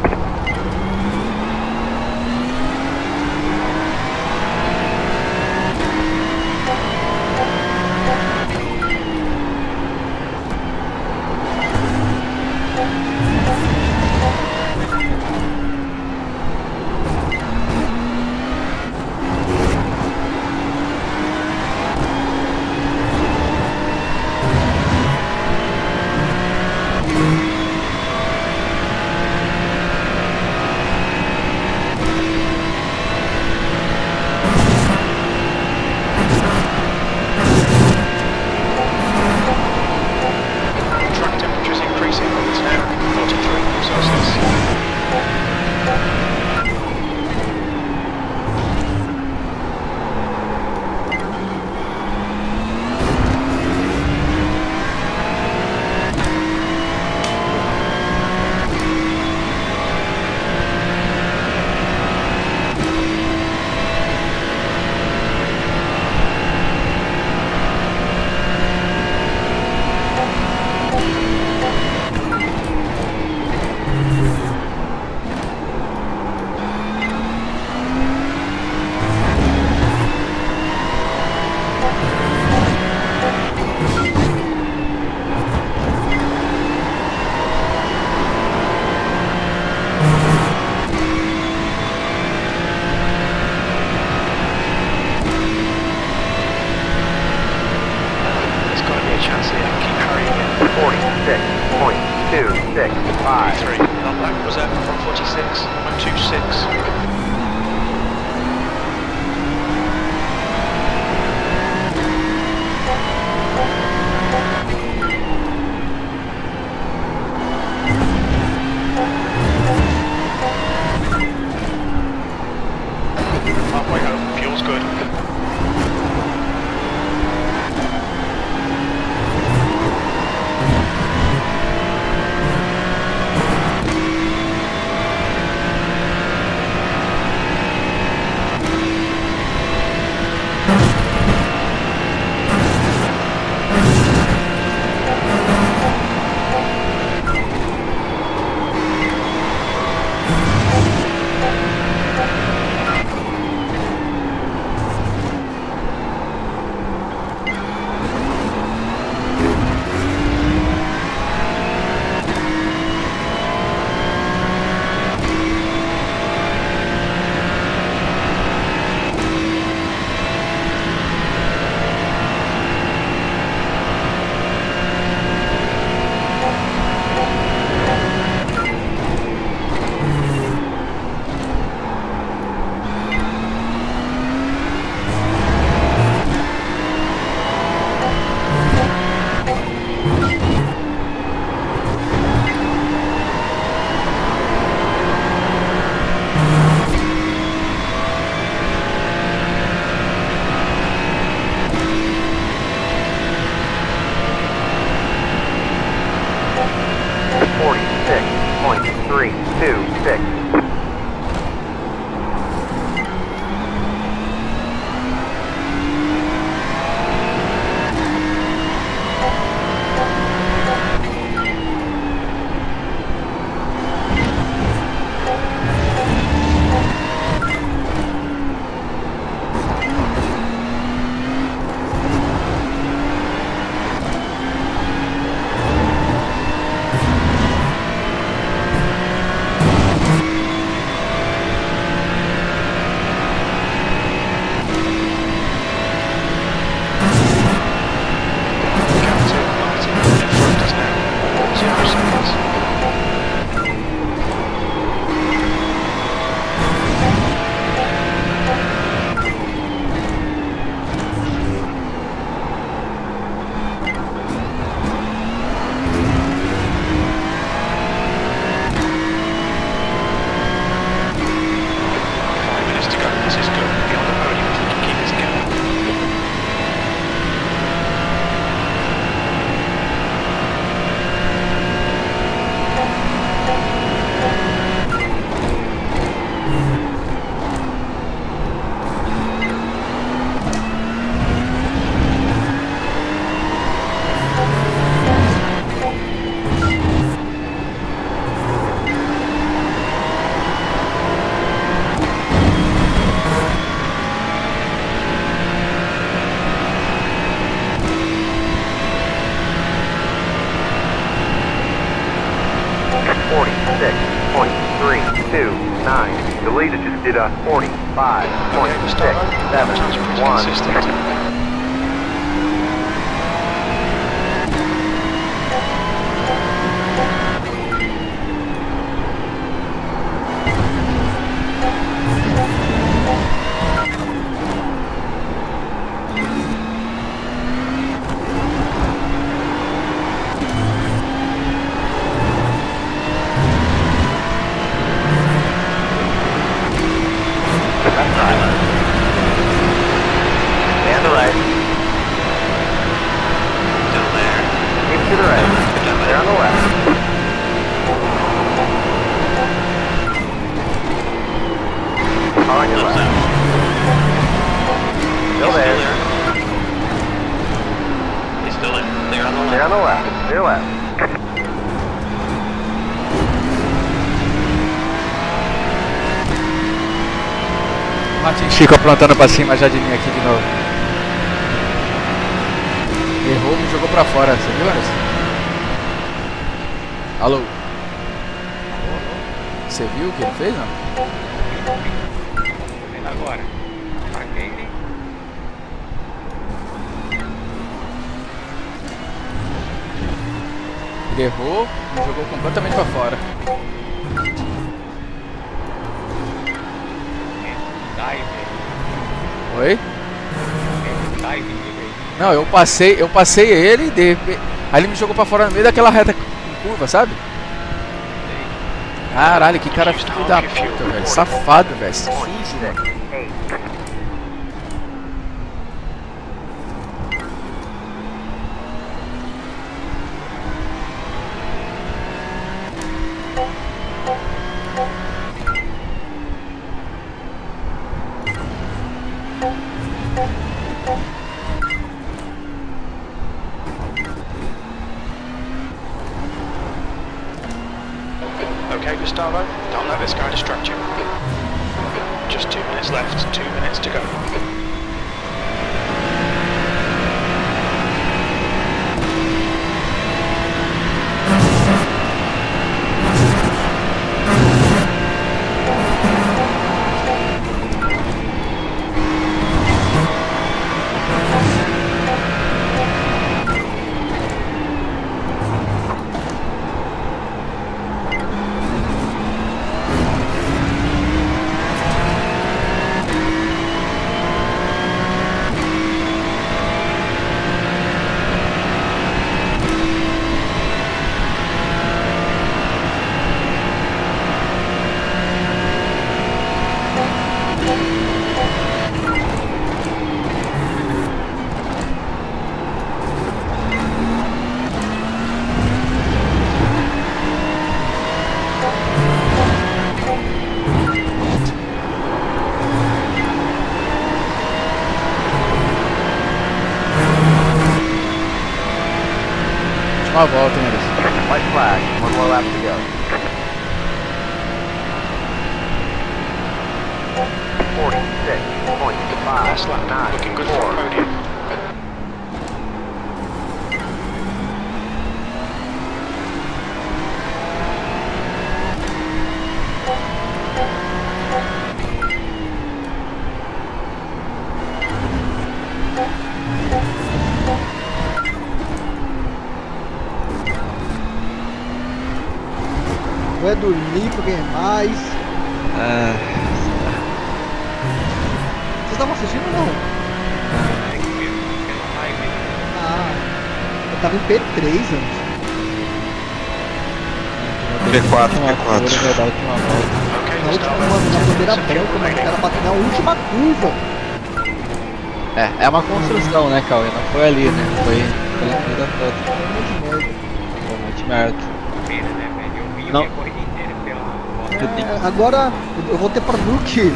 The leader just did a 45.671. Consistent. And the right. Down there. Keep to the right. They're on the left. On your left. Still there. He's still in. They're on the They're on left. the left. They're left. Martin Chico aprontando pra cima já de mim aqui de novo. Errou, me jogou pra fora. Você viu, Anderson? Alô? Você viu o que ele fez, não? Tô vendo agora. Apaguei ele. Ele errou, me jogou completamente pra fora. Dive. Oi? Dive nele aí. Não, eu passei ele, aí ele me jogou pra fora no meio daquela reta com curva, sabe? Caralho, que cara filho da puta, velho. Safado, velho. Sujo, mano. 8. Okay, Gustavo, don't let this guy distract you. Just 2 minutes left, 2 minutes to go. Última volta, hein, Anderson? White flag. One more lap to go. 46.5. Last lap, looking good for a podium. Vai dormir pra ganhar mais. Vocês estavam assistindo ou não? Ah, eu tava em P3 antes. P4, Vai dar a última volta. Okay, Na última, Gustavo, mano, na bandeira 10 branca, mano, o cara bateu na última curva. É uma construção, né, Cauê? Não foi ali, né? Foi pela corrida toda. Foi um monte de merda. Pena, né, velho? Eu vi Não. a corrida inteira pela volta. Você tem que. Agora eu vou ter pra Luke.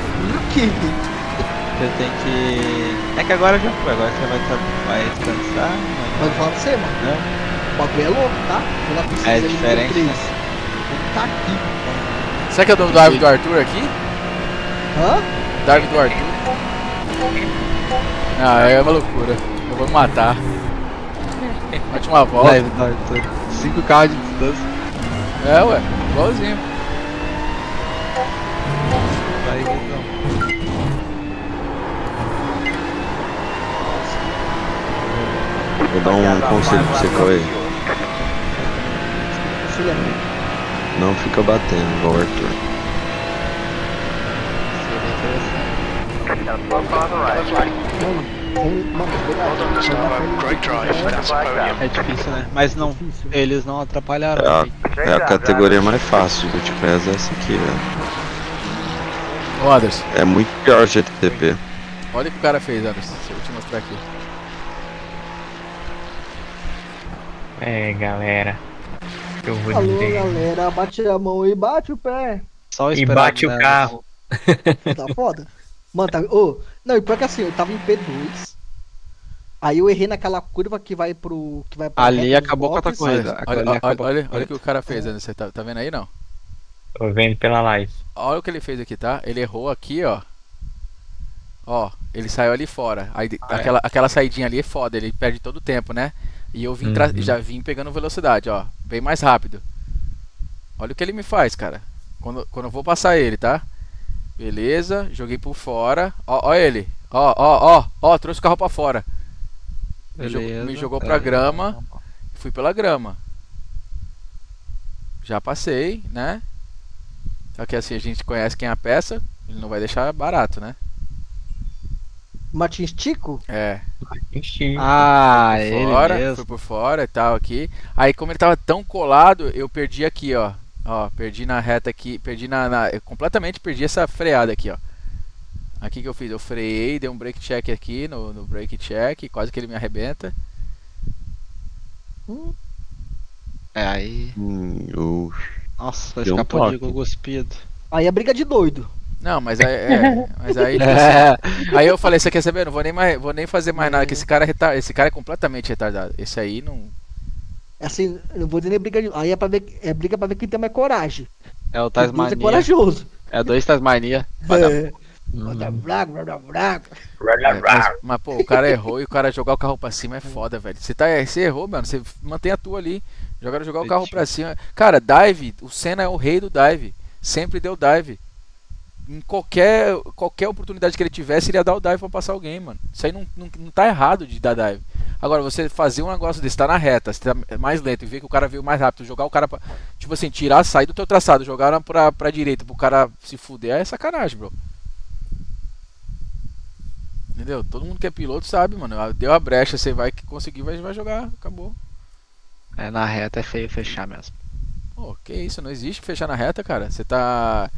Você tem que. É que agora já foi, agora você vai descansar. Pode falar pra você, mano. Né? O bagulho é louco, tá? Vou lá pesquisar É ali no diferente, P3. né? Tá aqui. Será que é o Darwin do Arthur aqui? Hã? Darwin do Arthur? Ah, é uma loucura. Eu vou me matar. Última volta. Vai, Arthur. 5 carros de distância. É, ué, igualzinho. aí, então. Vou dar um conselho pra você, Cauê. Não fica batendo igual o Arthur. Well done, Gustavo. Great drive. That's a podium. É difícil, né? Mas não, eles não atrapalharam. É hein? a categoria mais fácil do T-Pass, essa aqui, velho. Ô Anderson, É muito pior GTP. olha o que o cara fez, Anderson. Deixa eu te mostrar aqui. É, galera. Eu vou Alô, dizer. galera, bate a mão e bate o pé. Só E esperar, bate o né? carro. Tá foda. Mano, tá. Ô, não, e pior que assim, eu tava em P2. Aí eu errei naquela curva que vai pro. Que vai pro Ali reto dos acabou com a tua boxes. corrida. Olha, Aquilo ali olha, acabou olha, com a olha o que corrida. o cara fez, Anderson. Você tá vendo aí, não? Tô vendo pela live. Olha o que ele fez aqui, tá? Ele errou aqui, ó. Ó, ele saiu ali fora. Aí aquela saidinha ali é foda, ele perde todo o tempo, né? E eu vim já vim pegando velocidade, ó. Bem mais rápido. Olha o que ele me faz, cara. Quando eu vou passar ele, tá? Beleza, joguei por fora. Ó ele. Ó, trouxe o carro pra fora. Beleza. Me jogou pra grama. Fui pela grama. Já passei, né? Só que assim, a gente conhece quem é a peça. Ele não vai deixar barato, né? Martins Tico? É. Ah, Fui ele fora, mesmo. fui por fora e tal aqui. Aí como ele tava tão colado, eu perdi aqui, ó. Ó, perdi na reta aqui, eu completamente perdi essa freada aqui, ó. Aqui que eu fiz, eu freiei, dei um brake check aqui no brake check, quase que ele me arrebenta. É, aí. Nossa, vai Deu um ficar podido toque. cuspido. Aí é briga de doido. Não, mas aí, tipo assim, aí eu falei, você quer saber? Não vou nem fazer mais nada, que esse cara é completamente retardado. Esse aí não. Assim, eu não vou dizer nem briga de. Aí é pra ver. É briga pra ver quem tem mais coragem. É o O Deus é Tasmania. corajoso. É dois Tasmania. É. Mas, pô, o cara errou e o cara jogar o carro pra cima é foda, velho. Você errou, mano. Você mantém a tua ali. Jogar o carro pra cima. Cara, dive, o Senna é o rei do dive. Sempre deu dive. Em qualquer oportunidade que ele tivesse, ele ia dar o dive pra passar alguém, mano. Isso aí não tá errado de dar dive. Agora, você fazer um negócio desse, tá na reta, você tá mais lento e ver que o cara veio mais rápido, jogar o cara pra. Tipo assim, sair do teu traçado, jogar pra direita pro cara se fuder, é sacanagem, bro. Entendeu? Todo mundo que é piloto sabe, mano. Deu a brecha, você vai conseguir, vai jogar, acabou. É, na reta é feio fechar mesmo. Pô, que isso, não existe fechar na reta, cara. Você tá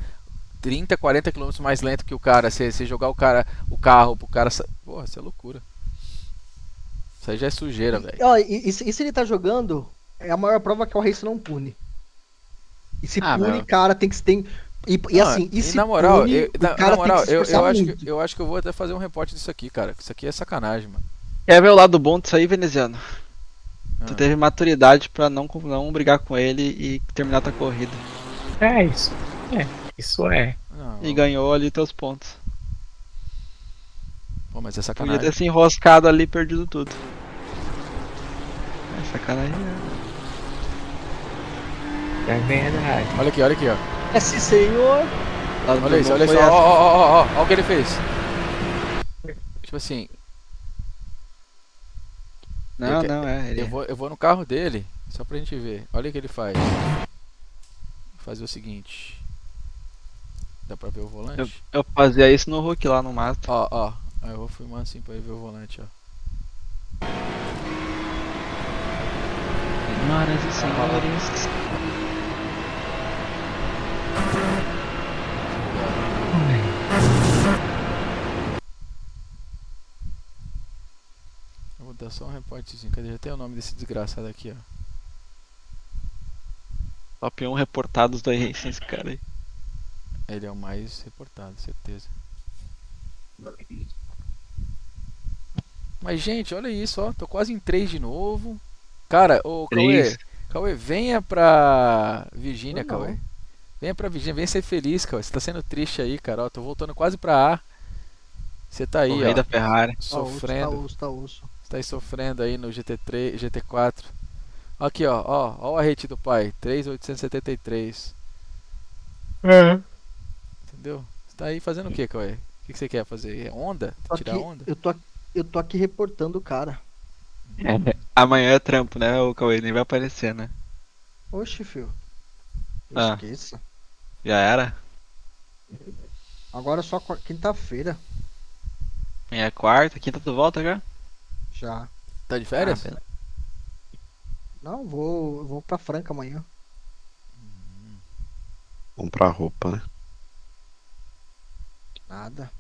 30, 40 km mais lento que o cara. Você jogar o carro pro cara. Porra, isso é loucura. Isso aí já é sujeira, velho. Ó, e se ele tá jogando, é a maior prova que o Race não pune. E se pune, meu. cara, tem que. E assim, e se na moral, pune, o cara tem que se esforçar muito. eu acho que eu vou até fazer um reporte disso aqui, cara. Isso aqui é sacanagem, mano. Quer ver o lado bom disso aí, veneziano? Tu Ah. teve maturidade pra não brigar com ele e terminar tua corrida. É isso. Isso é. Não, E ganhou ali teus pontos. pô, mas é Podia sacanagem. ter se enroscado ali e perdido tudo. É sacanagem. É verdade. Olha aqui, ó. É sim, senhor. Olha isso, olha Foi só. essa. Ó o que ele fez. Tipo assim, Não, Eu não, é. Ele... eu vou no carro dele, só pra gente ver. Olha o que ele faz. Vou fazer o seguinte. Dá pra ver o volante? Eu fazia isso no Hulk lá no mato. Ó. Aí eu vou filmar assim pra ele ver o volante, ó. Senhoras e senhores. Eu vou dar só um reportezinho. Cadê? Já tem o nome desse desgraçado aqui, ó. Top 1 reportados do Racing, esse cara aí. Ele é o mais reportado, certeza. Mas, gente, olha isso, ó. Tô quase em 3 de novo. Cara, ô Três. Cauê, venha pra Virgínia, Não. Cauê. Venha pra Virgínia, venha ser feliz, Cauê. Você tá sendo triste aí, cara. Ó, tô voltando quase pra A. Você tá aí, O rei ó, da Ferrari. sofrendo. Tá osso. Você tá aí sofrendo aí no GT3, GT4. Aqui, ó o arrete do pai. 3.873. Entendeu? Você Tá aí fazendo o que, Cauê? O que você quer fazer? É onda? Tô Tirar aqui- onda? Eu tô aqui reportando o cara. Amanhã é trampo, né? O Cauê nem vai aparecer, né? Oxe, filho. Ah. Esqueça. Já era? Agora é só quinta-feira. Amanhã é quarta, quinta tu volta já? Já. Tá de férias? beleza. Não, eu vou pra Franca amanhã. Comprar roupa, né? Nada.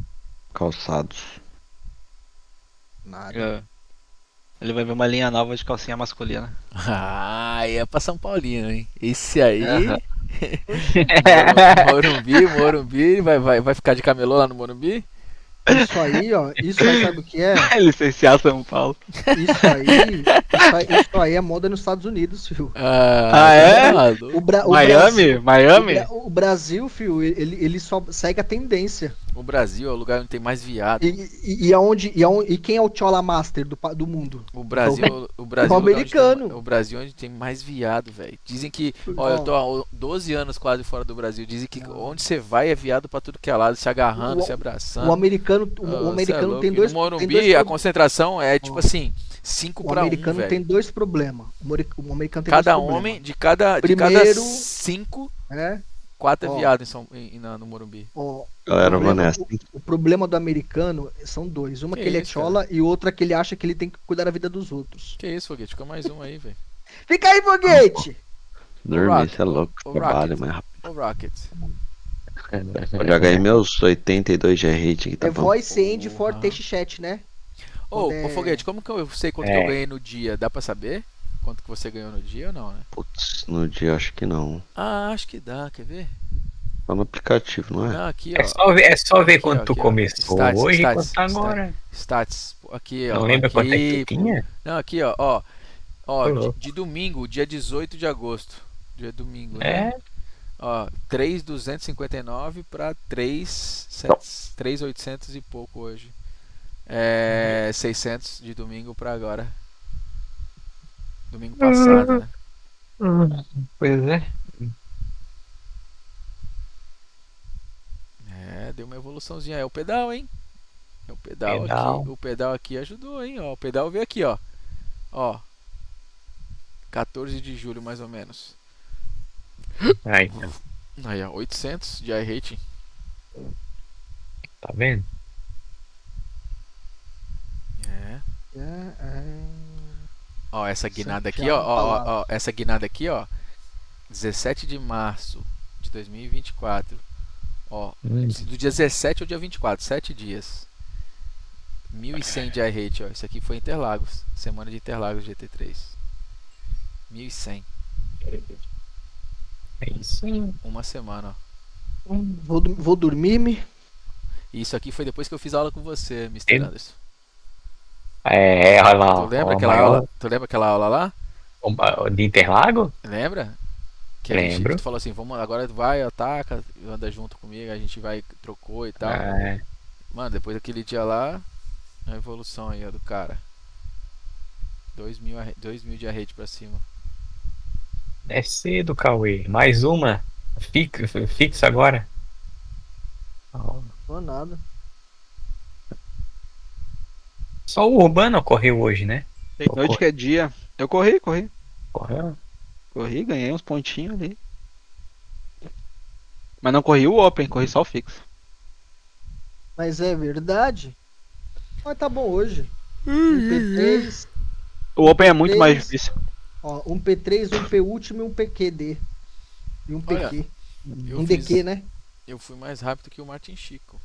Calçados. Nada. É. Ele vai ver uma linha nova de calcinha masculina. Ah, é pra São Paulino, hein? Esse aí. Aham. Morumbi, vai ficar de camelô lá no Morumbi? Isso aí, ó. Isso aí sabe o que é? Licenciar São Paulo. Isso aí é moda nos Estados Unidos, filho. Ah, é? maluco. Miami? O Brasil, filho, ele só segue a tendência. O Brasil é o lugar onde tem mais viado. E quem é o Chola Master do mundo? O Brasil é o lugar onde americano. tem, o Brasil é onde tem mais viado, velho. Dizem que, olha, eu tô há 12 anos quase fora do Brasil. Dizem que onde você vai é viado pra tudo que é lado, se agarrando, se abraçando. O americano tem dois. No Morumbi, tem dois a concentração é tipo assim, 5 O pra 1, americano velho. tem dois problemas. O americano tem Cada dois homem, problemas. de cada Primeiro- 5, É, 4 é Ó. viado no Morumbi. ó, Galera, o problema- honesta. o problema do americano são dois. Uma Que que ele é isso, chola e outra que ele acha que ele tem que cuidar da vida dos outros. Que isso, Foguete? Fica mais um aí, velho. Fica aí, foguete! Dormir, Rocket. você é louco. Ô, Trabalho, Rocket. mais rápido. Ô, Rocket. Eu já ganhei meus 82 de rate aqui, tá É bom? voice end for Porra. text chat, né? Ô, É. Foguete, como que eu sei quanto que eu ganhei no dia? Dá pra saber? Quanto que você ganhou no dia ou não, né? Putz, no dia acho que não. Ah, acho que dá, quer ver? Tá no aplicativo, não é? Não, aqui, ó. É só ver Aqui, quando ó, tu aqui, ó. começou Stats, hoje e stats, quanto tá agora. Stats. Aqui, ó. Não lembra aqui, quanto é que tu tinha? Não, aqui, ó. Ó, Tô louco. de domingo, dia 18 de agosto. Dia domingo, É, né? Ó, 3.259 pra 3.800 e pouco hoje. É 600 de domingo pra agora. Domingo passado, né? pois é. É, deu uma evoluçãozinha. É o pedal, hein? É o pedal, Pedal. aqui. O pedal aqui ajudou, hein? Ó, o pedal veio aqui, ó. Ó. 14 de julho, mais ou menos. Aí, Aí, ó, 800 de iRating. tá vendo? É. É. Ó, essa guinada Isso aqui, é ó, uma ó, palavra. ó, essa guinada aqui, ó. 17 de março de 2024. Ó, do dia 17 ao dia 24, 7 dias. 1.100 de iRate, ó. Isso aqui foi Interlagos. Semana de Interlagos GT3. 1.100. É isso. Uma semana, ó. Vou dormir-me. E isso aqui foi depois que eu fiz aula com você, Mr. Anderson. É, olha lá. Tu lembra ó, aquela maior- aula? Tu lembra aquela aula lá? De Interlago? Lembra? Que Lembro. tu falou assim, vamos agora vai, ataca, anda junto comigo, a gente vai, trocou e tal. É, Mano, depois daquele dia lá, a evolução aí, ó, do cara. 2.000 de rede pra cima. é cedo, Cauê. Mais uma. Fixa agora. Ó, Não é nada. só o Urbano ocorreu hoje, né? Tem noite que é dia. Eu corri. Ocorreu? Corri, ganhei uns pontinhos ali. Mas não corri o Open, corri só o fixo. Mas é verdade. Mas tá bom hoje. Um P3, O Open é muito mais Três. difícil. ó, um P3, um P último e um PQD. E um Olha, PQ. Eu Um fiz- DQ, né? Eu fui mais rápido que o Martin Chico.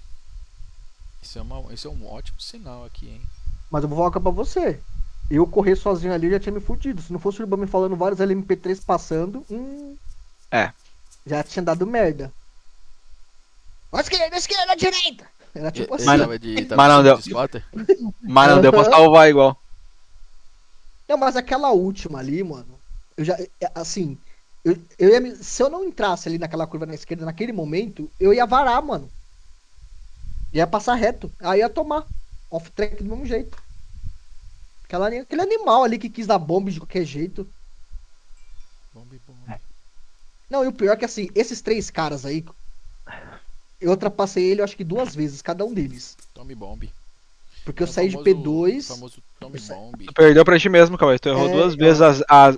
Isso é um ótimo sinal aqui, hein? Mas eu vou falar pra você. Eu correr sozinho ali já tinha me fudido. Se não fosse o Urban me falando vários LMP3 passando, É. já tinha dado merda. À esquerda, à direita! Era tipo assim. Mas Tava de mas não deu. de spotter? Mas não deu pra salvar igual. Não, mas aquela última ali, mano, eu já, assim, eu ia se eu não entrasse ali naquela curva na esquerda naquele momento, eu ia varar, mano. Ia passar reto, aí ia tomar off-track do mesmo jeito. Aquele animal ali que quis dar bomba de qualquer jeito. Bombe. Não, e o pior é que assim, esses três caras aí, Eu ultrapassei ele, eu acho que 2 vezes, cada um deles. Tome bomb. Porque eu É o saí de famoso- P2. famoso tome eu sa- bomb. Tu perdeu pra ti mesmo, Cauê. Tu errou É, 2 vezes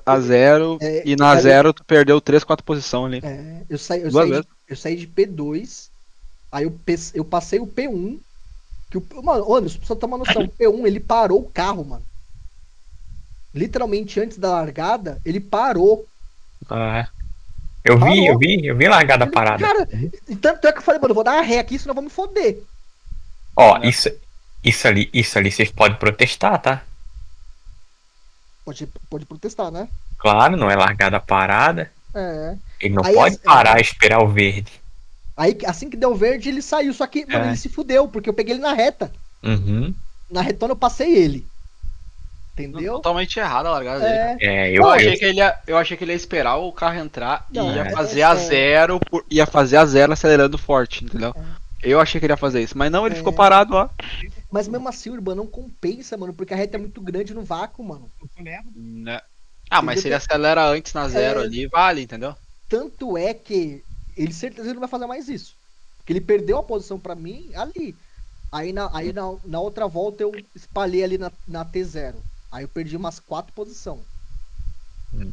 a zero É, e na aí- zero tu perdeu 3, 4 posição ali. eu 2 saí vezes. eu saí de P2. Aí eu passei o P1. Mano, Anderson, pra você tomar noção, o P1 ele parou o carro, mano. Literalmente antes da largada, ele parou. Ah, eu vi a largada parada. Cara, e tanto é que eu falei, mano, eu vou dar uma ré aqui, senão eu vou me foder. Ó, isso ali vocês podem protestar, tá? Pode protestar, né? Claro, não é largada parada. É. Ele não Aí, pode parar e esperar o verde. Aí, assim que deu verde, ele saiu. Só que, mano, ele se fudeu, porque eu peguei ele na reta. Uhum. Na retona eu passei ele. Entendeu? Totalmente errada a largada dele. É, Eu achei que ele ia esperar o carro entrar e Não, ia é- fazer é- a zero, ia fazer a zero acelerando forte, entendeu? Eu achei que ele ia fazer isso, mas não, ele ficou parado lá. Mas mesmo assim, Urbano, não compensa, mano, porque a reta é muito grande no vácuo, mano. Né? Ah, mas se ele acelera antes na zero ali, vale, entendeu? Tanto é que ele certeza ele não vai fazer mais isso. Porque ele perdeu a posição pra mim ali. Aí na outra volta eu espalhei ali na T0. Aí eu perdi umas 4 posições.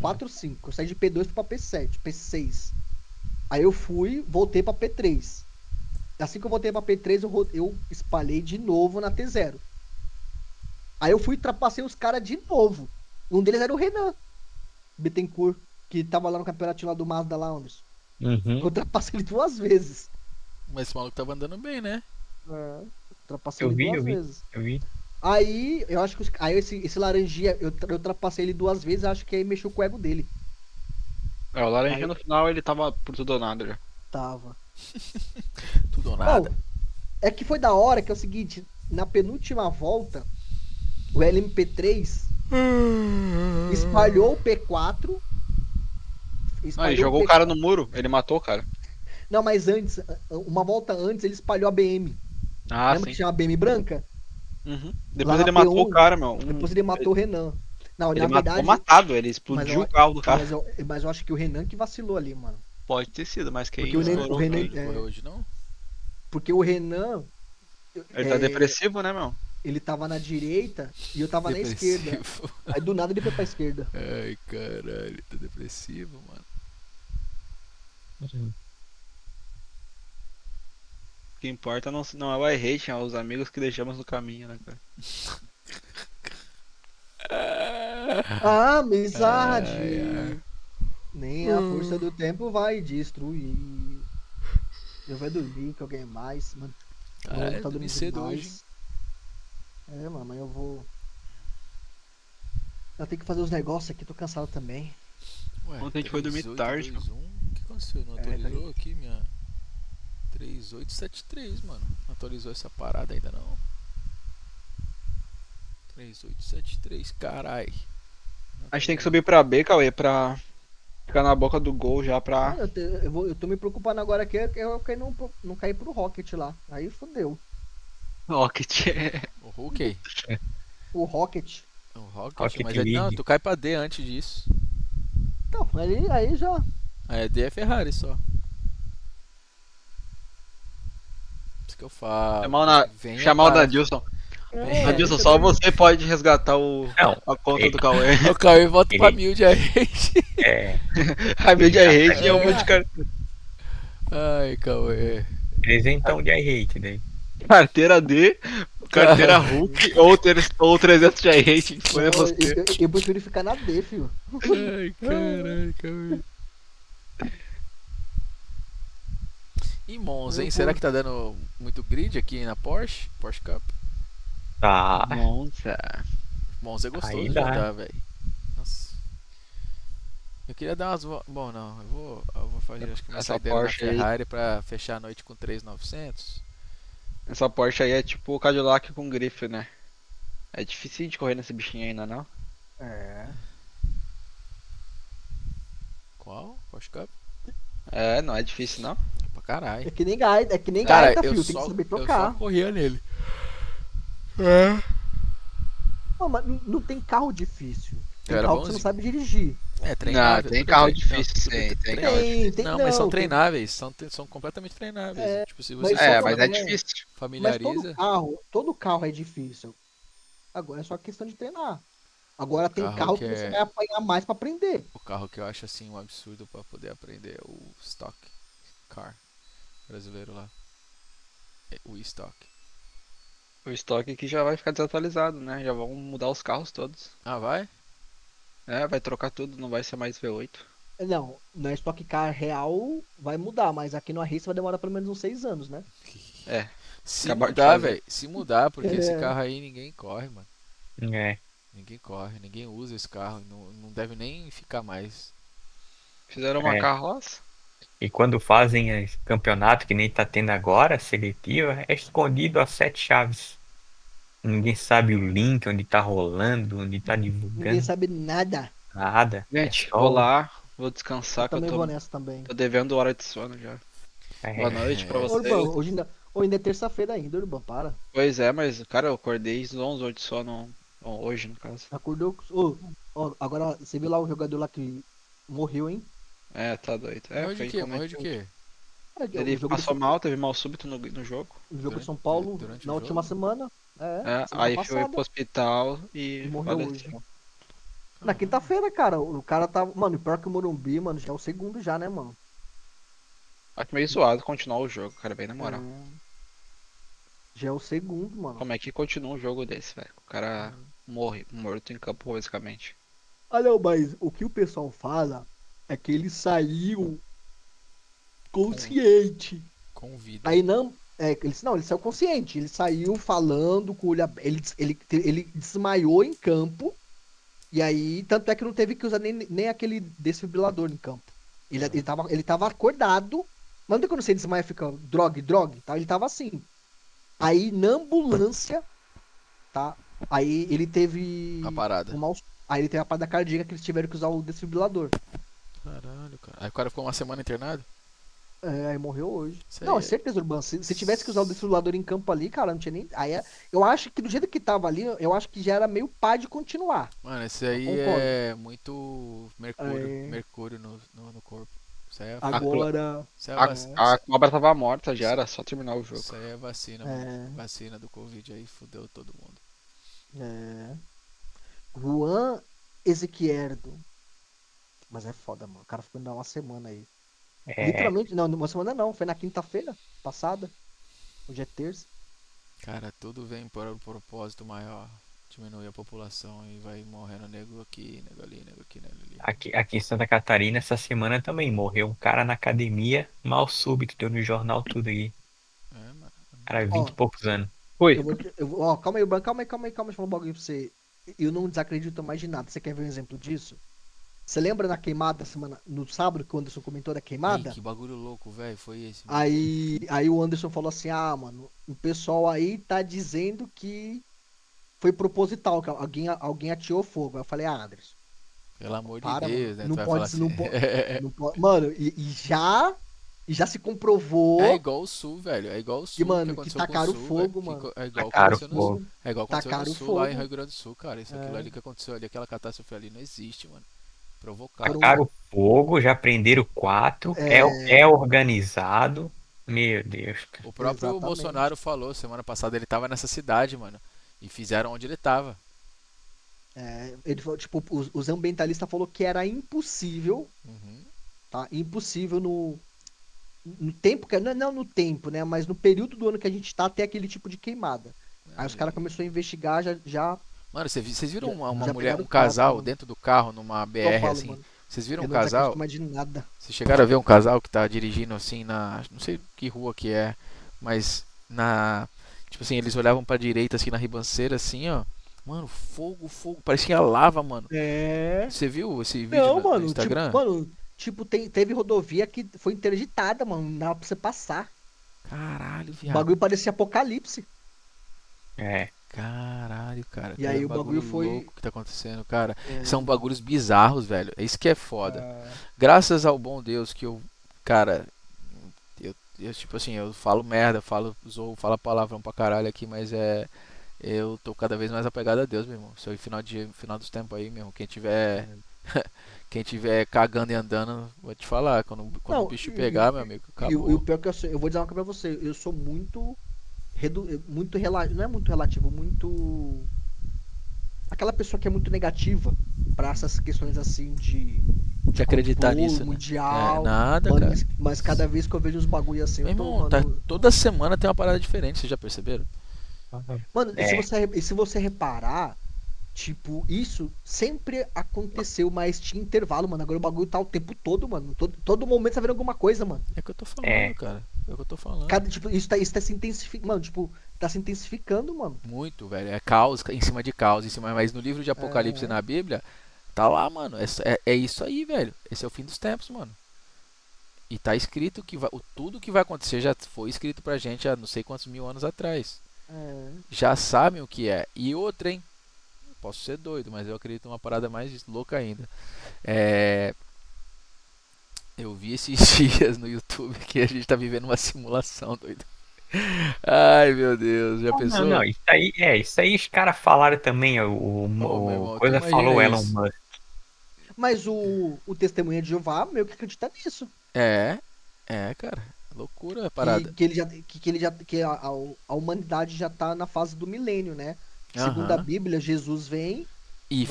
4 ou 5. Eu saí de P2 pra P7, P6. Aí eu voltei pra P3. Assim que eu voltei pra P3, eu espalhei de novo na T0. Aí eu ultrapassei os caras de novo. Um deles era o Renan Bittencourt, que tava lá no campeonato lá do Mazda lá, Anderson. Eu ultrapassei ele 2 vezes. Mas esse maluco tava andando bem, né? Ultrapassei ele 2 vezes. Eu vi. Aí, eu acho que esse laranjinha, eu ultrapassei ele 2 vezes, acho que aí mexeu com o ego dele. O laranjinha no final ele tava por tudo ou nada já. Tava. Tudo ou nada. É que foi da hora que é o seguinte, na penúltima volta, o LMP3 espalhou o P4. Ele jogou o cara no muro, ele matou o cara. Não, mas antes, uma volta antes, ele espalhou a BM. Ah, Lembra sim. que tinha uma BM branca? Uhum. Lá Depois na ele matou P1, o cara, meu. Depois ele matou o Renan. Não, Ele na matou verdade. matado, ele explodiu o carro do cara. Mas eu acho que o Renan que vacilou ali, mano. Pode ter sido, mas quem Porque o estourou Renan- foi- Ele correu hoje, não? Porque o Renan. Ele tá depressivo, né, meu? Ele tava na direita e eu tava na esquerda. Depressivo. Aí do nada ele foi pra esquerda. Ai, caralho, tá depressivo, mano. O que importa não é o iHate, é os amigos que deixamos no caminho, né, cara? A amizade. Ai, ai. Nem a força do tempo vai destruir. Eu vou dormir que eu ganho mais, mano. Caralho, Tá dormi dormindo cedo demais. hoje, hein? Mano, mas eu vou. Eu tenho que fazer os negócios aqui, tô cansado também. Ué, Ontem a gente foi dormir 38, tarde, 21? O que aconteceu? Não atualizou aqui minha 3873, mano. Não atualizou essa parada ainda não. 3873, carai. A gente tem que subir pra B, Cauê, pra ficar na boca do gol já pra. Eu tô me preocupando agora que eu não cair pro Rocket lá. Aí fodeu. Rocket. O Hulk? O Rocket. O Rocket, Rocket mas League. não, tu cai pra D antes disso. Então, aí já. Aí D é Ferrari só. Isso que eu falo. Venha Chamar o para- Dadilson. É, Adilson, só você pode resgatar Não, a conta do Cauê. O Cauê volta pra Ele- Milde aí. É. A mídia é hate e eu vou de Ai, Cauê. Isentão de iHate daí. carteira D, carteira Hulk ou 300 de hate. Escolha você. eu prefiro ficar na D, filho. Ai, caralho, Cauê. E Monza, hein? Será que tá dando muito grid aqui na Porsche? Porsche Cup? Tá. Nossa. Monza é gostoso Aí de dá. andar, velho. Nossa. Eu queria dar umas. Bom, não, eu vou fazer acho que uma Essa saideira na Porsche aí- Ferrari pra fechar a noite com 3.900. Essa Porsche aí é tipo o Cadillac com grife, né? É difícil de correr nesse bichinho ainda, não? É. Qual? Porsche Cup? É, não é difícil, não? Pra caralho. É que nem gaita, Cara, filho. eu Tem que só, saber eu só trocar. corria nele. Não, mas não tem carro difícil. Tem era carro que você não bonzinho. sabe dirigir. É, treinável. Não, tem tudo carro bem. difícil, Não, tudo sim, bem, tem treinável. carro difícil. Tem, Não, mas são não, tem. treináveis, são completamente treináveis. É, Tipo, se mas você só É, não mas é é. difícil. Mas familiariza, todo carro é difícil. Agora é só questão de treinar. Agora tem carro carro que que você é vai apanhar mais pra aprender. o carro que eu acho assim um absurdo pra poder aprender é o Stock Car brasileiro lá. É o Stock. O estoque aqui já vai ficar desatualizado, né? Já vão mudar os carros todos. Ah, vai? É, vai trocar tudo, não vai ser mais V8. Não, na Stock Car real vai mudar, mas aqui no Race vai demorar pelo menos uns 6 anos, né? É, Se acabaram de mudar, fazer. velho. Se mudar, porque esse É. carro aí ninguém corre, mano. É. Ninguém corre, ninguém usa esse carro. Não deve nem ficar mais. Fizeram uma É. carroça. E quando fazem campeonato, que nem tá tendo agora, seletiva, é escondido a 7 chaves. Ninguém sabe o link, onde tá rolando, onde tá Ninguém divulgando. sabe nada. Nada. Gente, É só- vou lá, vou Eu descansar que eu também tô, vou nessa também. tô devendo hora de sono já. é, Boa noite pra Ô, vocês. Urbano, hoje ainda é terça-feira ainda, Urbano, para. Pois é, mas, cara, eu acordei às 11 horas de sono hoje, no caso. Acordou. Ô, agora, você viu lá o jogador lá que morreu, hein? É, tá doido. É, Morreu de foi quê? como é Morreu de que- quê? Ele o jogo passou do, mal, teve mal súbito no jogo. o jogo Durante- São Paulo durante o na última jogo? semana. É, semana aí foi passada. pro hospital e E morreu faleceu. Na quinta-feira, cara, o cara tava. Mano, pior que o Morumbi, mano, já é o segundo já, né, mano? Acho meio zoado continuar o jogo, cara, bem na moral. Já é o segundo, mano. Como é que continua um jogo desse, velho? O cara morre, morto em campo, basicamente. Ah, não, mas o que o pessoal fala é que ele saiu consciente. Com vida. Aí não. Ele saiu consciente. Ele saiu falando com o olho aberto. Ele desmaiou em campo. E aí, tanto é que não teve que usar nem aquele desfibrilador em campo. Ele tava acordado. Mas não tem quando você desmaia e fica drogue, tá? Ele tava assim. Aí na ambulância, tá? Aí ele teve. A parada. Aí ele teve a parada cardíaca que eles tiveram que usar o desfibrilador. Caralho, cara. Aí o cara ficou uma semana internado? Aí morreu hoje. Isso Não, aí é certeza, Urbano. Se tivesse que usar o desfibrilador em campo ali, cara, não tinha nem. Eu acho que do jeito que tava ali, eu acho que já era meio pá de continuar. Mano, esse aí concordo. é muito mercúrio. É. Mercúrio no corpo. Isso aí é, Agora. isso é A, vac- a cobra tava morta já, era só terminar o jogo. isso aí é vacina, mano. Vacina do Covid aí fudeu todo mundo. Juan Ezequierdo. Mas é foda, mano. O cara ficou ainda uma semana aí. Literalmente, não, uma semana não. Foi na quinta-feira passada. Hoje é terça. Cara, tudo vem para o propósito maior. Diminuir a população e vai morrendo nego aqui, nego ali, nego aqui, nego ali. Aqui em Santa Catarina, essa semana também morreu um cara na academia, mal súbito, deu no jornal tudo aí. É, mano. Cara, 20 e poucos anos. Calma aí, Bruno, calma aí, deixa eu falar um bagulho pra você. Eu não desacredito mais de nada. Você quer ver um exemplo disso? Você lembra na queimada no sábado que o Anderson comentou da queimada? Ei, que bagulho louco, velho. Foi esse. Aí o Anderson falou assim: ah, mano, o pessoal aí tá dizendo que foi proposital, que alguém atirou fogo. Aí eu falei: ah, Anderson, Pelo amor de para, Deus, mano. né? Não Tu vai pode, falar assim. não pode. Mano, e já se comprovou. É igual o Sul, velho. É igual o Sul. mano, que aconteceu com o tacaram Sul, fogo, velho. mano. É igual Tacaram aconteceu no fogo. Sul. É igual aconteceu no Tacaram Sul, lá em fogo. Rio Grande do Sul, cara. Isso aquilo ali que aconteceu ali, aquela catástrofe ali não existe, mano. Provocado. Tacaram fogo, já prenderam 4, é organizado. Meu Deus. O próprio Exatamente. Bolsonaro falou, semana passada ele tava nessa cidade, mano. E fizeram onde ele tava. Ele falou, tipo, os ambientalistas falaram que era impossível, Uhum. tá? Impossível no tempo, não no tempo, né? Mas no período do ano que a gente tá, ter aquele tipo de queimada. Aí os caras começaram a investigar, já Mano, vocês viram uma já mulher, pegaram um o carro, casal mano. dentro do carro, numa BR, eu falo, assim? mano. Vocês viram Eu um não casal? desacredito mais de nada. Vocês chegaram a ver um casal que tá dirigindo assim na. Não sei que rua que é, mas na. Tipo assim, eles olhavam pra direita assim na ribanceira, assim, ó. Mano, fogo, parecia lava, mano. Você viu esse vídeo Não, no mano, Instagram? teve rodovia que foi interditada, mano. Não dava pra você passar. Caralho, O viado. bagulho parecia apocalipse. Caralho, cara. E aí o bagulho foi- louco que tá acontecendo, cara. São bagulhos bizarros, velho. É isso que é foda. Graças ao bom Deus que eu, cara, eu tipo assim, eu falo merda, falo palavrão pra caralho aqui, mas eu tô cada vez mais apegado a Deus, meu irmão. Se final dos tempos aí, meu irmão, quem tiver quem tiver cagando e andando, vou te falar, quando Não, o bicho pegar, meu amigo, E acabou. o pior que eu vou dizer uma coisa pra você, eu sou muito relativo, não é muito relativo, muito aquela pessoa que é muito negativa pra essas questões assim De acreditar controle nisso, né? mundial. Nada, Mano, cara. mas cada vez que eu vejo uns bagulho assim, Meu eu tô, irmão, mano, toda semana tem uma parada diferente, vocês já perceberam? mano, É. se você reparar, tipo, isso sempre aconteceu, mas tinha intervalo, mano. Agora o bagulho tá o tempo todo, mano. Todo momento tá vendo alguma coisa, mano. É o que eu tô falando, É. cara. É o que eu tô falando. Tipo, isso tá se intensificando, mano. Tipo, tá se intensificando, mano. Muito, velho. É caos em cima de caos, em cima. Mas no livro de Apocalipse e na Bíblia, tá lá, mano. É isso aí, velho. Esse é o fim dos tempos, mano. E tá escrito que tudo que vai acontecer já foi escrito pra gente há não sei quantos mil anos atrás. Já sabem o que é. E outra, hein? Posso ser doido, mas eu acredito numa parada mais louca ainda. Eu vi esses dias no YouTube que a gente tá vivendo uma simulação, doido. Ai, meu Deus, já pensou? Não, isso aí os caras falaram também, o meu irmão, coisa tu imagina falou Elon isso. Musk. Mas o Testemunha de Jeová meio que acredita nisso. Cara. Loucura a parada. Que a humanidade já tá na fase do milênio, né? Segundo a Aham. Bíblia, Jesus vem E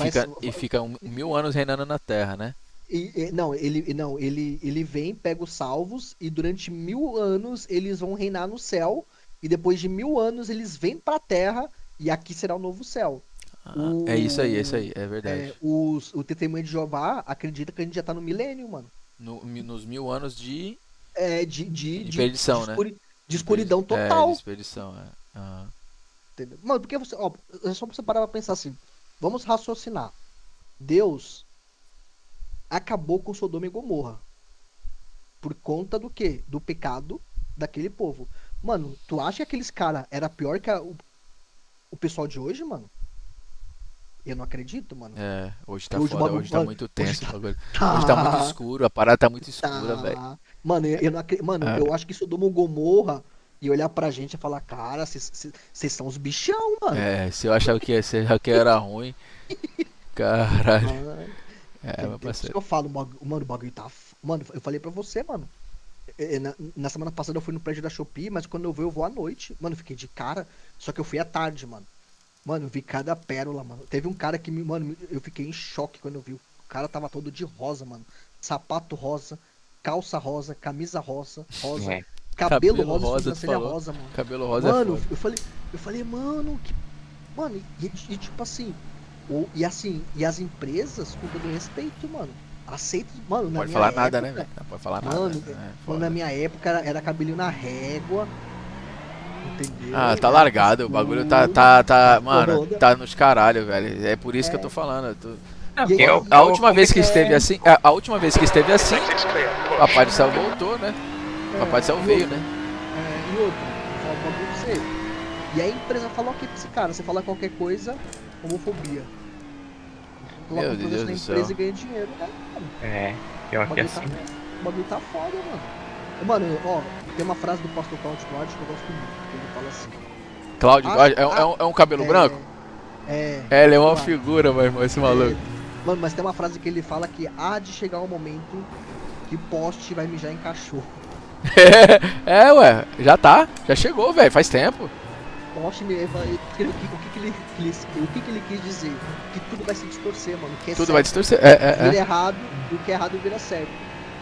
fica 1000 anos reinando na Terra, né? ele vem, pega os salvos e durante 1000 anos eles vão reinar no céu e depois de 1000 anos eles vêm pra Terra e aqui será o novo céu. É isso aí, é verdade. O Testemunha de Jeová acredita que a gente já tá no milênio, mano. Nos 1000 anos de Perdição, né? De escuridão total. De perdição, Aham. Entendeu? Mano, porque você, ó, é só pra você parar pra pensar assim. Vamos raciocinar. Deus acabou com Sodoma e Gomorra. Por conta do quê? Do pecado daquele povo. Mano, tu acha que aqueles caras era pior que o pessoal de hoje, mano? Eu não acredito, mano. Hoje tá Hoje o foda, bagulho- hoje tá mano, muito hoje tenso o tá- bagulho. tá- Hoje tá muito escuro, a parada tá muito escura, velho. Tá. Mano, eu não acredito. Mano, eu acho que Sodoma e Gomorra e olhar pra gente e falar, cara, vocês são os bichão, mano. Se eu achava que era ruim. Caralho. Ah, Meu por isso parceiro. que eu falo, mano, o bagulho tá. Mano, eu falei pra você, mano. Na semana passada eu fui no prédio da Shopee, mas quando eu vou à noite. Mano, eu fiquei de cara. Só que eu fui à tarde, mano. Mano, eu vi cada pérola, mano. Teve um cara que mano, eu fiquei em choque quando eu vi. O cara tava todo de rosa, mano. Sapato rosa, calça rosa, camisa rosa, É. cabelo rosa, rosa, tu sobrancelha falou. rosa, mano. Cabelo rosa é Mano, foda. eu falei, mano, mano, e tipo assim, e as empresas, com todo respeito, mano, aceitam, mano, Não na pode minha falar época, nada, né, velho? Não pode falar nada. mano, né? mano, na minha época era cabelinho na régua, entendeu? Tá Era largado, o bagulho tudo, mano, toda. tá nos caralho, velho. É por isso que eu tô falando. Não, E porque aí, A última vez que esteve assim, Exit's clear. Push. Papai do Céu voltou, né? Papai do Céu veio, né? E outro, eu falo um bagulho pra você. E aí a empresa falou o que pra esse cara? Você fala qualquer coisa, homofobia. Coloca Meu um processo Deus na do empresa céu. e ganha dinheiro, né, mano? Pior O que bagulho, assim. o bagulho tá foda, mano. Mano, ó, tem uma frase do pastor Cláudio Cláudio que eu gosto muito. Que ele fala assim. Cláudio, Ah, é um cabelo branco? Ele é uma claro. figura, meu irmão, esse maluco. Mano, mas tem uma frase que ele fala que há de chegar um momento que poste vai mijar em cachorro. Ué, já chegou, velho, faz tempo. Poste me vai. O que ele quis dizer? Que tudo vai se distorcer, mano. Que é Tudo certo vai distorcer. vira errado e o que é errado vira certo.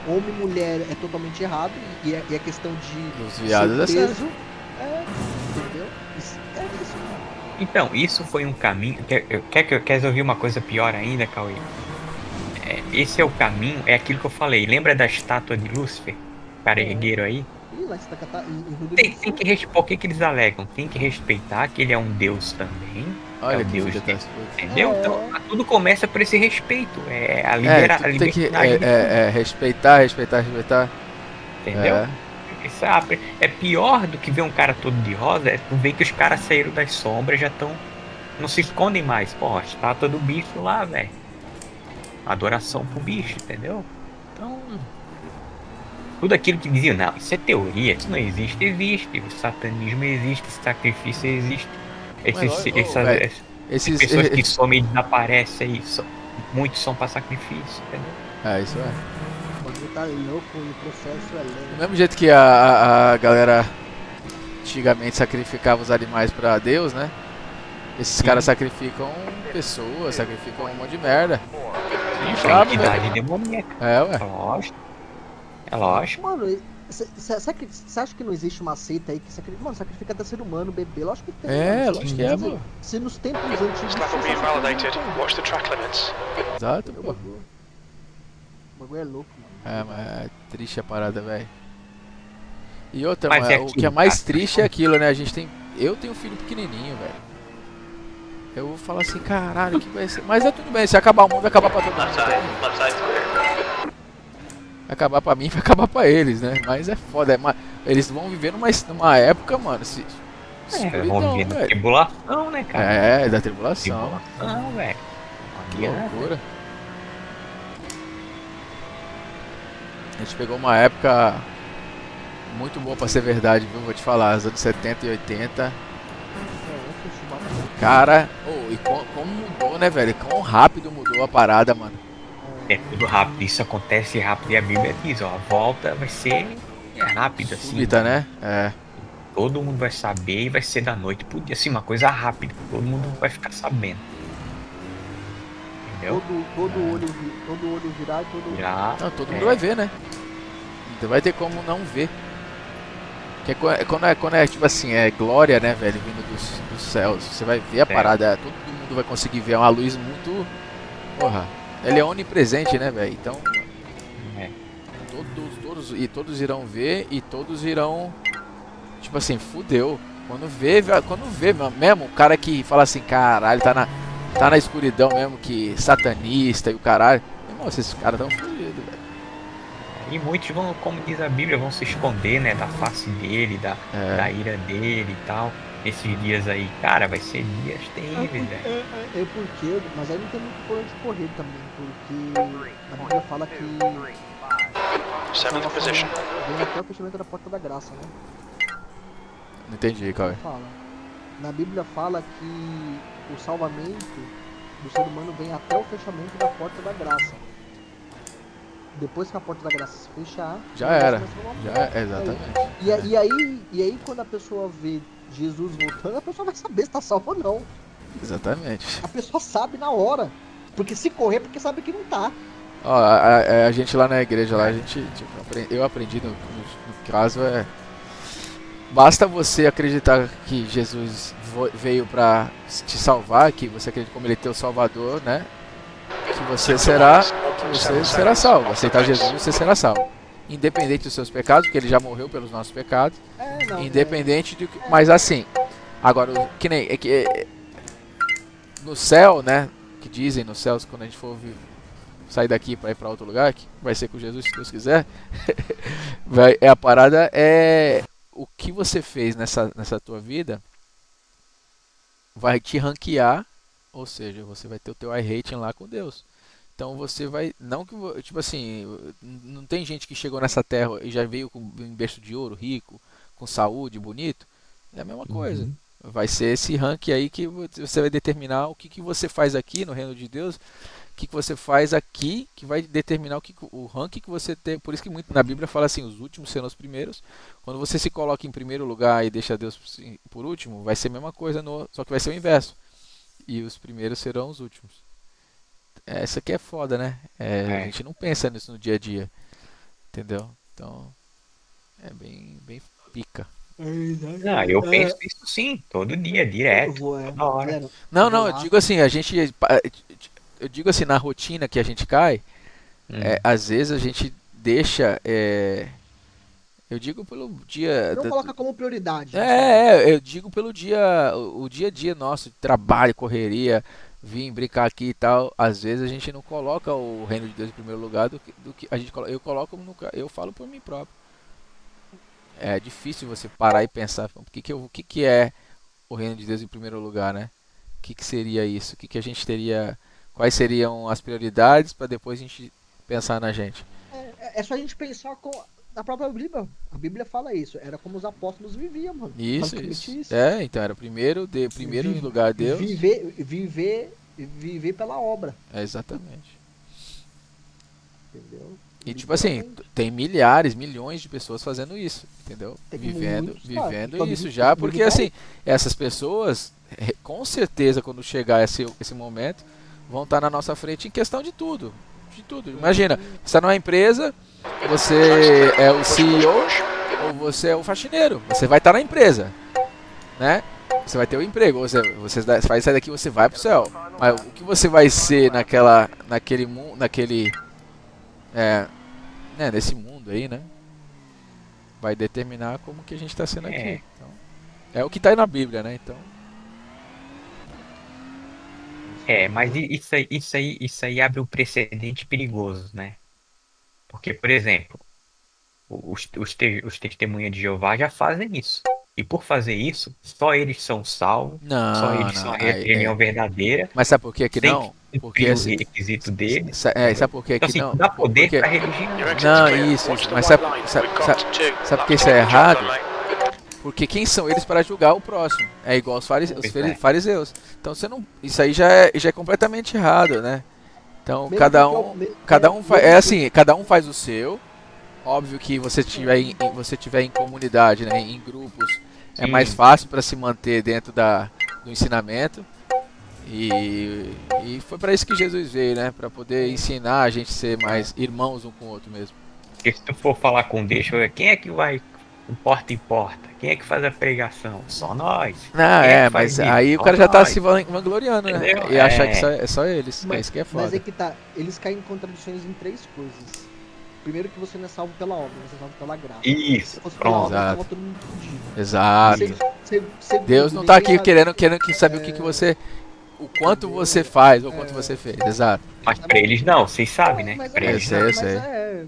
Homem e mulher é totalmente errado e é questão de. Os viados ser é certo. preso. Entendeu? É isso, mano. Então, isso foi um caminho. Quer ouvir uma coisa pior ainda, Cauê? Esse é o caminho, é aquilo que eu falei. Lembra da estátua de Lúcifer? Carregueiro aí? Ih, lá em Santa Catarina, em Rio Grande Tem do Sul. que por que eles alegam? Tem que respeitar que ele é um deus também. Olha é o que deus filha dele, das putas. entendeu? Então, tudo começa por esse respeito. É a Tu tem que liberdade, respeitar. entendeu? Isso é pior do que ver um cara todo de rosa. É tu ver que os caras saíram das sombras, já estão. Não se escondem mais. Pô, a estátua do bicho lá, velho. Adoração pro bicho, entendeu? Então. Tudo aquilo que diziam, não, isso é teoria, isso não existe. Existe. O satanismo existe, o sacrifício existe. velho, Essas pessoas que somem e desaparecem aí, muitos são para sacrifício, entendeu? Isso é. O bagulho tá louco e o processo é Do lento. mesmo jeito que a galera antigamente sacrificava os animais pra Deus, né? Esses caras sacrificam pessoas, sacrificam um monte de merda. Sabe, Entidade demoníaca. Ué. É lógico. É lógico. Mano, você acha que não existe uma seita aí que sacrifica? Mano, sacrifica até ser humano, bebê. Lógico que tem. mano. Lógico que é, pô. Se nos tempos antigos. Level being validated. Watch the track limits. Exato, O pô. bagulho é louco, mano. Mas é triste a parada, velho. E outra, Mas mano, é o que aquilo, é mais cara. triste é aquilo, né? Eu tenho um filho pequenininho, velho. Eu vou falar assim, caralho, que vai ser. Mas é tudo bem, se acabar o mundo, vai acabar pra todo mundo. Vai acabar pra mim, vai acabar pra eles, né? Mas é foda, eles vão viver numa época, mano. Vão viver na tribulação, né, cara? É, da tribulação. Tribulação, velho. Que loucura. A gente pegou uma época muito boa pra ser verdade, viu? Vou te falar, os anos 70 e 80. Cara, e como mudou, né, velho? Quão rápido mudou a parada, mano. É tudo rápido, isso acontece rápido e a Bíblia diz, ó, a volta vai ser rápida, assim. Súbita, né? É. Todo mundo vai saber e vai ser da noite pro dia, assim, uma coisa rápida. Todo mundo vai ficar sabendo. Entendeu? Todo olho virar e todo Já. Não, todo mundo vai ver, né? Não vai ter como não ver. Que quando é tipo assim, é glória, né, velho, vindo dos céus. Você vai ver a parada, todo mundo vai conseguir ver. É uma luz muito. Porra, ele é onipresente, né, velho? Então. Todos irão ver e todos irão. Tipo assim, fudeu. Quando vê mesmo, o cara que fala assim, caralho, tá na escuridão mesmo, que satanista e o caralho. Irmão, esses caras tão fudidos, velho. E muitos vão, como diz a Bíblia, vão se esconder, né, da face dele, da ira dele e tal. Esses dias aí, cara, vai ser dias terríveis, velho. É porque, mas aí não tem muito por onde correr também, porque a Bíblia fala que Seventh position. vem até o fechamento da porta da graça, né? Não entendi, Cauê. Na Bíblia fala que o salvamento do ser humano vem até o fechamento da porta da graça. Depois que a porta da graça se fechar, já era. Exatamente. E aí quando a pessoa vê Jesus voltando, a pessoa vai saber se tá salvo ou não. Exatamente. A pessoa sabe na hora. Porque se correr, porque sabe que não tá. Ó, a gente lá na igreja, lá, eu aprendi no caso basta você acreditar que Jesus veio pra te salvar, que você acredita como ele é teu salvador, né? Que você será salvo. Aceitar Jesus, você será salvo. Independente dos seus pecados, porque ele já morreu pelos nossos pecados. Independente do que. Mas assim, agora, que nem. No céu, né? Que dizem nos céus, quando a gente for sair daqui pra ir pra outro lugar, que vai ser com Jesus, se Deus quiser. A parada é. O que você fez nessa tua vida vai te ranquear, ou seja, você vai ter o teu iRating lá com Deus. Então você vai, não que, tipo assim, não tem gente que chegou nessa terra e já veio com um berço de ouro, rico, com saúde, bonito. É a mesma coisa. Vai ser esse ranking aí que você vai determinar o que você faz aqui no reino de Deus, o que você faz aqui, que vai determinar o ranking que você tem. Por isso que muito na Bíblia fala assim, os últimos serão os primeiros. Quando você se coloca em primeiro lugar e deixa Deus por último, vai ser a mesma coisa, só que vai ser o inverso. E os primeiros serão os últimos. Essa aqui é foda, né? A gente não pensa nisso no dia a dia. Entendeu? Então, é bem pica. Eu penso isso sim, todo dia, direto, toda hora. Não, eu digo assim, eu digo assim, na rotina que a gente cai, às vezes a gente deixa, eu digo pelo dia... Não coloca como prioridade. Eu digo pelo dia, o dia a dia nosso, trabalho, correria, vir brincar aqui e tal, às vezes a gente não coloca o reino de Deus em primeiro lugar do que a gente eu falo por mim próprio. É difícil você parar e pensar o que é o reino de Deus em primeiro lugar, né? O que seria isso? O que a gente teria? Quais seriam as prioridades para depois a gente pensar na gente? É só a gente pensar a própria Bíblia fala isso. Era como os apóstolos viviam, mano. Isso, Basicamente isso. É, então era primeiro em lugar Deus. Viver pela obra, É, exatamente. entendeu? E tipo assim, tem milhares, milhões de pessoas fazendo isso, entendeu? Tem Vivendo muitos, cara. isso já, porque assim, essas pessoas, com certeza, quando chegar esse momento, vão estar na nossa frente em questão de tudo. De tudo. Imagina, você está numa empresa, você é o CEO ou você é o faxineiro. Você vai estar na empresa, né? Você vai ter o emprego, você vai sair daqui, você vai pro céu. Mas o que você vai ser nesse mundo aí, né? Vai determinar como que a gente está sendo aqui. Então, é o que está aí na Bíblia, né? Então. Mas isso aí abre um precedente perigoso, né? Porque, por exemplo, os testemunhas de Jeová já fazem isso. E por fazer isso, só eles são salvos, só eles são a religião verdadeira. Mas sabe por que sem não? Porque cumprir o requisito deles. sabe por que Então, assim, não? dá poder Porque... pra religião. Não, isso. Mas sabe por que isso é errado? Porque quem são eles para julgar o próximo? É igual os fariseus. Então você não, isso aí já é completamente errado, né? Então cada um faz o seu. Óbvio que você tiver em comunidade, né, em grupos, é mais fácil para se manter dentro do ensinamento. E foi para isso que Jesus veio, né? Para poder ensinar a gente a ser mais irmãos um com o outro mesmo. Porque se tu for falar com Deus, quem é que vai porta em porta? Quem é que faz a pregação? Só nós. Não, mas aí o cara já tá se vangloriando, né? Entendeu? E achar que é só eles. É isso que é foda. Mas é que tá, eles caem em contradições em 3 coisas. Primeiro que você não é salvo pela obra, você é salvo pela graça. Isso, se fosse pela pronto. obra, tava todo mundo fudido. Exato. Segundo, Deus não tá aqui ninguém querendo saber o que você... O quanto você faz ou o quanto você fez. Exato. Mas pra eles não, vocês sabem, né? Mas Pra é, eles eu não. sei.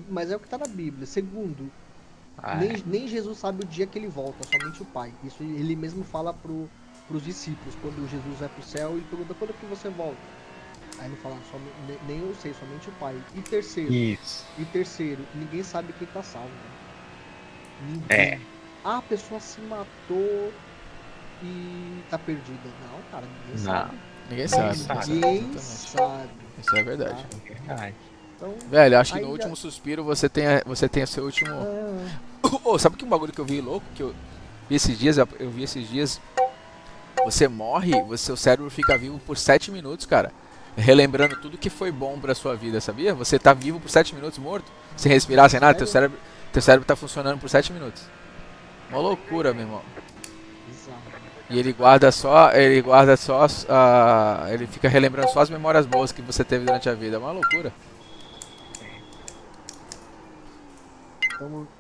mas é o que tá na Bíblia. Segundo, nem Jesus sabe o dia que ele volta, somente o Pai. Isso ele mesmo fala pros discípulos, quando Jesus vai pro céu e pergunta quando que você volta. Aí ele fala, nem eu sei, somente o Pai. E terceiro, ninguém sabe quem tá salvo. Né? Ninguém. A pessoa se matou e tá perdida. Não, cara, ninguém sabe. Ninguém sabe. Ninguém sabe. Isso é verdade. É verdade. Então, velho, acho que no último suspiro você tem o seu último... sabe que um bagulho que eu vi louco? Que eu vi esses dias... Você morre, seu cérebro fica vivo por 7 minutos, cara. Relembrando tudo que foi bom pra sua vida, sabia? Você tá vivo por 7 minutos morto, sem respirar, sem nada, teu cérebro tá funcionando por 7 minutos. Uma loucura, meu irmão. E ele fica relembrando só as memórias boas que você teve durante a vida. É uma loucura.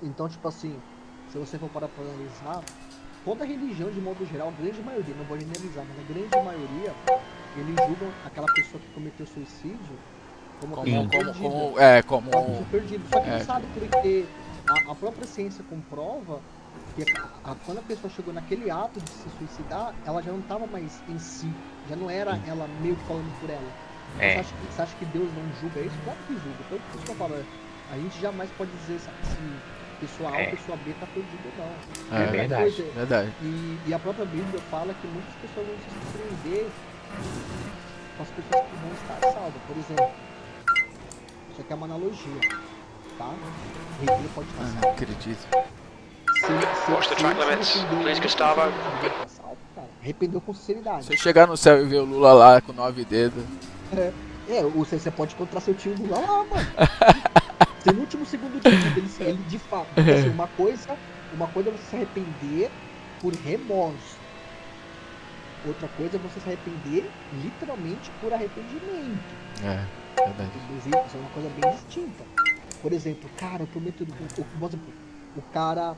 Então, tipo assim, se você for para analisar, toda religião, de modo geral, a grande maioria, não vou generalizar, mas a grande maioria, eles julgam aquela pessoa que cometeu suicídio como perdido. Só que não sabe porque a própria ciência comprova que quando a pessoa chegou naquele ato de se suicidar, ela já não estava mais em si, já não era ela meio que falando por ela. Você acha que Deus não julga isso? Claro que julga. Então, por isso que eu falo, a gente jamais pode dizer se pessoa A ou pessoa B tá perdida ou não. É verdade. Verdade. E a própria Bíblia fala que muitas pessoas vão se surpreender com as pessoas que vão estar salvas. Por exemplo, isso aqui é uma analogia, tá? O rei pode estar salvo. Não acredito. Watch the track limits, please, Gustavo. Arrependeu com sinceridade. Se eu chegar no céu e ver o Lula lá com 9 dedos... Você pode encontrar seu tio Lula lá, mano. Se no último segundo de vida ele de fato, assim, uma coisa é você se arrepender por remorso. Outra coisa é você se arrepender literalmente por arrependimento. Verdade. Inclusive, isso é uma coisa bem distinta. Por exemplo, cara, eu prometo, o cara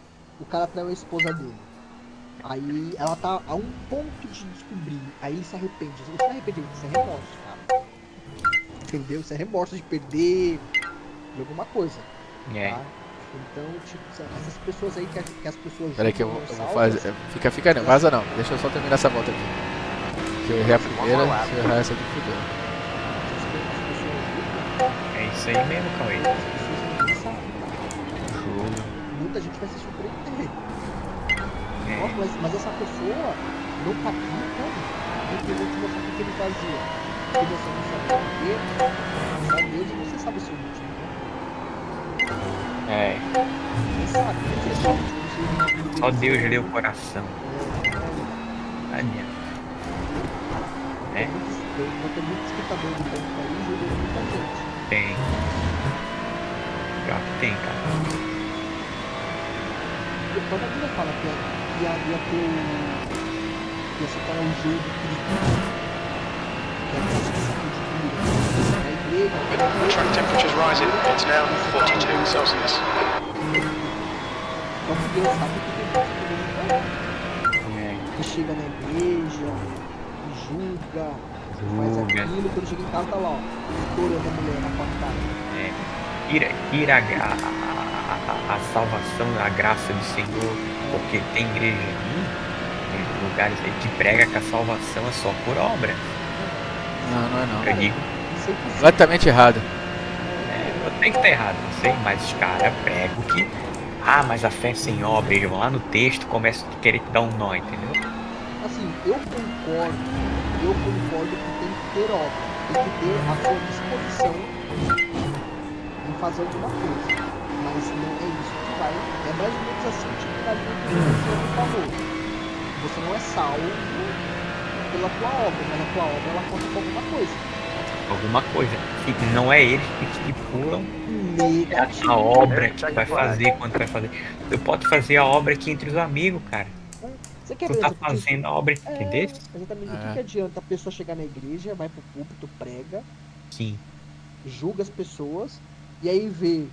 traiu a esposa dele. Aí ela tá a um ponto de descobrir. Aí ele se arrepende. Você se arrepende, isso é remorso, cara. Entendeu? Isso é remorso de perder de alguma coisa. Tá? Então, tipo, essas pessoas aí que as pessoas... Peraí que eu vou fazer... Fica não, vaza não. Deixa eu só terminar essa volta aqui. Que eu errei a primeira, se eu errar essa aqui, fudeu. É isso aí mesmo, Cauê. As pessoas não sabem. muita gente vai se surpreender. É. Nossa, mas essa pessoa no capítulo, eu vou te mostrar o que ele fazia. Se você não sabe o que, só Deus e você sabe o seu último. É. Você sabe, você sabe o último. Só Deus lê o coração. Tadinha. É. Tem muito espectador do ponto aí, jogando muita gente. Tem. Pior que tem, cara. Quando a Bíblia fala que ia ter ia se tornar um jogo de Cristo, que é a classificação de Cristo, na igreja, Track temperature's rising. It's now 42 Celsius. só que Deus sabe que tem gente É. que chega na igreja, que julga, faz Julga. aquilo, quando chega em casa tá lá, ó, estourando a mulher na pancada. Tira a salvação, a graça do Senhor, porque tem igreja aí, tem lugares aí que prega que a salvação é só por obra. Não é não. Eu digo, Não sei por Completamente errado. eu tenho que estar errado, não sei, mas os caras pregam que, mas a fé é sem obra, eles vão lá no texto e começam a querer te dar um nó, entendeu? assim, eu concordo que tem que ter obra, tem que ter a sua disposição em fazer alguma coisa, mas não é isso que vai, é mais ou menos assim, tipo, da linha que você falou, você não é salvo pela tua obra, mas a tua obra ela conta com alguma coisa. Alguma coisa. E não é eles que estipulam a obra que tu vai fazer, quando tu vai fazer. Tu pode fazer a obra aqui entre os amigos, cara. Você quer Tu ver tá exatamente- fazendo a obra, entendeu? Exatamente. O É. que adianta a pessoa chegar na igreja, vai pro púlpito, prega, Sim. julga as pessoas, e aí vê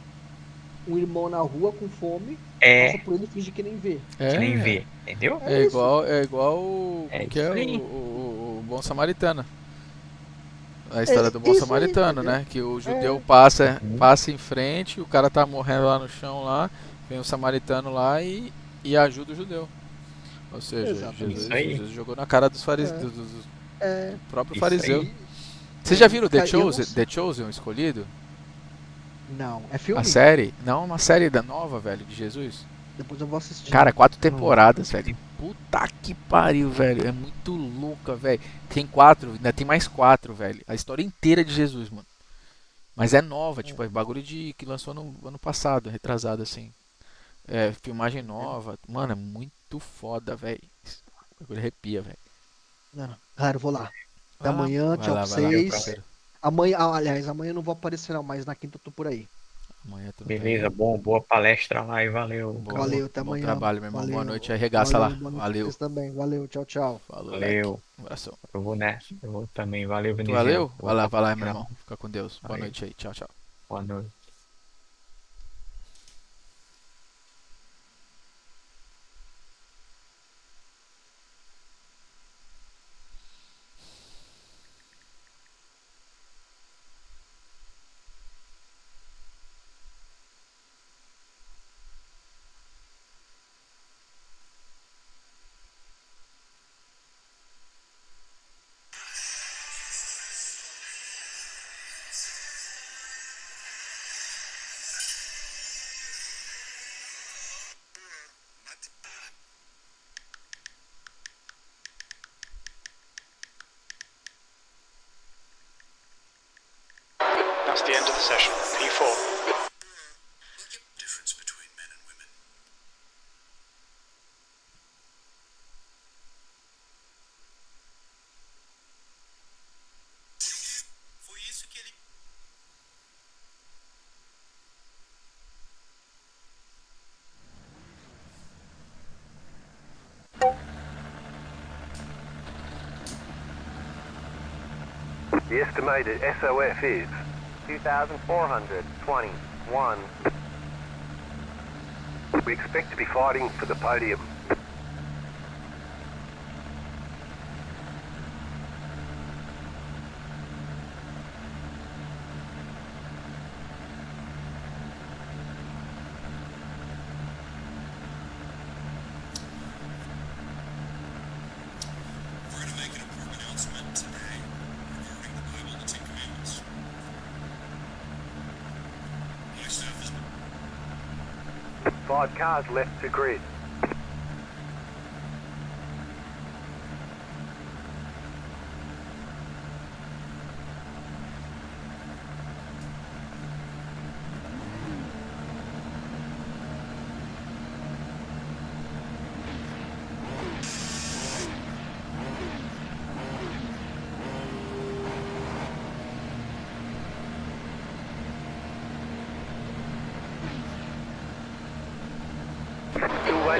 um irmão na rua com fome, É, passa por ele e finge que nem vê. que nem vê, entendeu? É igual É que é isso aí. o Bom Samaritano. A história do Bom isso aí, Samaritano, entendeu? né? Que o judeu passa Uhum. em frente, o cara tá morrendo lá no chão lá, vem o samaritano lá e ajuda o judeu. Ou seja, Exatamente. Isso aí. Jesus jogou na cara dos fariseus, É. do É, próprio Isso fariseu. aí. Vocês já viram Cara, eu não The sei. Chosen, o Escolhido? não, é filme. A série? Não, uma série da nova, velho, de Jesus. Depois eu vou assistir. Cara, 4 temporadas, velho. Puta que pariu, velho. É muito louca, velho. Tem 4, ainda tem mais 4, velho. A história inteira de Jesus, mano. Mas é nova, tipo, é bagulho que lançou no ano passado, retrasado, assim. É, filmagem nova. Mano, é muito foda, velho. O bagulho arrepia, velho. Não. Cara, eu vou lá. Até Vai lá, amanhã, vai tchau lá, pra vai lá, meu vocês. parceiro. Amanhã, aliás, amanhã eu não vou aparecer não, mas na quinta eu tô por aí. Amanhã tudo Beleza, bem. boa palestra lá e valeu. Boa, Valeu, até bom amanhã. trabalho, meu irmão. Boa Valeu. noite. Arregaça lá. Boa noite pra Valeu. vocês também. Valeu, tchau, tchau. Falou, Valeu. leque. Um abração. Eu vou nessa, eu vou também. Valeu, Tu Veneziano. valeu? Eu vou Vai lá, pra- meu irmão. Fica com Deus. Boa Valeu. noite aí. Tchau, tchau. Boa noite. That's the end of the session. P4. The estimated SOF is 2,421. We expect to be fighting for the podium. 5 cars left to grid.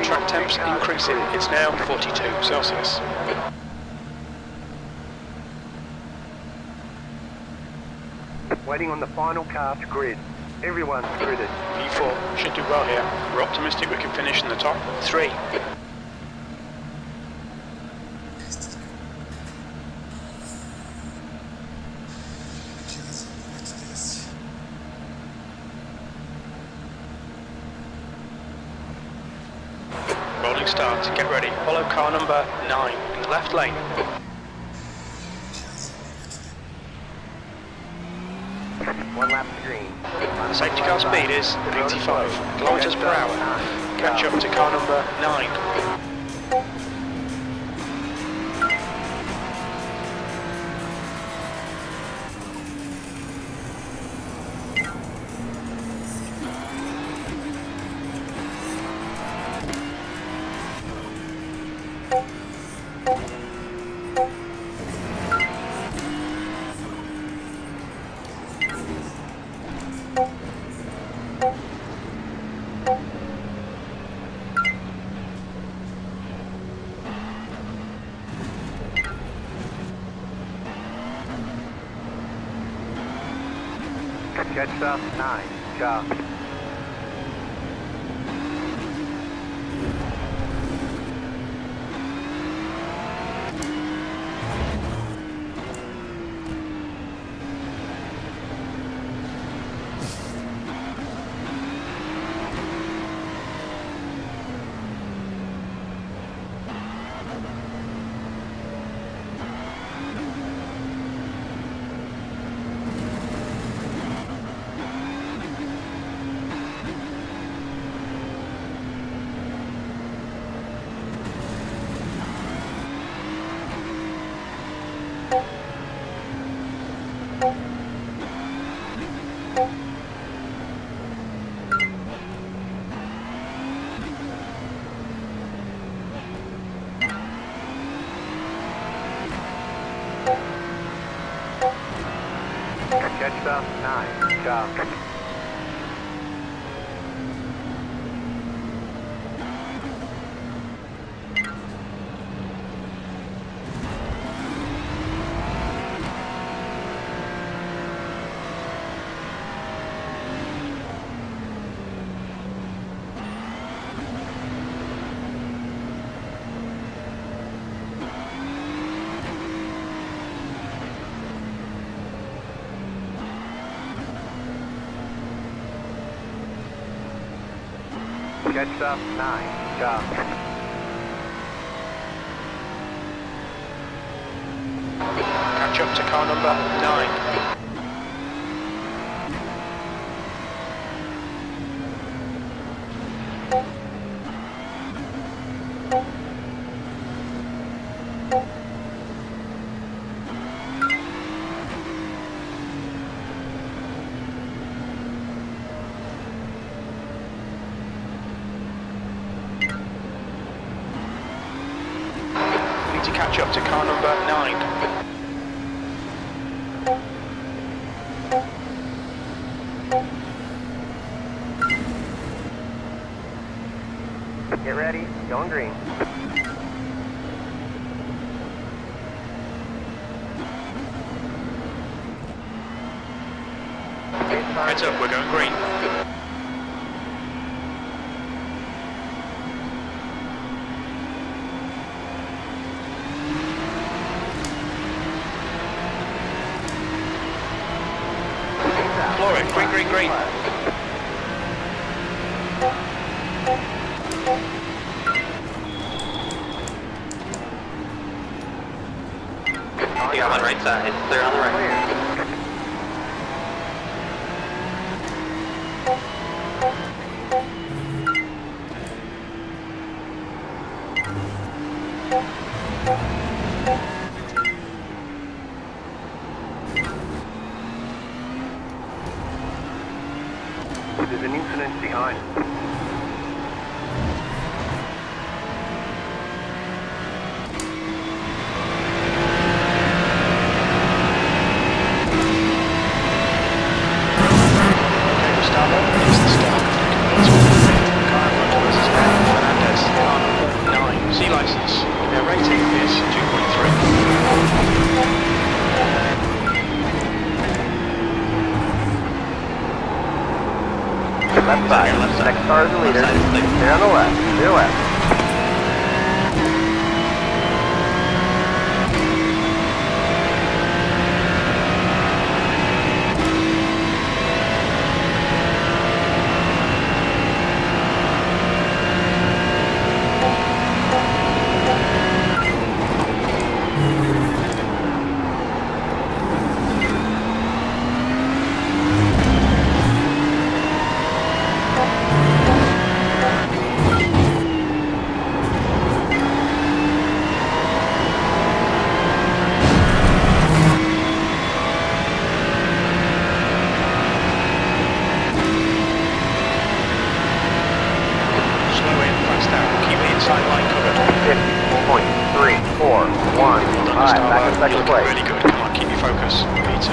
Track temps increasing. It's now 42 Celsius. Waiting on the final car to grid. Everyone's gridded. E4 should do well here. We're optimistic we can finish in the top 3. Rolling start, get ready. Follow car number 9 in the left lane. One lap to green. The safety car speed is 85 kilometers per hour. Catch up to car number 9. Jetstar 9, Charlie. Jetstar 9, Charlie. Jetstar 9, Charlie. Catch up to car number 9. To catch up to car number 9. Get ready, going green. Heads up, we're going green. Flora, green, green, green. Yeah, I'm on right side. Clear on the right. There's an incident behind. Okay, Gustavo, here's the start. Car in front of us is Ben Fernandez, car 9, C license. Their rating is 2.3. Left side. Next car is the leader. Stay on the left. Clear left. Slow in, fast out, keep the inside line covered. 50.341. Well done, Alright, back in Gustavo. second You're looking place. really good. Come on, keep your focus. P2.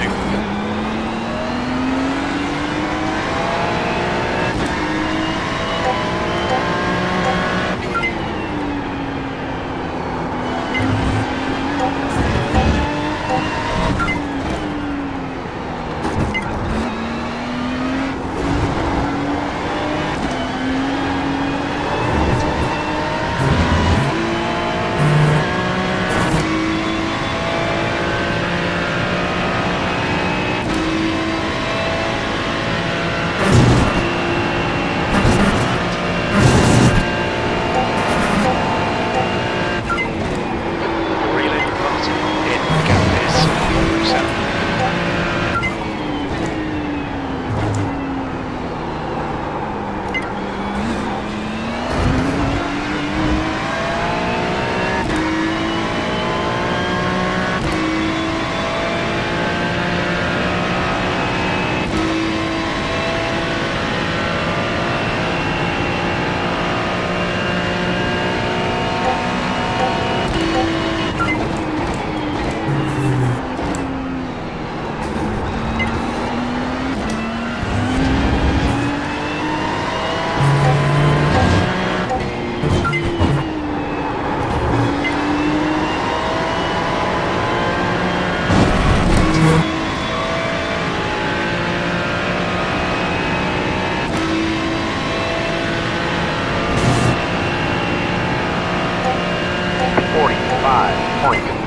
Relay party in gap is 1.7.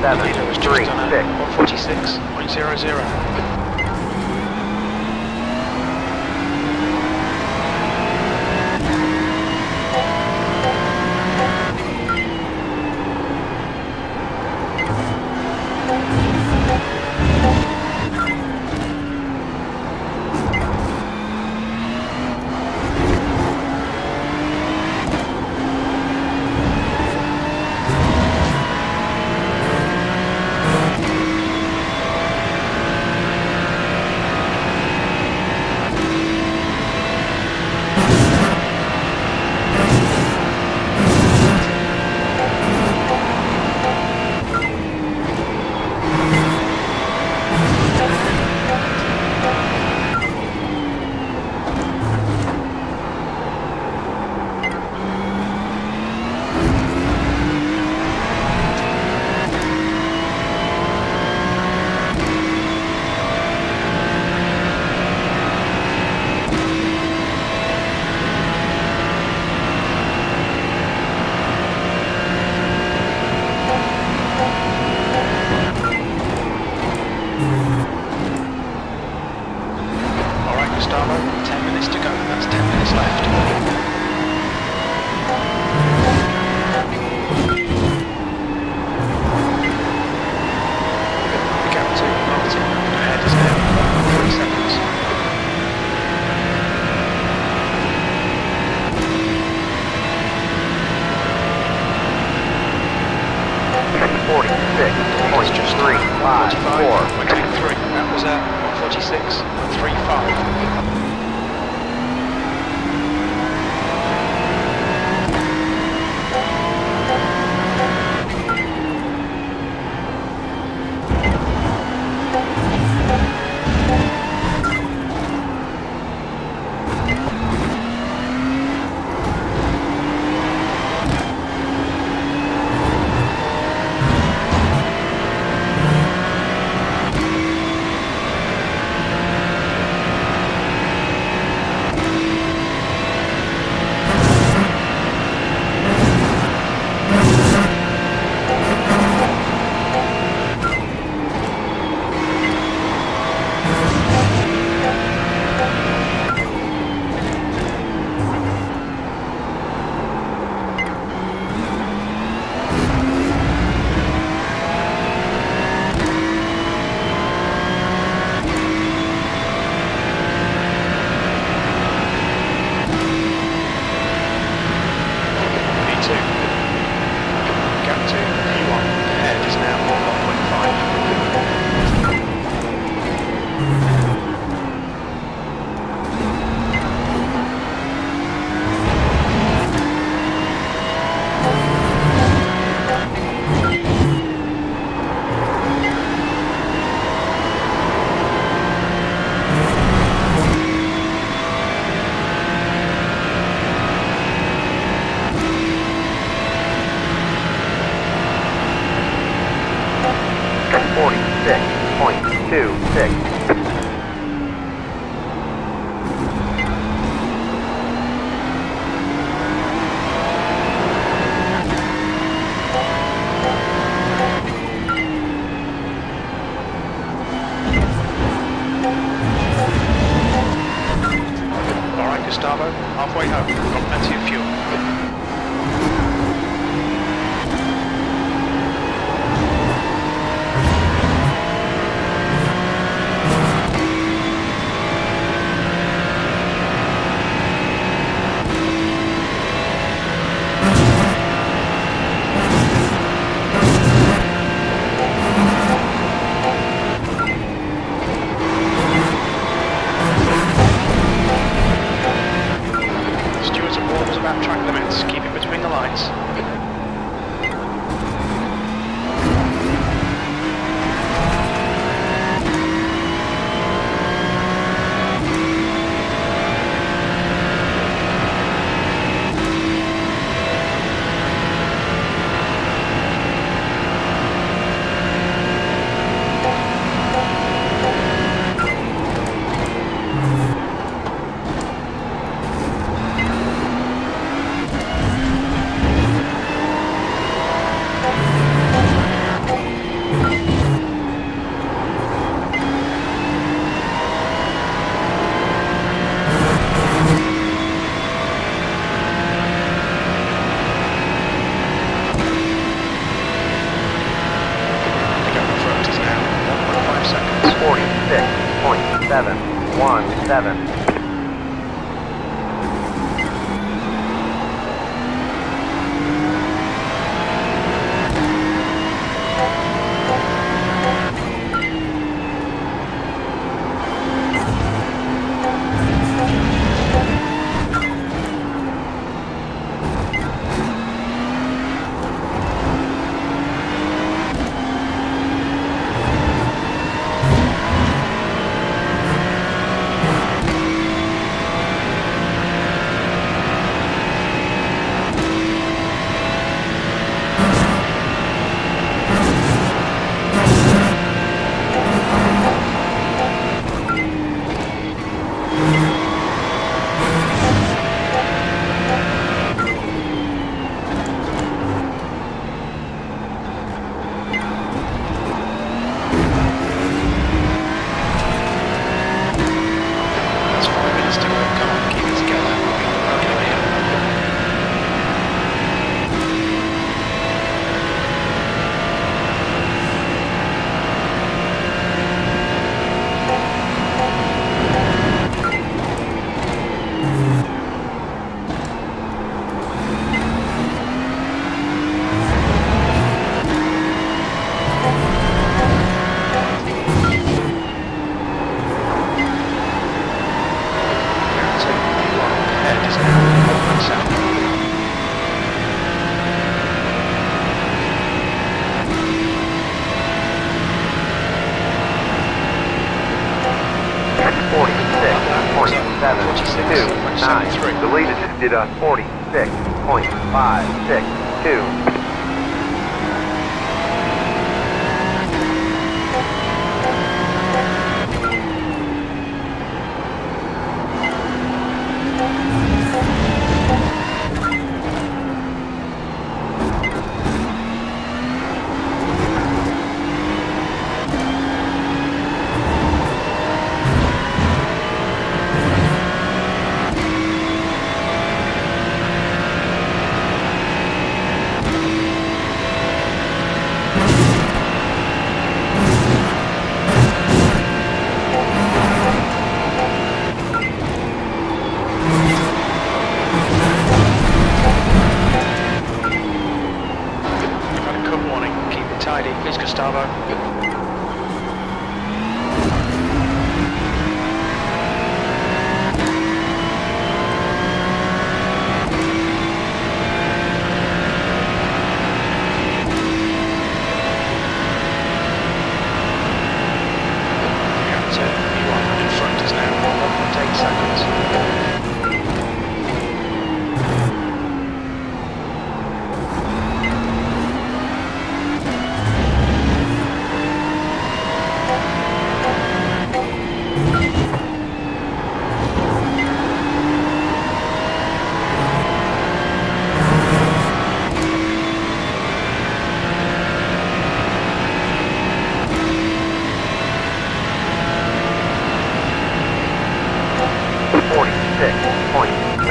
The leader was just on a 146.00. Gustavo, 10 minutes to go, that's 10 minutes left. The gap to Martin ahead is now 3 seconds. Just 3, 5, 4. 1.3. That was at 146.35. halfway home. We've got plenty of fuel. Stewards have warned us about track limits. Keep it between the lines. Seven, 1-7. That's 5 minutes to go. Come on, keep it together. Okay, here. Ahead is now Holman South. 46.729. The leader just did a 46.562. tidy, please, Gustavo.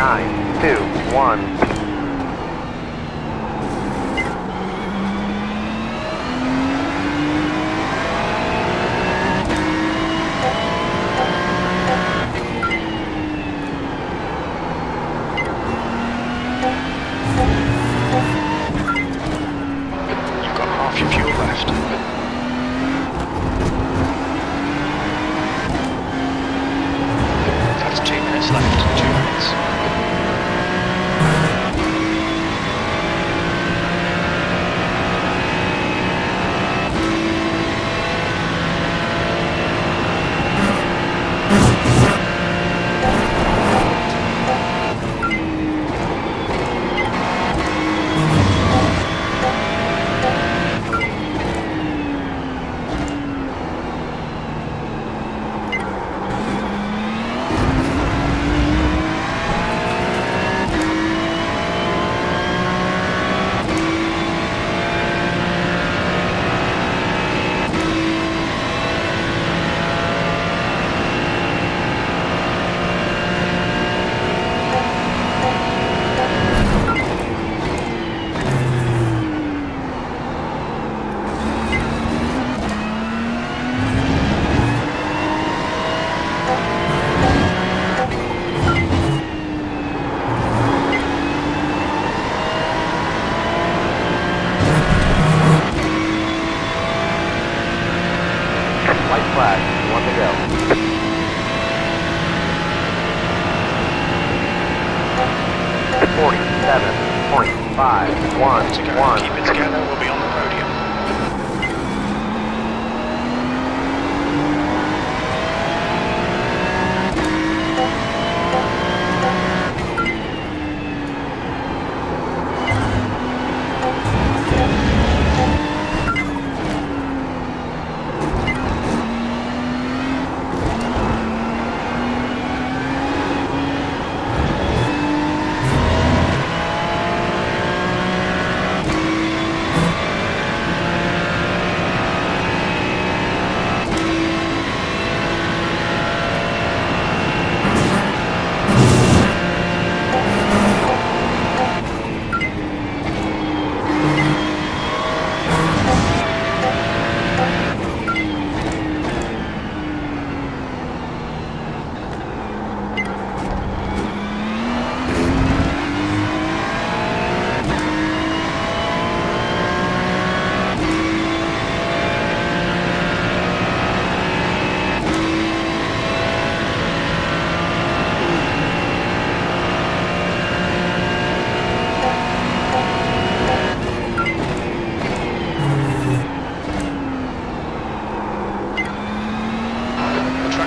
9, 2, 1. You've got half your fuel left. That's 2 minutes left. 2 minutes. White flag, 1 to go. To go. Keep it together, we'll be on the podium.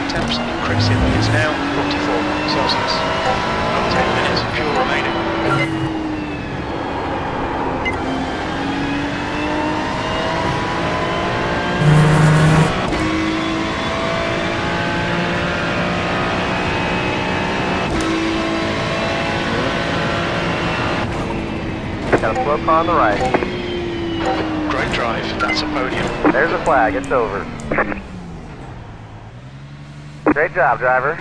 Temps increasing. It's now 44 Celsius. About 10 minutes of fuel remaining. Got a slow car on the right. Great drive. That's a podium. There's the flag, it's over. Great job, driver.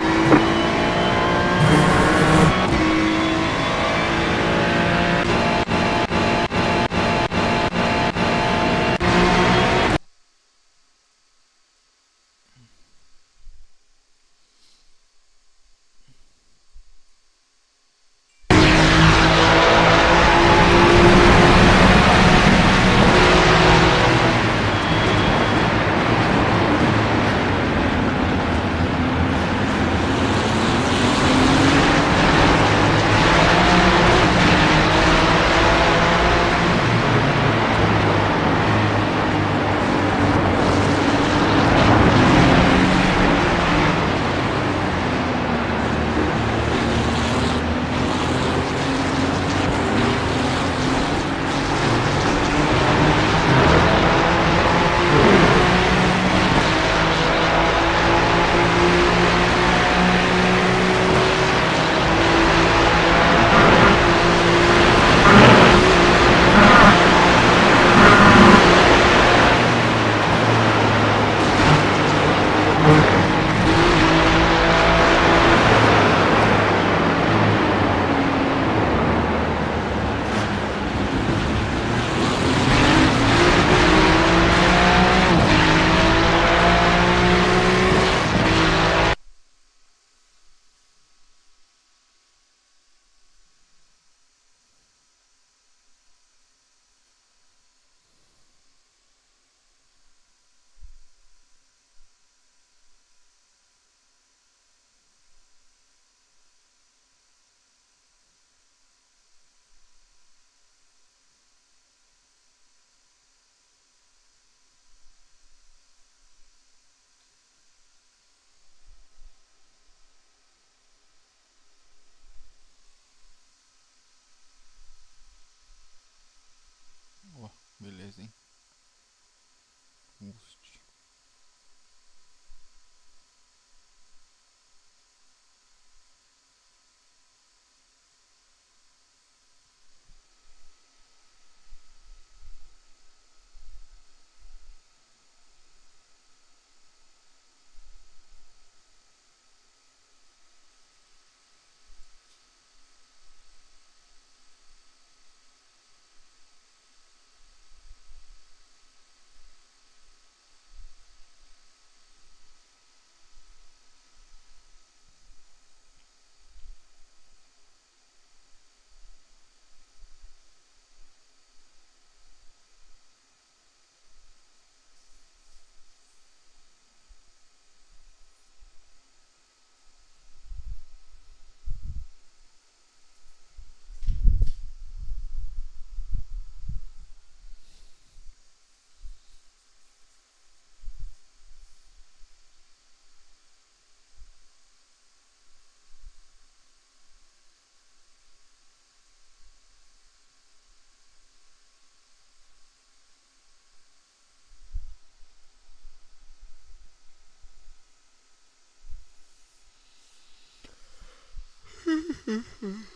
Uhum.